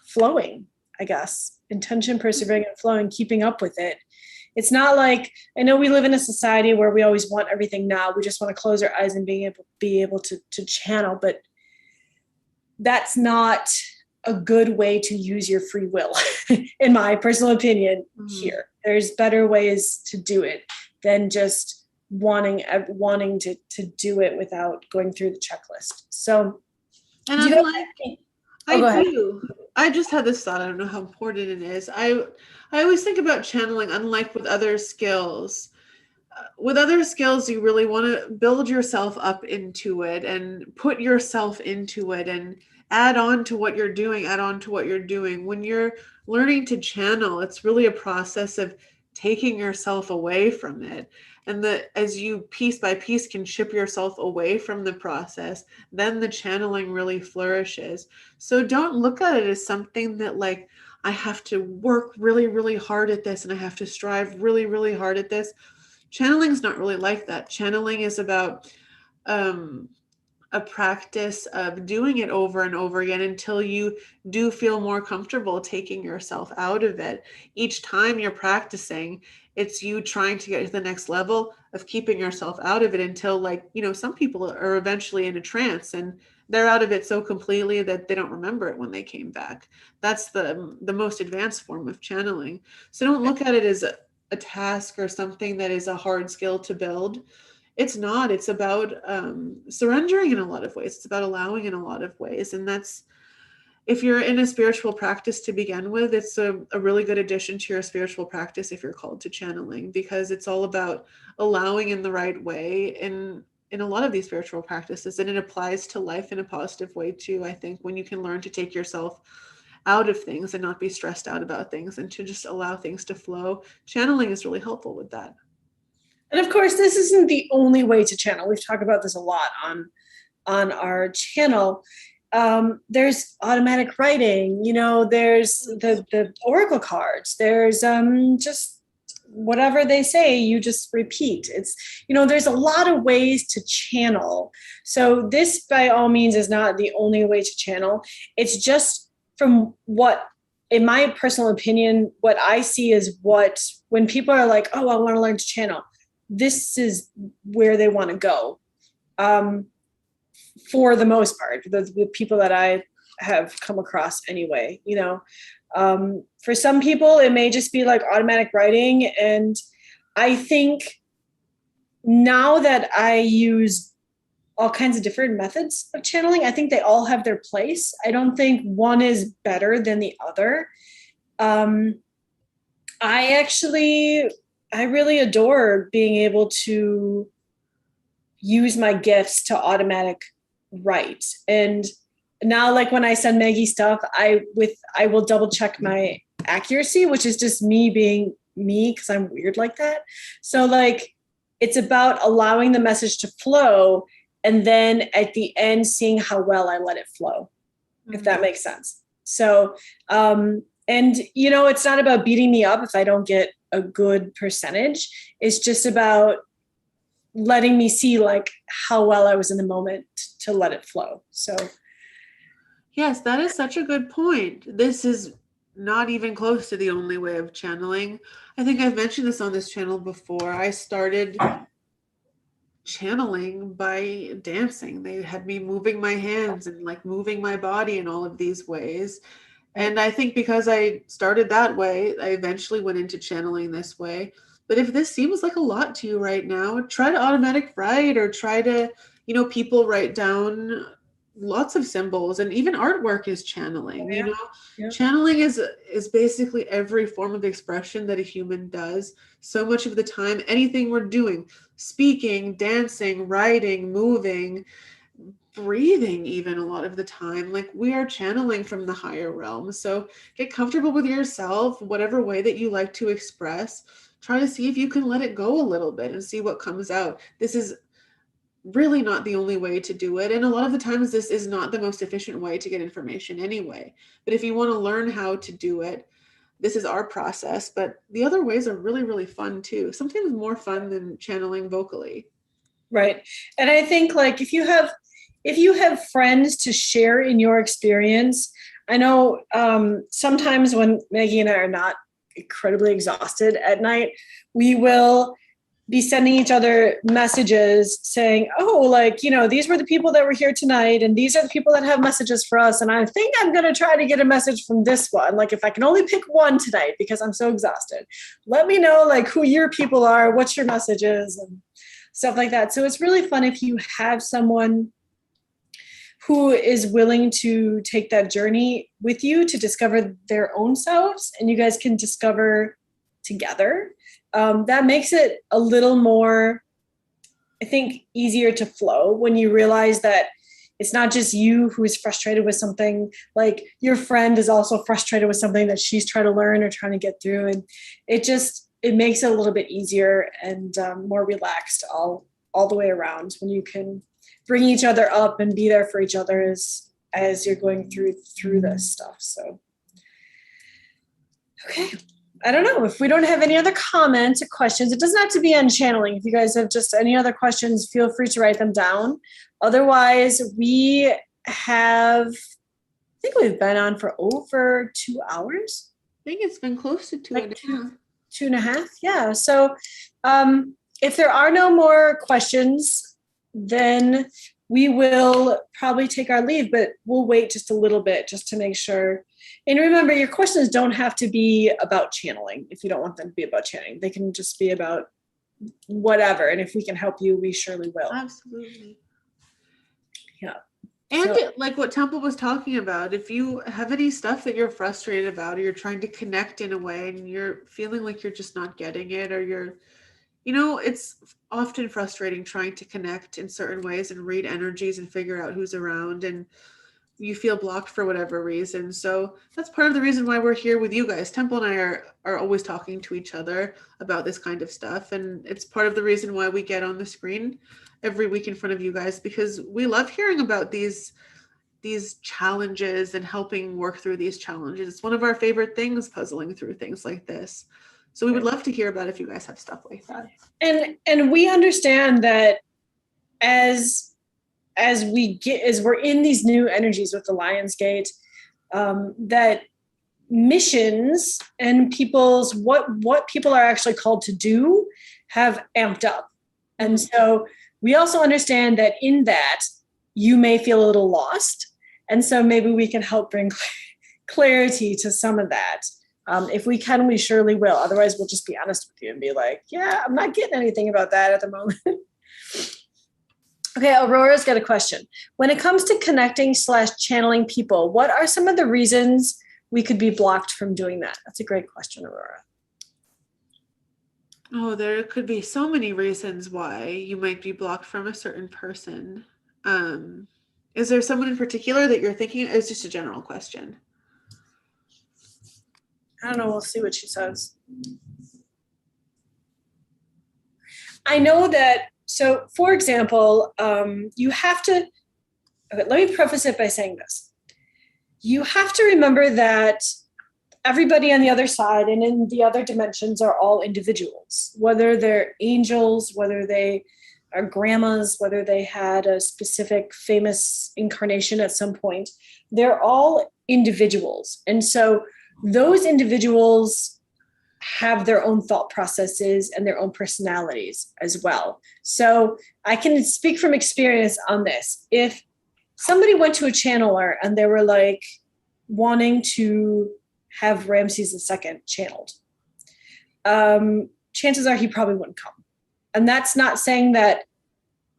flowing, I guess. Intention, persevering, and flowing, keeping up with it. It's not like, I know we live in a society where we always want everything now. We just want to close our eyes and be able to channel, but that's not a good way to use your free will, in my personal opinion. Here, there's better ways to do it than just wanting to do it without going through the checklist. So, And do you have oh, go I ahead. do. I just had this thought. I don't know how important it is. I always think about channeling, unlike with other skills. With other skills, you really want to build yourself up into it and put yourself into it and add on to what you're doing, add on to what you're doing. When you're learning to channel, it's really a process of taking yourself away from it. And that as you piece by piece can chip yourself away from the process, then the channeling really flourishes. So don't look at it as something that like, I have to work really, really hard at this and I have to strive really, really hard at this. Channeling is not really like that. Channeling is about a practice of doing it over and over again until you do feel more comfortable taking yourself out of it. Each time you're practicing, it's you trying to get to the next level of keeping yourself out of it until, like, you know, some people are eventually in a trance and they're out of it so completely that they don't remember it when they came back. That's the most advanced form of channeling. So don't look at it as a task or something that is a hard skill to build. It's not. It's about surrendering in a lot of ways. It's about allowing in a lot of ways. And that's, if you're in a spiritual practice to begin with, it's a really good addition to your spiritual practice if you're called to channeling, because it's all about allowing in the right way in a lot of these spiritual practices. And it applies to life in a positive way too, I think, when you can learn to take yourself out of things and not be stressed out about things and to just allow things to flow. Channeling is really helpful with that. And of course, this isn't the only way to channel. We've talked about this a lot on our channel. There's automatic writing, you know, there's the oracle cards, there's just whatever they say, you just repeat. It's, you know, there's a lot of ways to channel. So this by all means is not the only way to channel. It's just from what, in my personal opinion, what I see is what, when people are like, oh, I want to learn to channel, this is where they want to go. For the most part, the people that I have come across anyway, you know, for some people, it may just be like automatic writing. And I think now that I use all kinds of different methods of channeling, I think they all have their place. I don't think one is better than the other. I really adore being able to use my gifts to automatic write. And now, like when I send Maggie stuff, I will double check my accuracy, which is just me being me because I'm weird like that. So like, it's about allowing the message to flow, and then at the end, seeing how well I let it flow, if that makes sense. So, and you know, it's not about beating me up if I don't get a good percentage. It's just about letting me see like how well I was in the moment to let it flow. So yes, that is such a good point. This is not even close to the only way of channeling. I think I've mentioned this on this channel before. I started channeling by dancing. They had me moving my hands and like moving my body in all of these ways. And I think because I started that way, I eventually went into channeling this way. But if this seems like a lot to you right now, try to automatic write, or try to, you know, people write down lots of symbols, and even artwork is channeling. yeah. You know, Yeah. channeling is basically every form of expression that a human does. So much of the time, anything we're doing, speaking, dancing, writing, moving, breathing, even a lot of the time, like we are channeling from the higher realm. So get comfortable with yourself, whatever way that you like to express. Try to see if you can let it go a little bit and see what comes out. This is really not the only way to do it, and a lot of the times this is not the most efficient way to get information anyway. But if you want to learn how to do it, this is our process. But the other ways are really, really fun too, sometimes more fun than channeling vocally. Right. And I think like if you have friends to share in your experience, I know sometimes when Maggie and I are not incredibly exhausted at night, we will be sending each other messages saying, oh, like, you know, these were the people that were here tonight, and these are the people that have messages for us. And I think I'm going to try to get a message from this one. Like, if I can only pick one tonight because I'm so exhausted, let me know like who your people are, what your message is, and stuff like that. So it's really fun if you have someone who is willing to take that journey with you to discover their own selves, and you guys can discover together. That makes it a little more, I think, easier to flow when you realize that it's not just you who is frustrated with something, like your friend is also frustrated with something that she's trying to learn or trying to get through. And it makes it a little bit easier and more relaxed all the way around when you can bring each other up and be there for each other as you're going through this stuff. So, okay. I don't know if we don't have any other comments or questions. It doesn't have to be on channeling. If you guys have just any other questions, feel free to write them down. Otherwise, I think we've been on for over 2 hours. I think it's been close to two and a half. 2.5. Yeah. So if there are no more questions, then we will probably take our leave, but we'll wait just a little bit just to make sure. And remember, your questions don't have to be about channeling if you don't want them to be about channeling. They can just be about whatever. And if we can help you, we surely will. Absolutely. Yeah. And like what Temple was talking about, if you have any stuff that you're frustrated about, or you're trying to connect in a way and you're feeling like you're just not getting it, or it's often frustrating trying to connect in certain ways and read energies and figure out who's around, and you feel blocked for whatever reason. So that's part of the reason why we're here with you guys. Temple and I are always talking to each other about this kind of stuff. And it's part of the reason why we get on the screen every week in front of you guys, because we love hearing about these challenges and helping work through these challenges. It's one of our favorite things, puzzling through things like this. So we would love to hear about if you guys have stuff like that. And we understand that as we're in these new energies with the Lionsgate, that missions and people's what people are actually called to do have amped up. And so we also understand that in that you may feel a little lost. And so maybe we can help bring clarity to some of that. If we can, we surely will. Otherwise, we'll just be honest with you and be like, yeah, I'm not getting anything about that at the moment. Okay, Aurora's got a question. When it comes to connecting/channeling people, what are some of the reasons we could be blocked from doing that? That's a great question, Aurora. Oh, there could be so many reasons why you might be blocked from a certain person. Is there someone in particular that you're thinking? It's just a general question. I don't know. We'll see what she says. I know that. So, for example, you have to. Okay, let me preface it by saying this. You have to remember that everybody on the other side and in the other dimensions are all individuals, whether they're angels, whether they are grandmas, whether they had a specific famous incarnation at some point. They're all individuals. And so those individuals have their own thought processes and their own personalities as well. So I can speak from experience on this. If somebody went to a channeler and they were like wanting to have Ramses II channeled, chances are he probably wouldn't come. And that's not saying that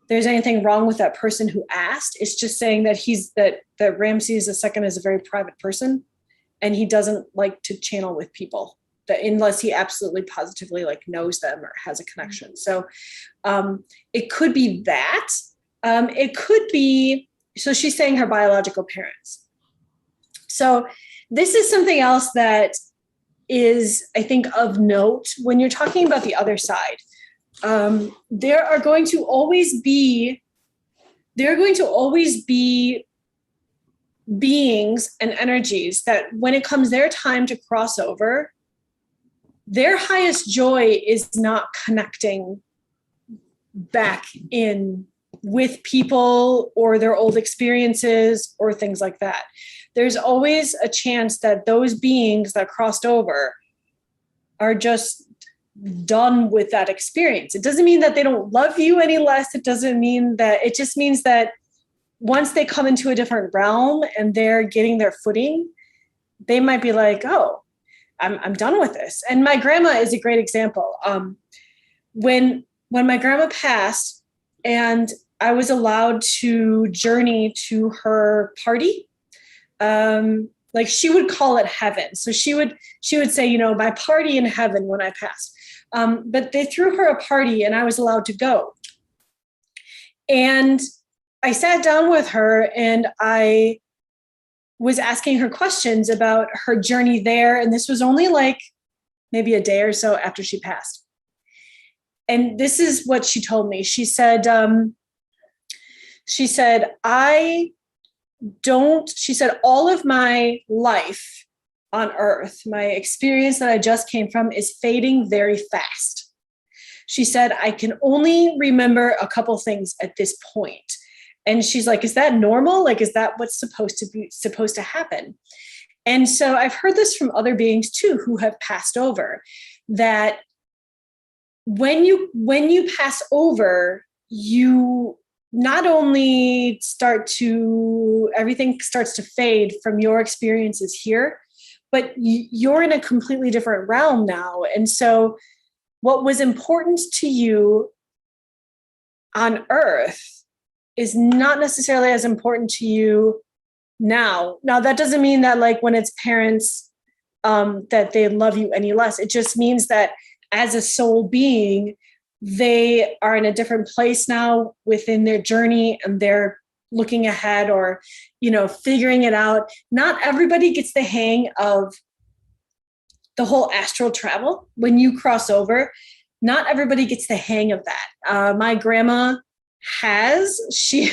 there's anything wrong with that person who asked. It's just saying that that Ramses II is a very private person and he doesn't like to channel with people, that unless he absolutely positively like knows them or has a connection. So it could be that. It could be, so she's saying her biological parents. So this is something else that is, I think, of note when you're talking about the other side. There are going to always be beings and energies that when it comes their time to cross over, their highest joy is not connecting back in with people or their old experiences or things like that. There's always a chance that those beings that crossed over are just done with that experience. It doesn't mean that they don't love you any less. It doesn't mean that, it just means that once they come into a different realm and they're getting their footing, they might be like, oh, I'm done with this. And my grandma is a great example. When my grandma passed and I was allowed to journey to her party, like she would call it heaven. So she would say, you know, my party in heaven when I passed. But they threw her a party and I was allowed to go. And I sat down with her and I was asking her questions about her journey there. And this was only like maybe a day or so after she passed. And this is what she told me. She said, all of my life on earth, my experience that I just came from is fading very fast. She said, I can only remember a couple things at this point. And she's like, is that normal? Like, is that what's supposed to happen? And so I've heard this from other beings too, who have passed over, that when you pass over, you not only everything starts to fade from your experiences here, but you're in a completely different realm now. And so what was important to you on earth is not necessarily as important to you now. Now, that doesn't mean that like when it's parents, that they love you any less. It just means that as a soul being, they are in a different place now within their journey and they're looking ahead or, you know, figuring it out. Not everybody gets the hang of the whole astral travel. When you cross over, not everybody gets the hang of that. My grandma has, she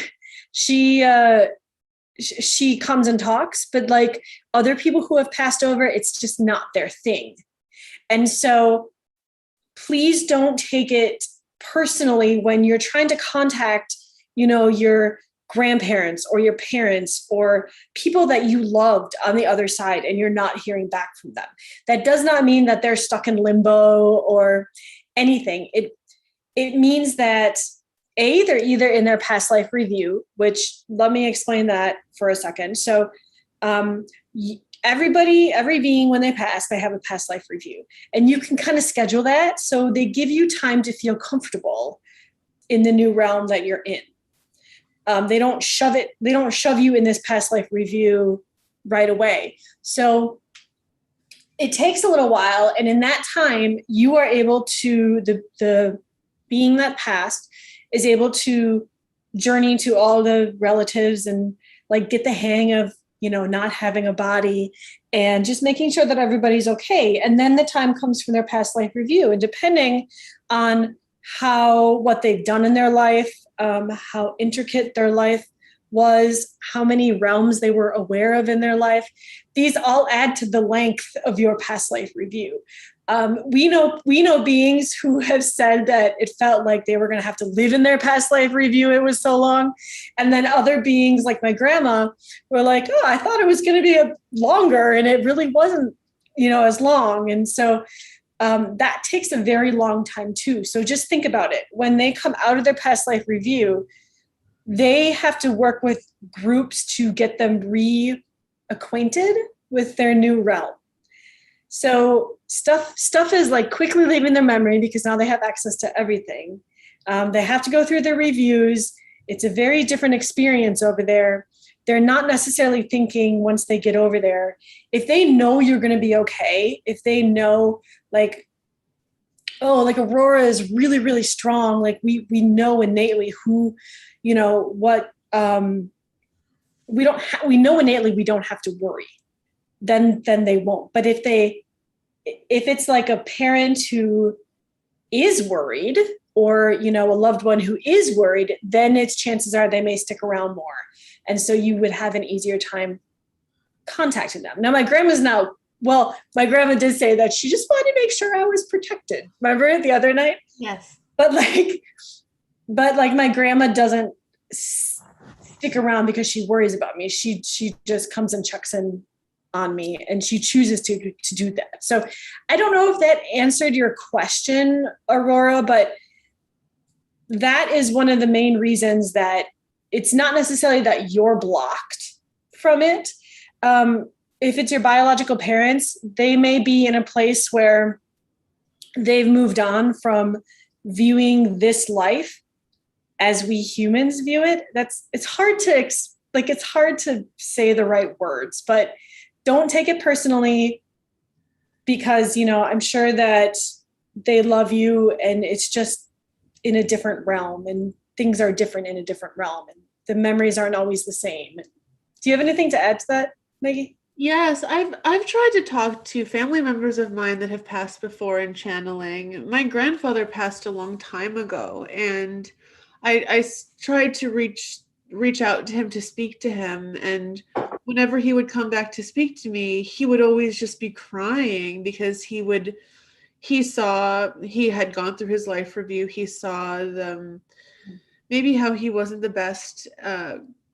comes and talks, but like other people who have passed over, it's just not their thing. And so please don't take it personally when you're trying to contact, you know, your grandparents or your parents or people that you loved on the other side and you're not hearing back from them. That does not mean that they're stuck in limbo or anything. It means that they're either in their past life review, which let me explain that for a second. So every being, when they pass, they have a past life review, and you can kind of schedule that. So they give you time to feel comfortable in the new realm that you're in. They don't shove you in this past life review right away. So it takes a little while. And in that time, you are able to, the being that passed is able to journey to all the relatives and like get the hang of, you know, not having a body and just making sure that everybody's okay. And then the time comes from their past life review. And depending on what they've done in their life, how intricate their life was, how many realms they were aware of in their life, these all add to the length of your past life review. We know beings who have said that it felt like they were going to have to live in their past life review. It was so long. And then other beings like my grandma were like, oh, I thought it was going to be longer. And it really wasn't, you know, as long. And so that takes a very long time too. So just think about it. When they come out of their past life review, they have to work with groups to get them reacquainted with their new realm. So stuff is like quickly leaving their memory because now they have access to everything. They have to go through their reviews. It's a very different experience over there. They're not necessarily thinking once they get over there, if they know you're going to be okay, if they know like, oh, like Aurora is really, really strong. Like we know innately who, you know, what, we know innately we don't have to worry. Then they won't. But if it's like a parent who is worried or, you know, a loved one who is worried, then it's chances are they may stick around more. And so you would have an easier time contacting them. Now, my grandma did say that she just wanted to make sure I was protected. Remember the other night? Yes. But my grandma doesn't stick around because she worries about me. She just comes and checks in on me, and she chooses to do that. So I don't know if that answered your question, Aurora, but that is one of the main reasons that it's not necessarily that you're blocked from it. If it's your biological parents, they may be in a place where they've moved on from viewing this life as we humans view it. It's hard to say the right words, but don't take it personally, because, I'm sure that they love you, and it's just in a different realm, and things are different in a different realm, and the memories aren't always the same. Do you have anything to add to that, Maggie? Yes, I've tried to talk to family members of mine that have passed before in channeling. My grandfather passed a long time ago, and I tried to reach out to him to speak to him, and whenever he would come back to speak to me, he would always just be crying because he had gone through his life review. He saw maybe how he wasn't the best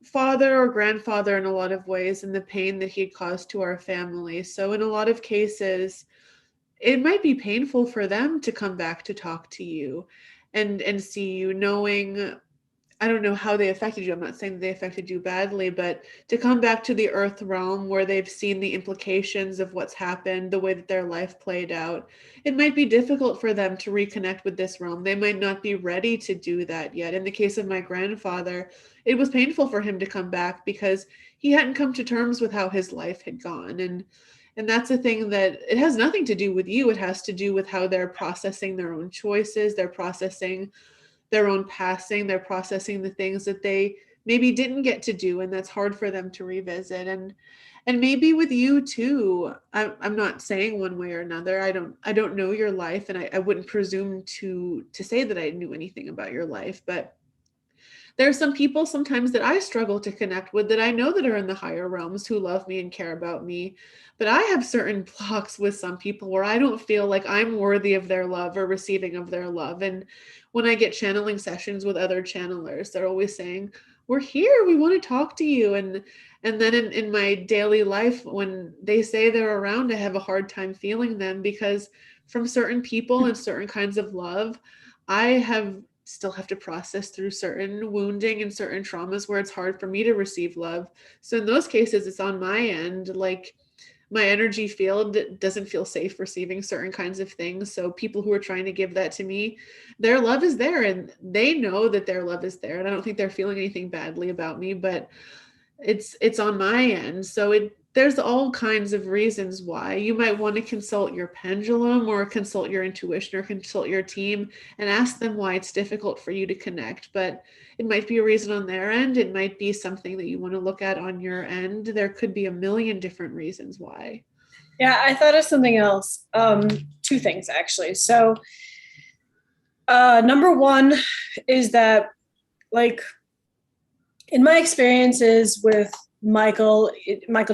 father or grandfather in a lot of ways, and the pain that he had caused to our family. So in a lot of cases, it might be painful for them to come back to talk to you and see you, knowing, I don't know how they affected you. I'm not saying they affected you badly, but to come back to the earth realm where they've seen the implications of what's happened, the way that their life played out, it might be difficult for them to reconnect with this realm. They might not be ready to do that yet. In the case of my grandfather, it was painful for him to come back because he hadn't come to terms with how his life had gone. And that's a thing that it has nothing to do with you. It has to do with how they're processing their own choices. They're processing their own passing. They're processing the things that they maybe didn't get to do, and that's hard for them to revisit. And maybe with you too. I'm not saying one way or another. I don't know your life, and I wouldn't presume to say that I knew anything about your life, but there are some people sometimes that I struggle to connect with that I know that are in the higher realms who love me and care about me. But I have certain blocks with some people where I don't feel like I'm worthy of their love or receiving of their love. And when I get channeling sessions with other channelers, they're always saying, "We're here, we want to talk to you." And then in my daily life, when they say they're around, I have a hard time feeling them, because from certain people and certain kinds of love, I still have to process through certain wounding and certain traumas where it's hard for me to receive love. So in those cases, it's on my end. Like, my energy field doesn't feel safe receiving certain kinds of things. So people who are trying to give that to me, their love is there, and they know that their love is there. And I don't think they're feeling anything badly about me, but it's on my end. So there's all kinds of reasons why you might want to consult your pendulum, or consult your intuition, or consult your team and ask them why it's difficult for you to connect. But it might be a reason on their end. It might be something that you want to look at on your end. There could be a million different reasons why. Yeah, I thought of something else. Two things, actually. So number one is that, like, in my experiences with Michael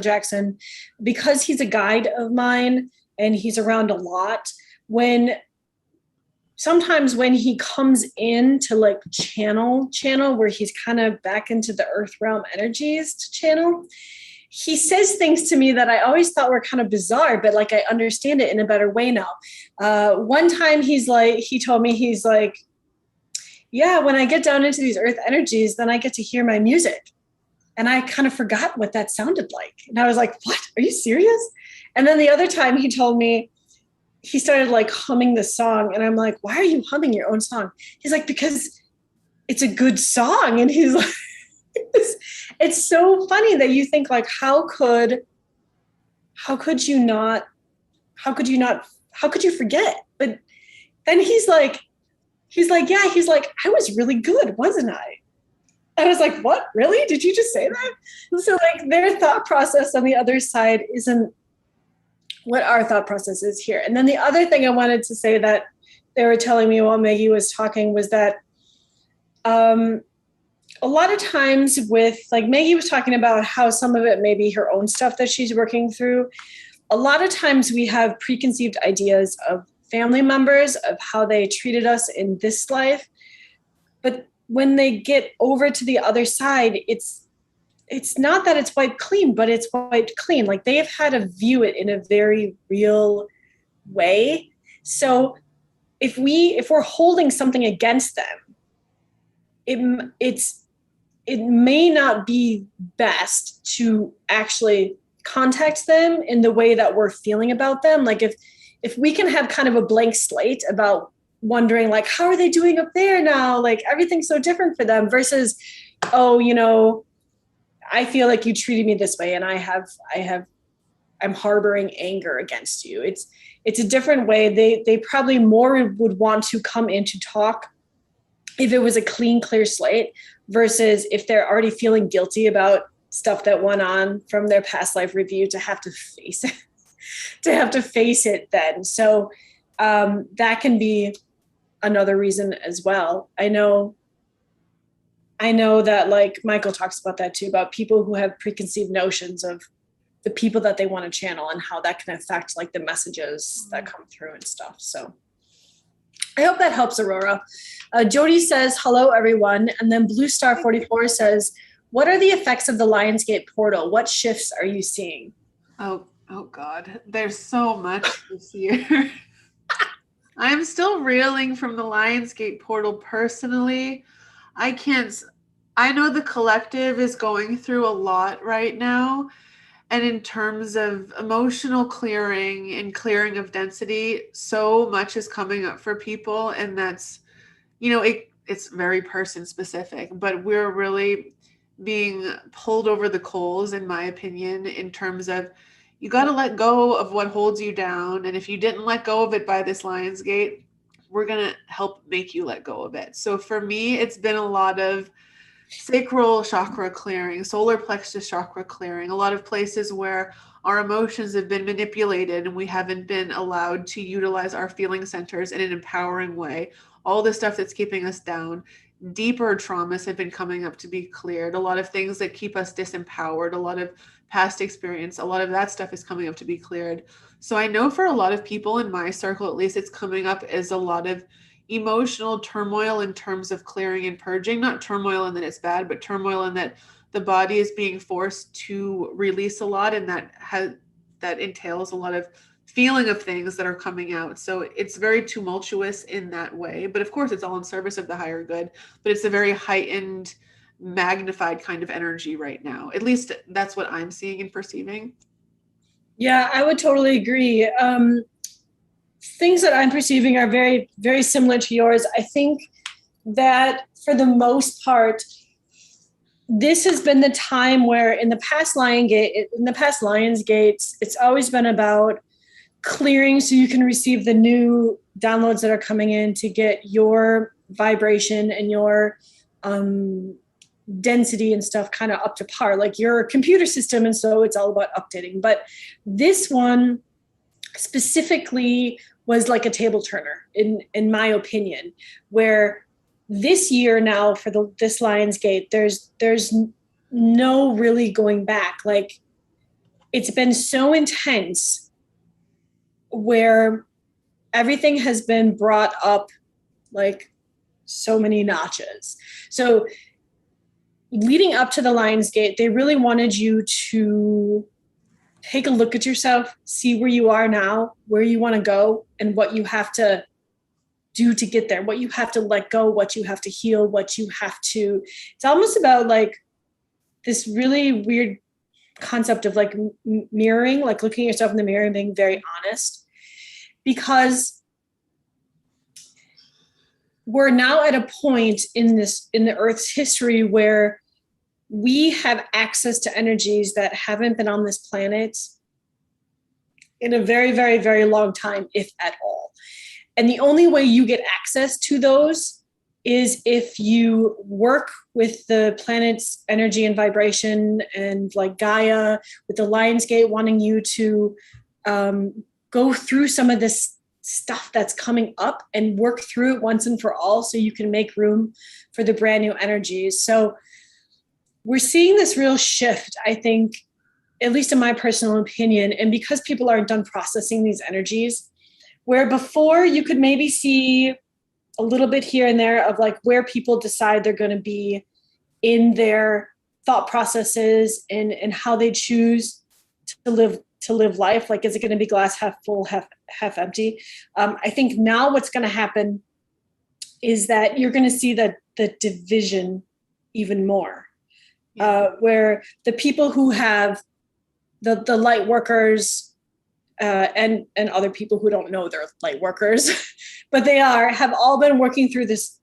Jackson, because he's a guide of mine and he's around a lot, sometimes when he comes in to like channel where he's kind of back into the earth realm energies to channel, he says things to me that I always thought were kind of bizarre, but like I understand it in a better way now. One time he told me, he's like, yeah, when I get down into these earth energies, then I get to hear my music. And I kind of forgot what that sounded like. And I was like, what? Are you serious? And then the other time he told me, he started like humming the song. And I'm like, why are you humming your own song? He's like, because it's a good song. And he's like, it's so funny that you think like, how could you forget? But then he's like, I was really good, wasn't I? I was like, what? Really? Did you just say that? So like their thought process on the other side isn't what our thought process is here. And then the other thing I wanted to say that they were telling me while Maggie was talking was that a lot of times with, like, Maggie was talking about how some of it may be her own stuff that she's working through. A lot of times we have preconceived ideas of family members, of how they treated us in this life. But when they get over to the other side, it's it's not that it's wiped clean, but it's wiped clean. Like they have had to view it in a very real way. So if we're holding something against them, it may not be best to actually contact them in the way that we're feeling about them. Like if we can have kind of a blank slate about wondering like, how are they doing up there now? Like everything's so different for them versus, oh, you know, I feel like you treated me this way and I'm harboring anger against you. It's a different way. They probably more would want to come in to talk if it was a clean, clear slate versus if they're already feeling guilty about stuff that went on from their past life review to have to face it, to have to face it then. So that can be another reason as well. I know that like Michael talks about that too, about people who have preconceived notions of the people that they want to channel and how that can affect like the messages that come through and stuff. So I hope that helps, Aurora. Jody says, hello, everyone. And then Blue Star 44 says, what are the effects of the Lionsgate portal? What shifts are you seeing? Oh God, there's so much this year. I'm still reeling from the Lionsgate portal personally. I know the collective is going through a lot right now. And in terms of emotional clearing and clearing of density, so much is coming up for people. And that's, it's very person specific, but we're really being pulled over the coals, in my opinion, in terms of you got to let go of what holds you down. And if you didn't let go of it by this Lionsgate, we're going to help make you let go of it. So for me, it's been a lot of sacral chakra clearing, solar plexus chakra clearing, a lot of places where our emotions have been manipulated and we haven't been allowed to utilize our feeling centers in an empowering way. All the stuff that's keeping us down. Deeper traumas have been coming up to be cleared. A lot of things that keep us disempowered, a lot of past experience, a lot of that stuff is coming up to be cleared. So I know for a lot of people in my circle, at least, it's coming up as a lot of emotional turmoil in terms of clearing and purging. Not turmoil in that it's bad, but turmoil in that the body is being forced to release a lot, and that entails a lot of feeling of things that are coming out. So it's very tumultuous in that way. But of course, it's all in service of the higher good. But it's a very heightened, magnified kind of energy right now. At least that's what I'm seeing and perceiving. Yeah, I would totally agree. Things that I'm perceiving are very, very similar to yours. I think that for the most part, this has been the time where in the past Lionsgates, it's always been about clearing so you can receive the new downloads that are coming in to get your vibration and your density and stuff kind of up to par, like your computer system. And so it's all about updating. But this one specifically was like a table turner, in my opinion, where this year now for this Lionsgate, there's no really going back. Like it's been so intense where everything has been brought up like so many notches. So leading up to the Lionsgate, they really wanted you to take a look at yourself, see where you are now, where you want to go, and what you have to do to get there, what you have to let go, what you have to heal, what you have to. It's almost about like this really weird concept of like mirroring, like looking at yourself in the mirror and being very honest, because we're now at a point in the Earth's history where we have access to energies that haven't been on this planet in a very, very, very long time, if at all. And the only way you get access to those is if you work with the planet's energy and vibration, and like Gaia with the Lionsgate wanting you to go through some of this stuff that's coming up and work through it once and for all so you can make room for the brand new energies. So we're seeing this real shift, I think, at least in my personal opinion, and because people aren't done processing these energies, where before you could maybe see a little bit here and there of like where people decide they're going to be in their thought processes and how they choose to live life. Like, is it going to be glass half full, half empty? I think now what's going to happen is that you're going to see the division even more, where the people who have the light workers and other people who don't know they're light workers, but they have all been working through this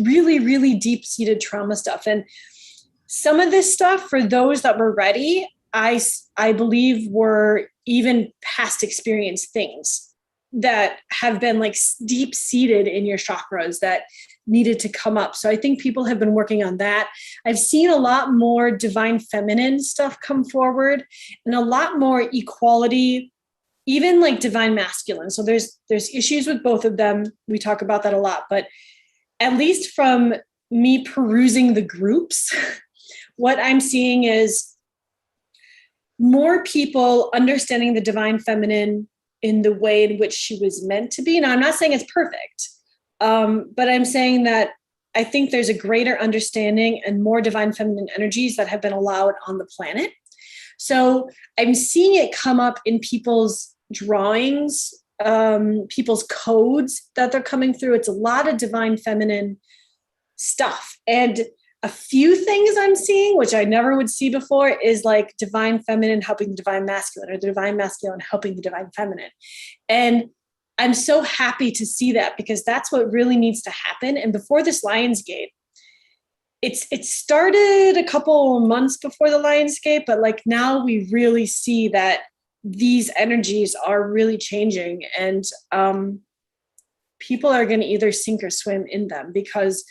really, really deep-seated trauma stuff. And some of this stuff, for those that were ready, I believe were even past experience things that have been like deep-seated in your chakras that needed to come up. So I think people have been working on that. I've seen a lot more divine feminine stuff come forward and a lot more equality, even like divine masculine. So there's issues with both of them. We talk about that a lot, but at least from me perusing the groups, what I'm seeing is more people understanding the divine feminine in the way in which she was meant to be. Now, I'm not saying it's perfect, but I'm saying that I think there's a greater understanding and more divine feminine energies that have been allowed on the planet. So I'm seeing it come up in people's drawings, people's codes that they're coming through. It's a lot of divine feminine stuff. And a few things I'm seeing, which I never would see before, is like divine feminine helping the divine masculine, or the divine masculine helping the divine feminine. And I'm so happy to see that, because that's what really needs to happen. And before this Lionsgate, it started a couple months before the Lionsgate, but like now we really see that these energies are really changing, and people are going to either sink or swim in them, because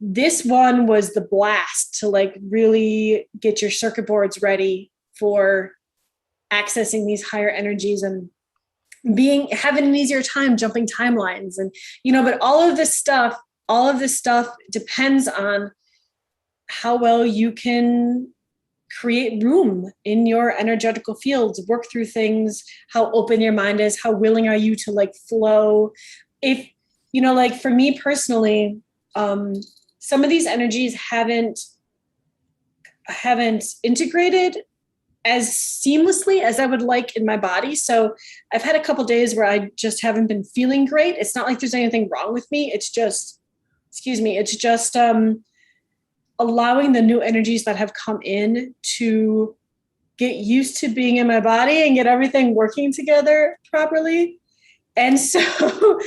this one was the blast to like really get your circuit boards ready for accessing these higher energies and having an easier time jumping timelines. And, but all of this stuff depends on how well you can create room in your energetical fields, work through things, how open your mind is, how willing are you to like flow. If, like for me personally, some of these energies haven't integrated as seamlessly as I would like in my body. So I've had a couple days where I just haven't been feeling great. It's not like there's anything wrong with me. It's just, allowing the new energies that have come in to get used to being in my body and get everything working together properly. And so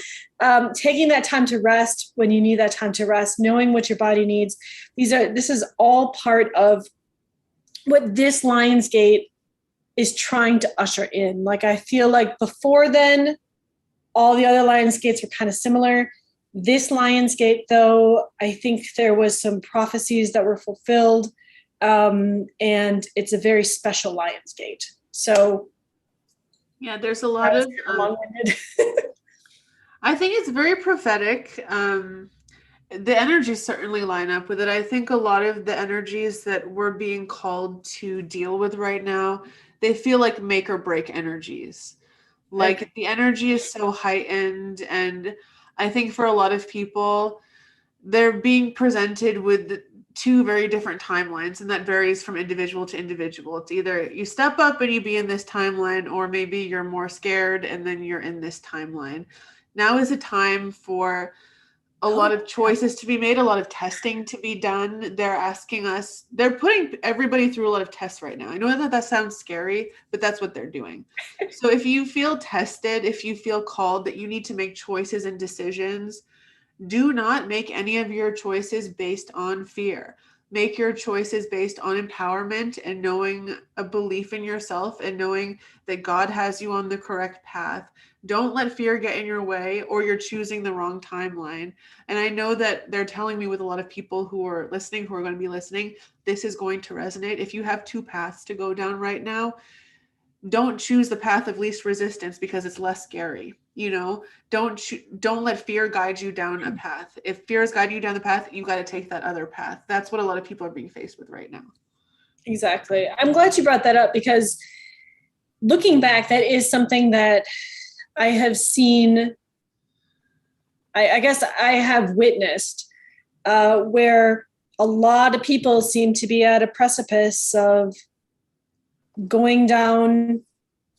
taking that time to rest when you need that time to rest, knowing what your body needs, this is all part of what this Lionsgate is trying to usher in. Like, I feel like before then, all the other Lionsgates were kind of similar. This Lionsgate, though, I think there was some prophecies that were fulfilled, and it's a very special Lionsgate. So yeah, there's a lot of long-winded. I think it's very prophetic. The energies certainly line up with it. I think a lot of the energies that we're being called to deal with right now, they feel like make or break energies. Like the energy is so heightened, and I think for a lot of people, they're being presented with two very different timelines, and that varies from individual to individual. It's either you step up and you be in this timeline, or maybe you're more scared and then you're in this timeline. Now is a time for a lot of choices to be made, a lot of testing to be done. They're putting everybody through a lot of tests right now. I know that sounds scary, but that's what they're doing. So if you feel tested, if you feel called that you need to make choices and decisions, do not make any of your choices based on fear. Make your choices based on empowerment and knowing a belief in yourself and knowing that God has you on the correct path. Don't let fear get in your way, or you're choosing the wrong timeline. And I know that they're telling me with a lot of people who are listening, who are going to be listening, this is going to resonate. If you have two paths to go down right now, don't choose the path of least resistance because it's less scary. Don't let fear guide you down a path. If fear is guiding you down the path, you got to take that other path. That's what a lot of people are being faced with right now. Exactly. I'm glad you brought that up, because looking back, that is something that I have seen, I guess I have witnessed, where a lot of people seem to be at a precipice of going down,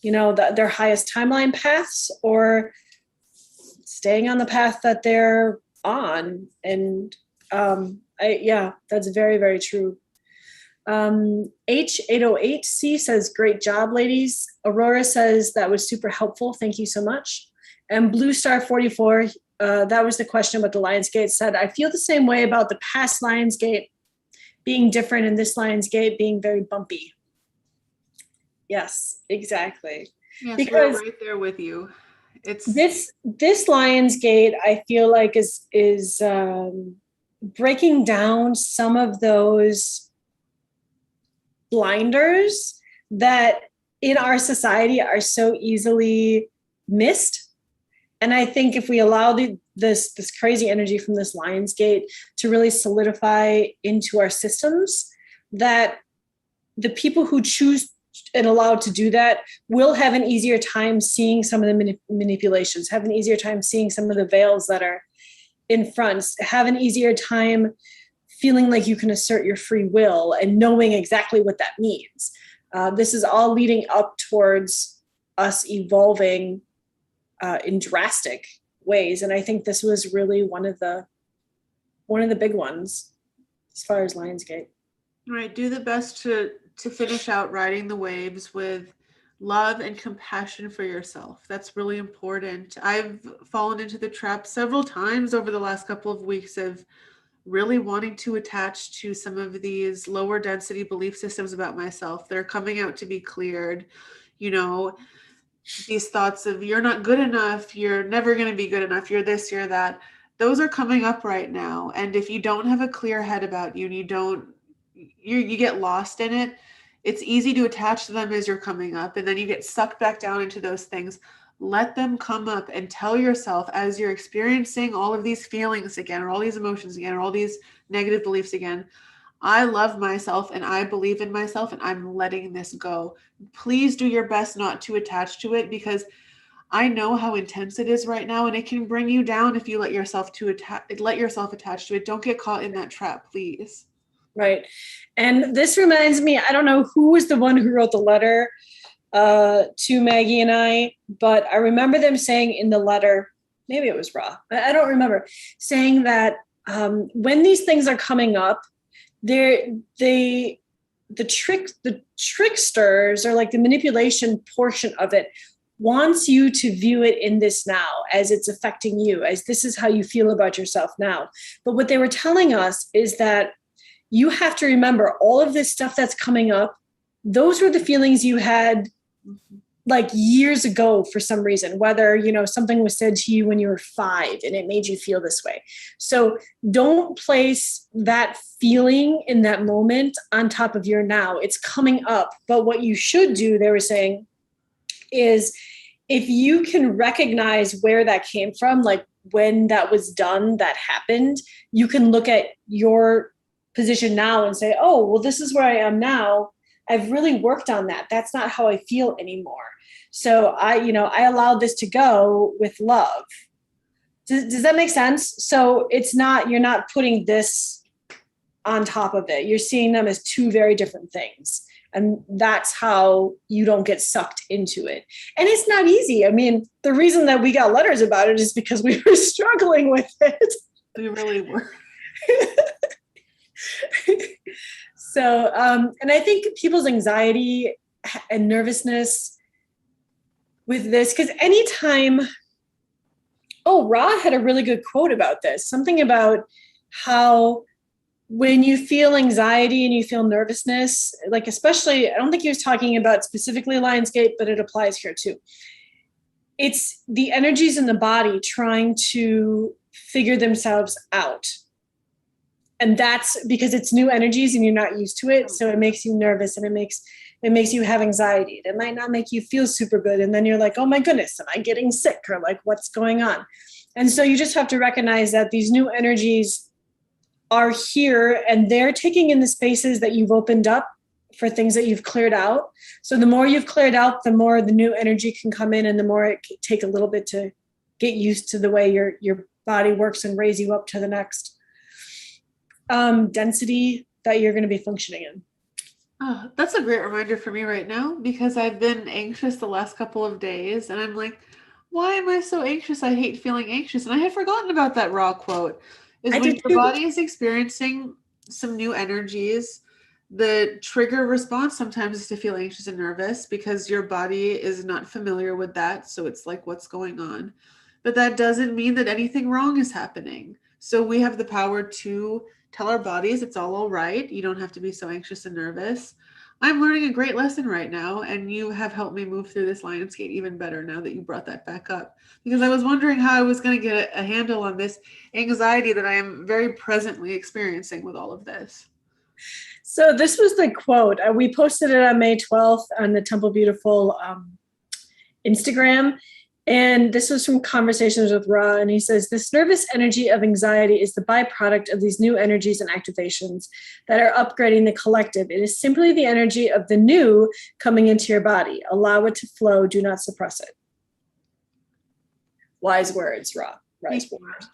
their highest timeline paths, or staying on the path that they're on. And that's very, very true. H808C says, great job, ladies. Aurora says, that was super helpful. Thank you so much. And Blue Star 44, that was the question about the Lionsgate, said, I feel the same way about the past Lionsgate being different and this Lionsgate being very bumpy. Yes, exactly. Yes, because we're right there with you. It's this Lionsgate, I feel like is breaking down some of those blinders that in our society are so easily missed. And I think if we allow this crazy energy from this Lionsgate to really solidify into our systems, that the people who choose and allowed to do that will have an easier time seeing some of the manipulations, have an easier time seeing some of the veils that are in front, have an easier time feeling like you can assert your free will and knowing exactly what that means. This is all leading up towards us evolving in drastic ways. And I think this was really one of the big ones as far as Lionsgate. Right. Do the best to finish out riding the waves with love and compassion for yourself. That's really important. I've fallen into the trap several times over the last couple of weeks of really wanting to attach to some of these lower density belief systems about myself. They're coming out to be cleared. These thoughts of you're not good enough, you're never going to be good enough, you're this, you're that. Those are coming up right now. And if you don't have a clear head about you and you get lost in it, it's easy to attach to them as you're coming up, and then you get sucked back down into those things. Let them come up and tell yourself as you're experiencing all of these feelings again, or all these emotions again, or all these negative beliefs again, I love myself and I believe in myself and I'm letting this go. Please do your best not to attach to it, because I know how intense it is right now and it can bring you down if you let yourself attach to it. Don't get caught in that trap, please. Right. And this reminds me, I don't know who was the one who wrote the letter to Maggie and I, but I remember them saying in the letter, maybe it was Ra, I don't remember, saying that when these things are coming up, the tricksters, or like the manipulation portion of it, wants you to view it in this now, as it's affecting you, as this is how you feel about yourself now. But what they were telling us is that you have to remember all of this stuff that's coming up. Those were the feelings you had like years ago for some reason, whether, something was said to you when you were 5 and it made you feel this way. So don't place that feeling in that moment on top of your now. It's coming up. But what you should do, they were saying, is if you can recognize where that came from, like when that was done, that happened, you can look at your position now and say, oh, well, this is where I am now. I've really worked on that. That's not how I feel anymore. So I allowed this to go with love. Does that make sense? So you're not putting this on top of it. You're seeing them as two very different things. And that's how you don't get sucked into it. And it's not easy. I mean, the reason that we got letters about it is because we were struggling with it. We really were. So, and I think people's anxiety and nervousness with this, because anytime, Ra had a really good quote about this, something about how when you feel anxiety and you feel nervousness, like especially, I don't think he was talking about specifically Lionsgate, but it applies here too. It's the energies in the body trying to figure themselves out. And that's because it's new energies and you're not used to it. So it makes you nervous and it makes you have anxiety. It might not make you feel super good. And then you're like, oh my goodness, am I getting sick? Or like, what's going on? And so you just have to recognize that these new energies are here and they're taking in the spaces that you've opened up for things that you've cleared out. So the more you've cleared out, the more the new energy can come in and the more it can take a little bit to get used to the way your body works and raise you up to the next. density that you're going to be functioning in. Oh, that's a great reminder for me right now because I've been anxious the last couple of days and I'm like, why am I so anxious? I hate feeling anxious. And I had forgotten about that raw quote is I when did your too. body is experiencing some new energies, the trigger response sometimes is to feel anxious and nervous because your body is not familiar with that. So it's like, what's going on? But that doesn't mean that anything wrong is happening. So we have the power to tell our bodies it's all right. You don't have to be so anxious and nervous. I'm learning a great lesson right now, and you have helped me move through this Lionsgate even better now that you brought that back up. Because I was wondering how I was going to get a handle on this anxiety that I am very presently experiencing with all of this. So this was the quote. We posted it on May 12th on the Temple Beautiful Instagram. And this was from Conversations with Ra. And he says, this nervous energy of anxiety is the byproduct of these new energies and activations that are upgrading the collective. It is simply the energy of the new coming into your body. Allow it to flow. Do not suppress it. Wise words, Ra. Wise words.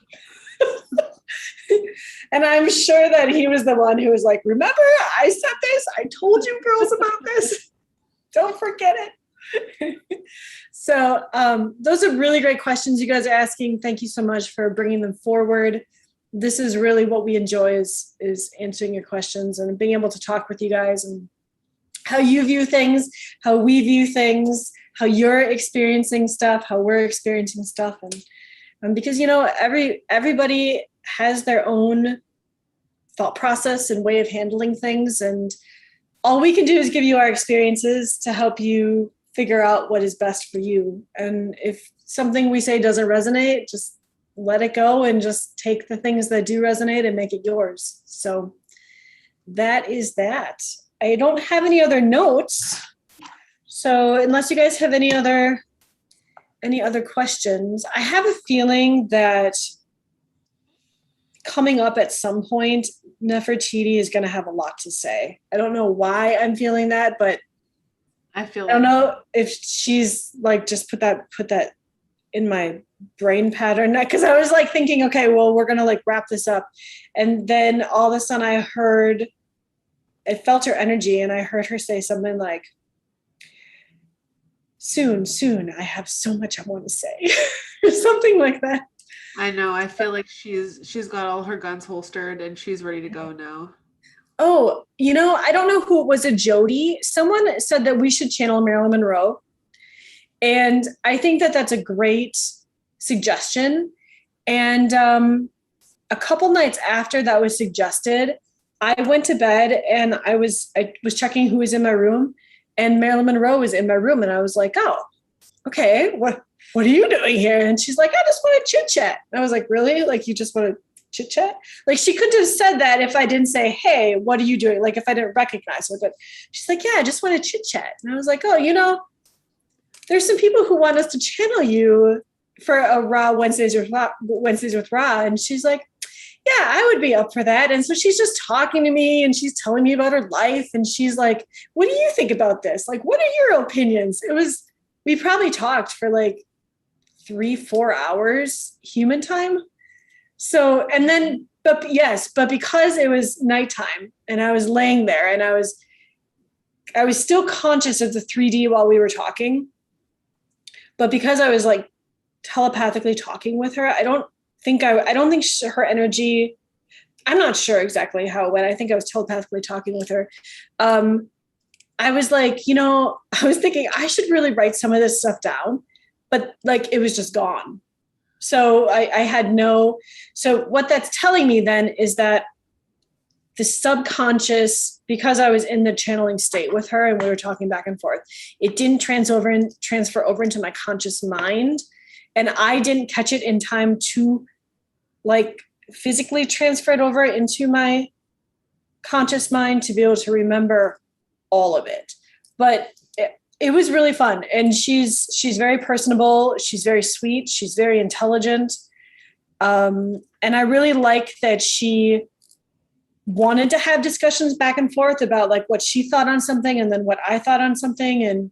And I'm sure that he was the one who was like, remember, I said this. I told you girls about this. Don't forget it. So those are really great questions you guys are asking. Thank you so much for bringing them forward. This is really what we enjoy is answering your questions and being able to talk with you guys and how you view things, how we view things, how you're experiencing stuff, how we're experiencing stuff. And because, you know, everybody has their own thought process and way of handling things. And all we can do is give you our experiences to help you figure out what is best for you. And if something we say doesn't resonate, just let it go and just take the things that do resonate and make it yours. So that is that. I don't have any other notes. So unless you guys have any other questions, I have a feeling that coming up at some point, Nefertiti is going to have a lot to say. I don't know why I'm feeling that, but I don't know if she's like just put that in my brain pattern, because I was like thinking, okay, well, we're gonna like wrap this up, and then all of a sudden I felt her energy, and I heard her say something like, soon, I have so much I want to say, or something like that. I know. I feel like she's got all her guns holstered and she's ready to go now. Oh, you know, I don't know who it was. A Jody. Someone said that we should channel Marilyn Monroe. And I think that that's a great suggestion. And a couple nights after that was suggested, I went to bed and I was checking who was in my room, and Marilyn Monroe was in my room. And I was like, oh, okay, what are you doing here? And she's like, I just want to chit chat. And I was like, really? Like, you just want to chit chat? Like, she couldn't have said that if I didn't say, hey, what are you doing? Like, if I didn't recognize her. But she's like, yeah, I just want to chit chat. And I was like, oh, you know, there's some people who want us to channel you for a Raw Wednesdays with Raw. And she's like, yeah, I would be up for that. And so she's just talking to me and she's telling me about her life. And she's like, what do you think about this? Like, what are your opinions? We probably talked for like 3-4 hours human time. So, and then, but because it was nighttime and I was laying there and I was still conscious of the 3D while we were talking. But because I was like telepathically talking with her, I don't think her energy, I'm not sure exactly how it went. I think I was telepathically talking with her. I was like, you know, I was thinking I should really write some of this stuff down, but like it was just gone. So I had so what that's telling me then is that the subconscious, because I was in the channeling state with her and we were talking back and forth, it didn't transfer over into my conscious mind. And I didn't catch it in time to like physically transfer it over into my conscious mind to be able to remember all of it. But it was really fun. And she's very personable. She's very sweet. She's very intelligent. And I really like that she wanted to have discussions back and forth about like what she thought on something and then what I thought on something. And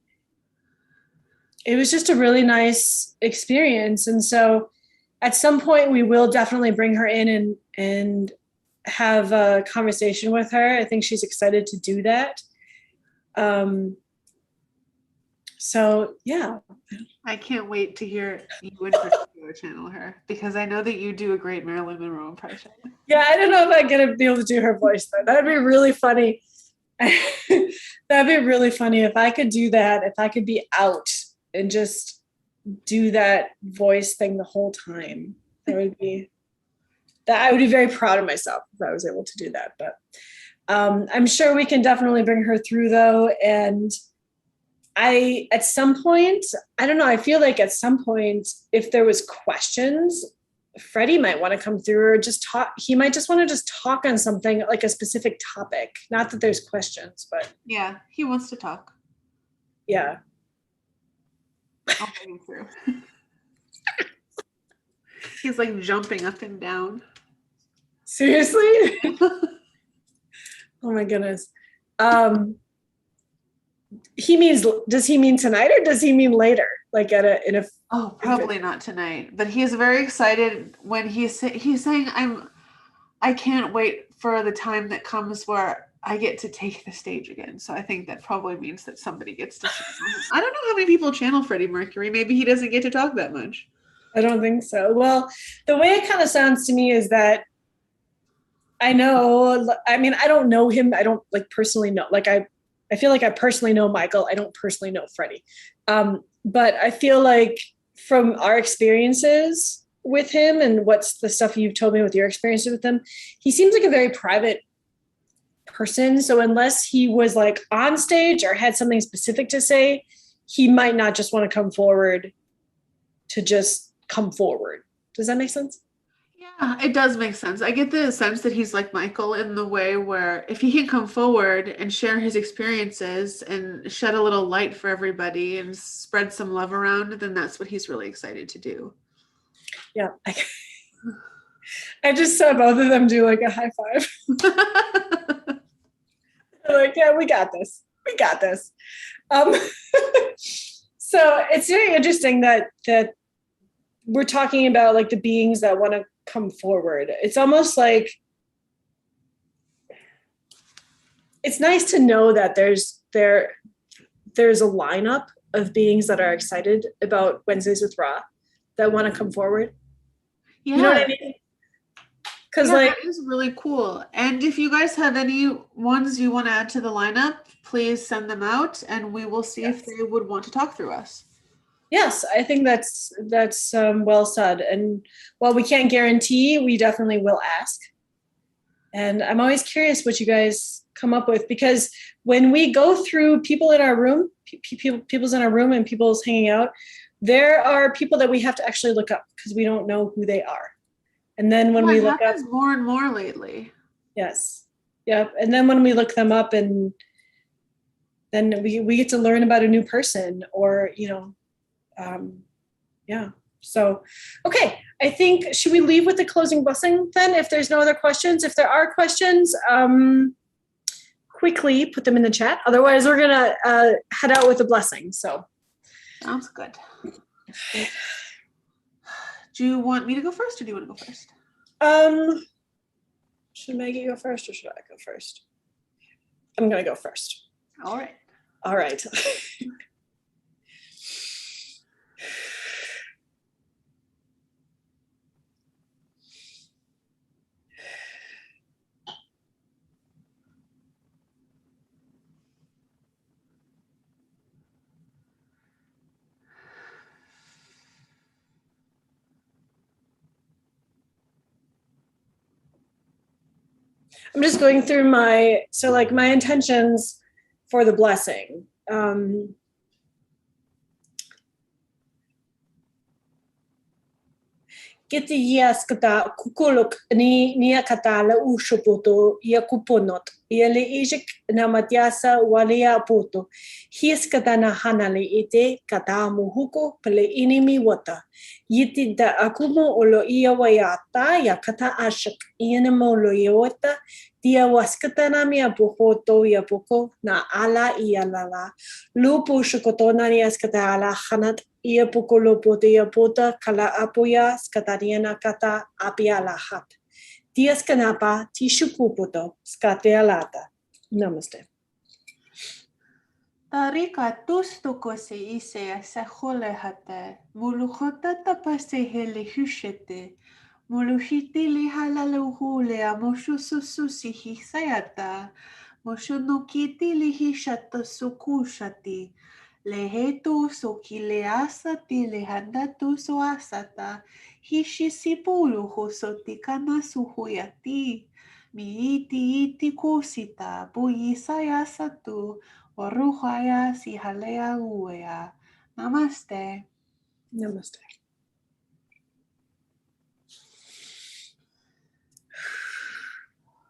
it was just a really nice experience. And so at some point we will definitely bring her in and have a conversation with her. I think she's excited to do that. So yeah. I can't wait to hear you in particular channel her, because I know that you do a great Marilyn Monroe impression. Yeah, I don't know if I'm gonna be able to do her voice though. That'd be really funny. That'd be really funny if I could do that, if I could be out and just do that voice thing the whole time. That I would be very proud of myself if I was able to do that. But I'm sure we can definitely bring her through though. And at some point, I don't know, I feel like at some point, if there was questions, Freddie might want to come through or just talk. He might just want to just talk on something like a specific topic. Not that there's questions, but yeah, he wants to talk. Yeah. I'll bring him through. He's like jumping up and down. Seriously? Oh my goodness. Does he mean tonight or does he mean later? Like Oh, probably not tonight. But he's very excited when he's saying I can't wait for the time that comes where I get to take the stage again. So I think that probably means that somebody gets to channel him. I don't know how many people channel Freddie Mercury. Maybe he doesn't get to talk that much. I don't think so. Well, the way it kind of sounds to me is that I don't know him. I don't personally know. I feel like I personally know Michael. I don't personally know Freddie. But I feel like from our experiences with him and what's the stuff you've told me with your experiences with him, he seems like a very private person. So unless he was like on stage or had something specific to say, he might not just want to come forward to just come forward. Does that make sense? Yeah, it does make sense. I get the sense that he's like Michael in the way where if he can come forward and share his experiences and shed a little light for everybody and spread some love around, then that's what he's really excited to do. Yeah. I just saw both of them do like a high five. Like, yeah, we got this. We got this. So it's very interesting that we're talking about like the beings that want to come forward. It's almost like it's nice to know that there's a lineup of beings that are excited about Wednesdays with Ra that want to come forward. Yeah. You know what I mean? Because that is really cool. And if you guys have any ones you want to add to the lineup, please send them out and we will see if they would want to talk through us. Yes, I think that's well said. And while we can't guarantee, we definitely will ask. And I'm always curious what you guys come up with, because when we go through people in our room, people's in our room and people's hanging out, there are people that we have to actually look up because we don't know who they are. And then when we look up, more and more lately. Yes. Yep. And then when we look them up, and then we get to learn about a new person, or yeah. So, okay. I think, should we leave with the closing blessing then? If there's no other questions, if there are questions, quickly put them in the chat. Otherwise, we're gonna head out with a blessing. So, sounds good. Do you want me to go first, or do you want to go first? Should Maggie go first, or should I go first? I'm gonna go first. All right. All right. I'm just going through my intentions for the blessing. Kiti yes kata kukuluk ni nia kata la ushopoto ia kuponot ia le ijik na matiasa walia poto hies kata na hanale ite kata muhuko pele inimi wata yiti da akumo olo ia wayata ya kata ashak iana mo lo iota dia waskata na mia pohoto ya poko na ala ia lala lupu shukotona ni askata ala hanat ia pokolo pote ia pota kala apoya skatariana kata apia lahat. Dias kanapa tishu puputo skate alata. Namaste. Tarika tustuko se ise sa holehate, muluhota tapase hele hushete, muluhiti lihalaluhule a moshusususi hisayata, moshunukiti lihishata sukushati, lehetu sokileasati lehandatu soasata, hishisipulu hosotikana suhuyati, miiti iti kusita, buyisaya satu, Waruhaya sihalea uea. Namaste. Namaste.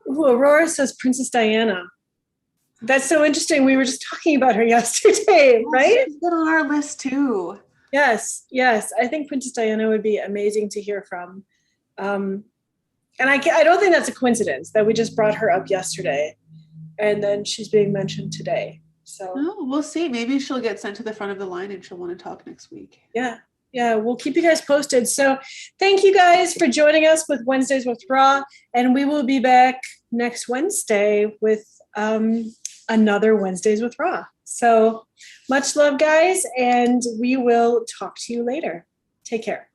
Ooh, Aurora says Princess Diana. That's so interesting. We were just talking about her yesterday, right? She's been on our list too. Yes, yes. I think Princess Diana would be amazing to hear from. And I don't think that's a coincidence that we just brought her up yesterday and then she's being mentioned today. So Oh, we'll see. Maybe she'll get sent to the front of the line and she'll want to talk next week. yeah, we'll keep you guys posted. So thank you guys for joining us with Wednesdays with Ra, and we will be back next Wednesday with another Wednesdays with Ra. So much love, guys, and we will talk to you later. Take care.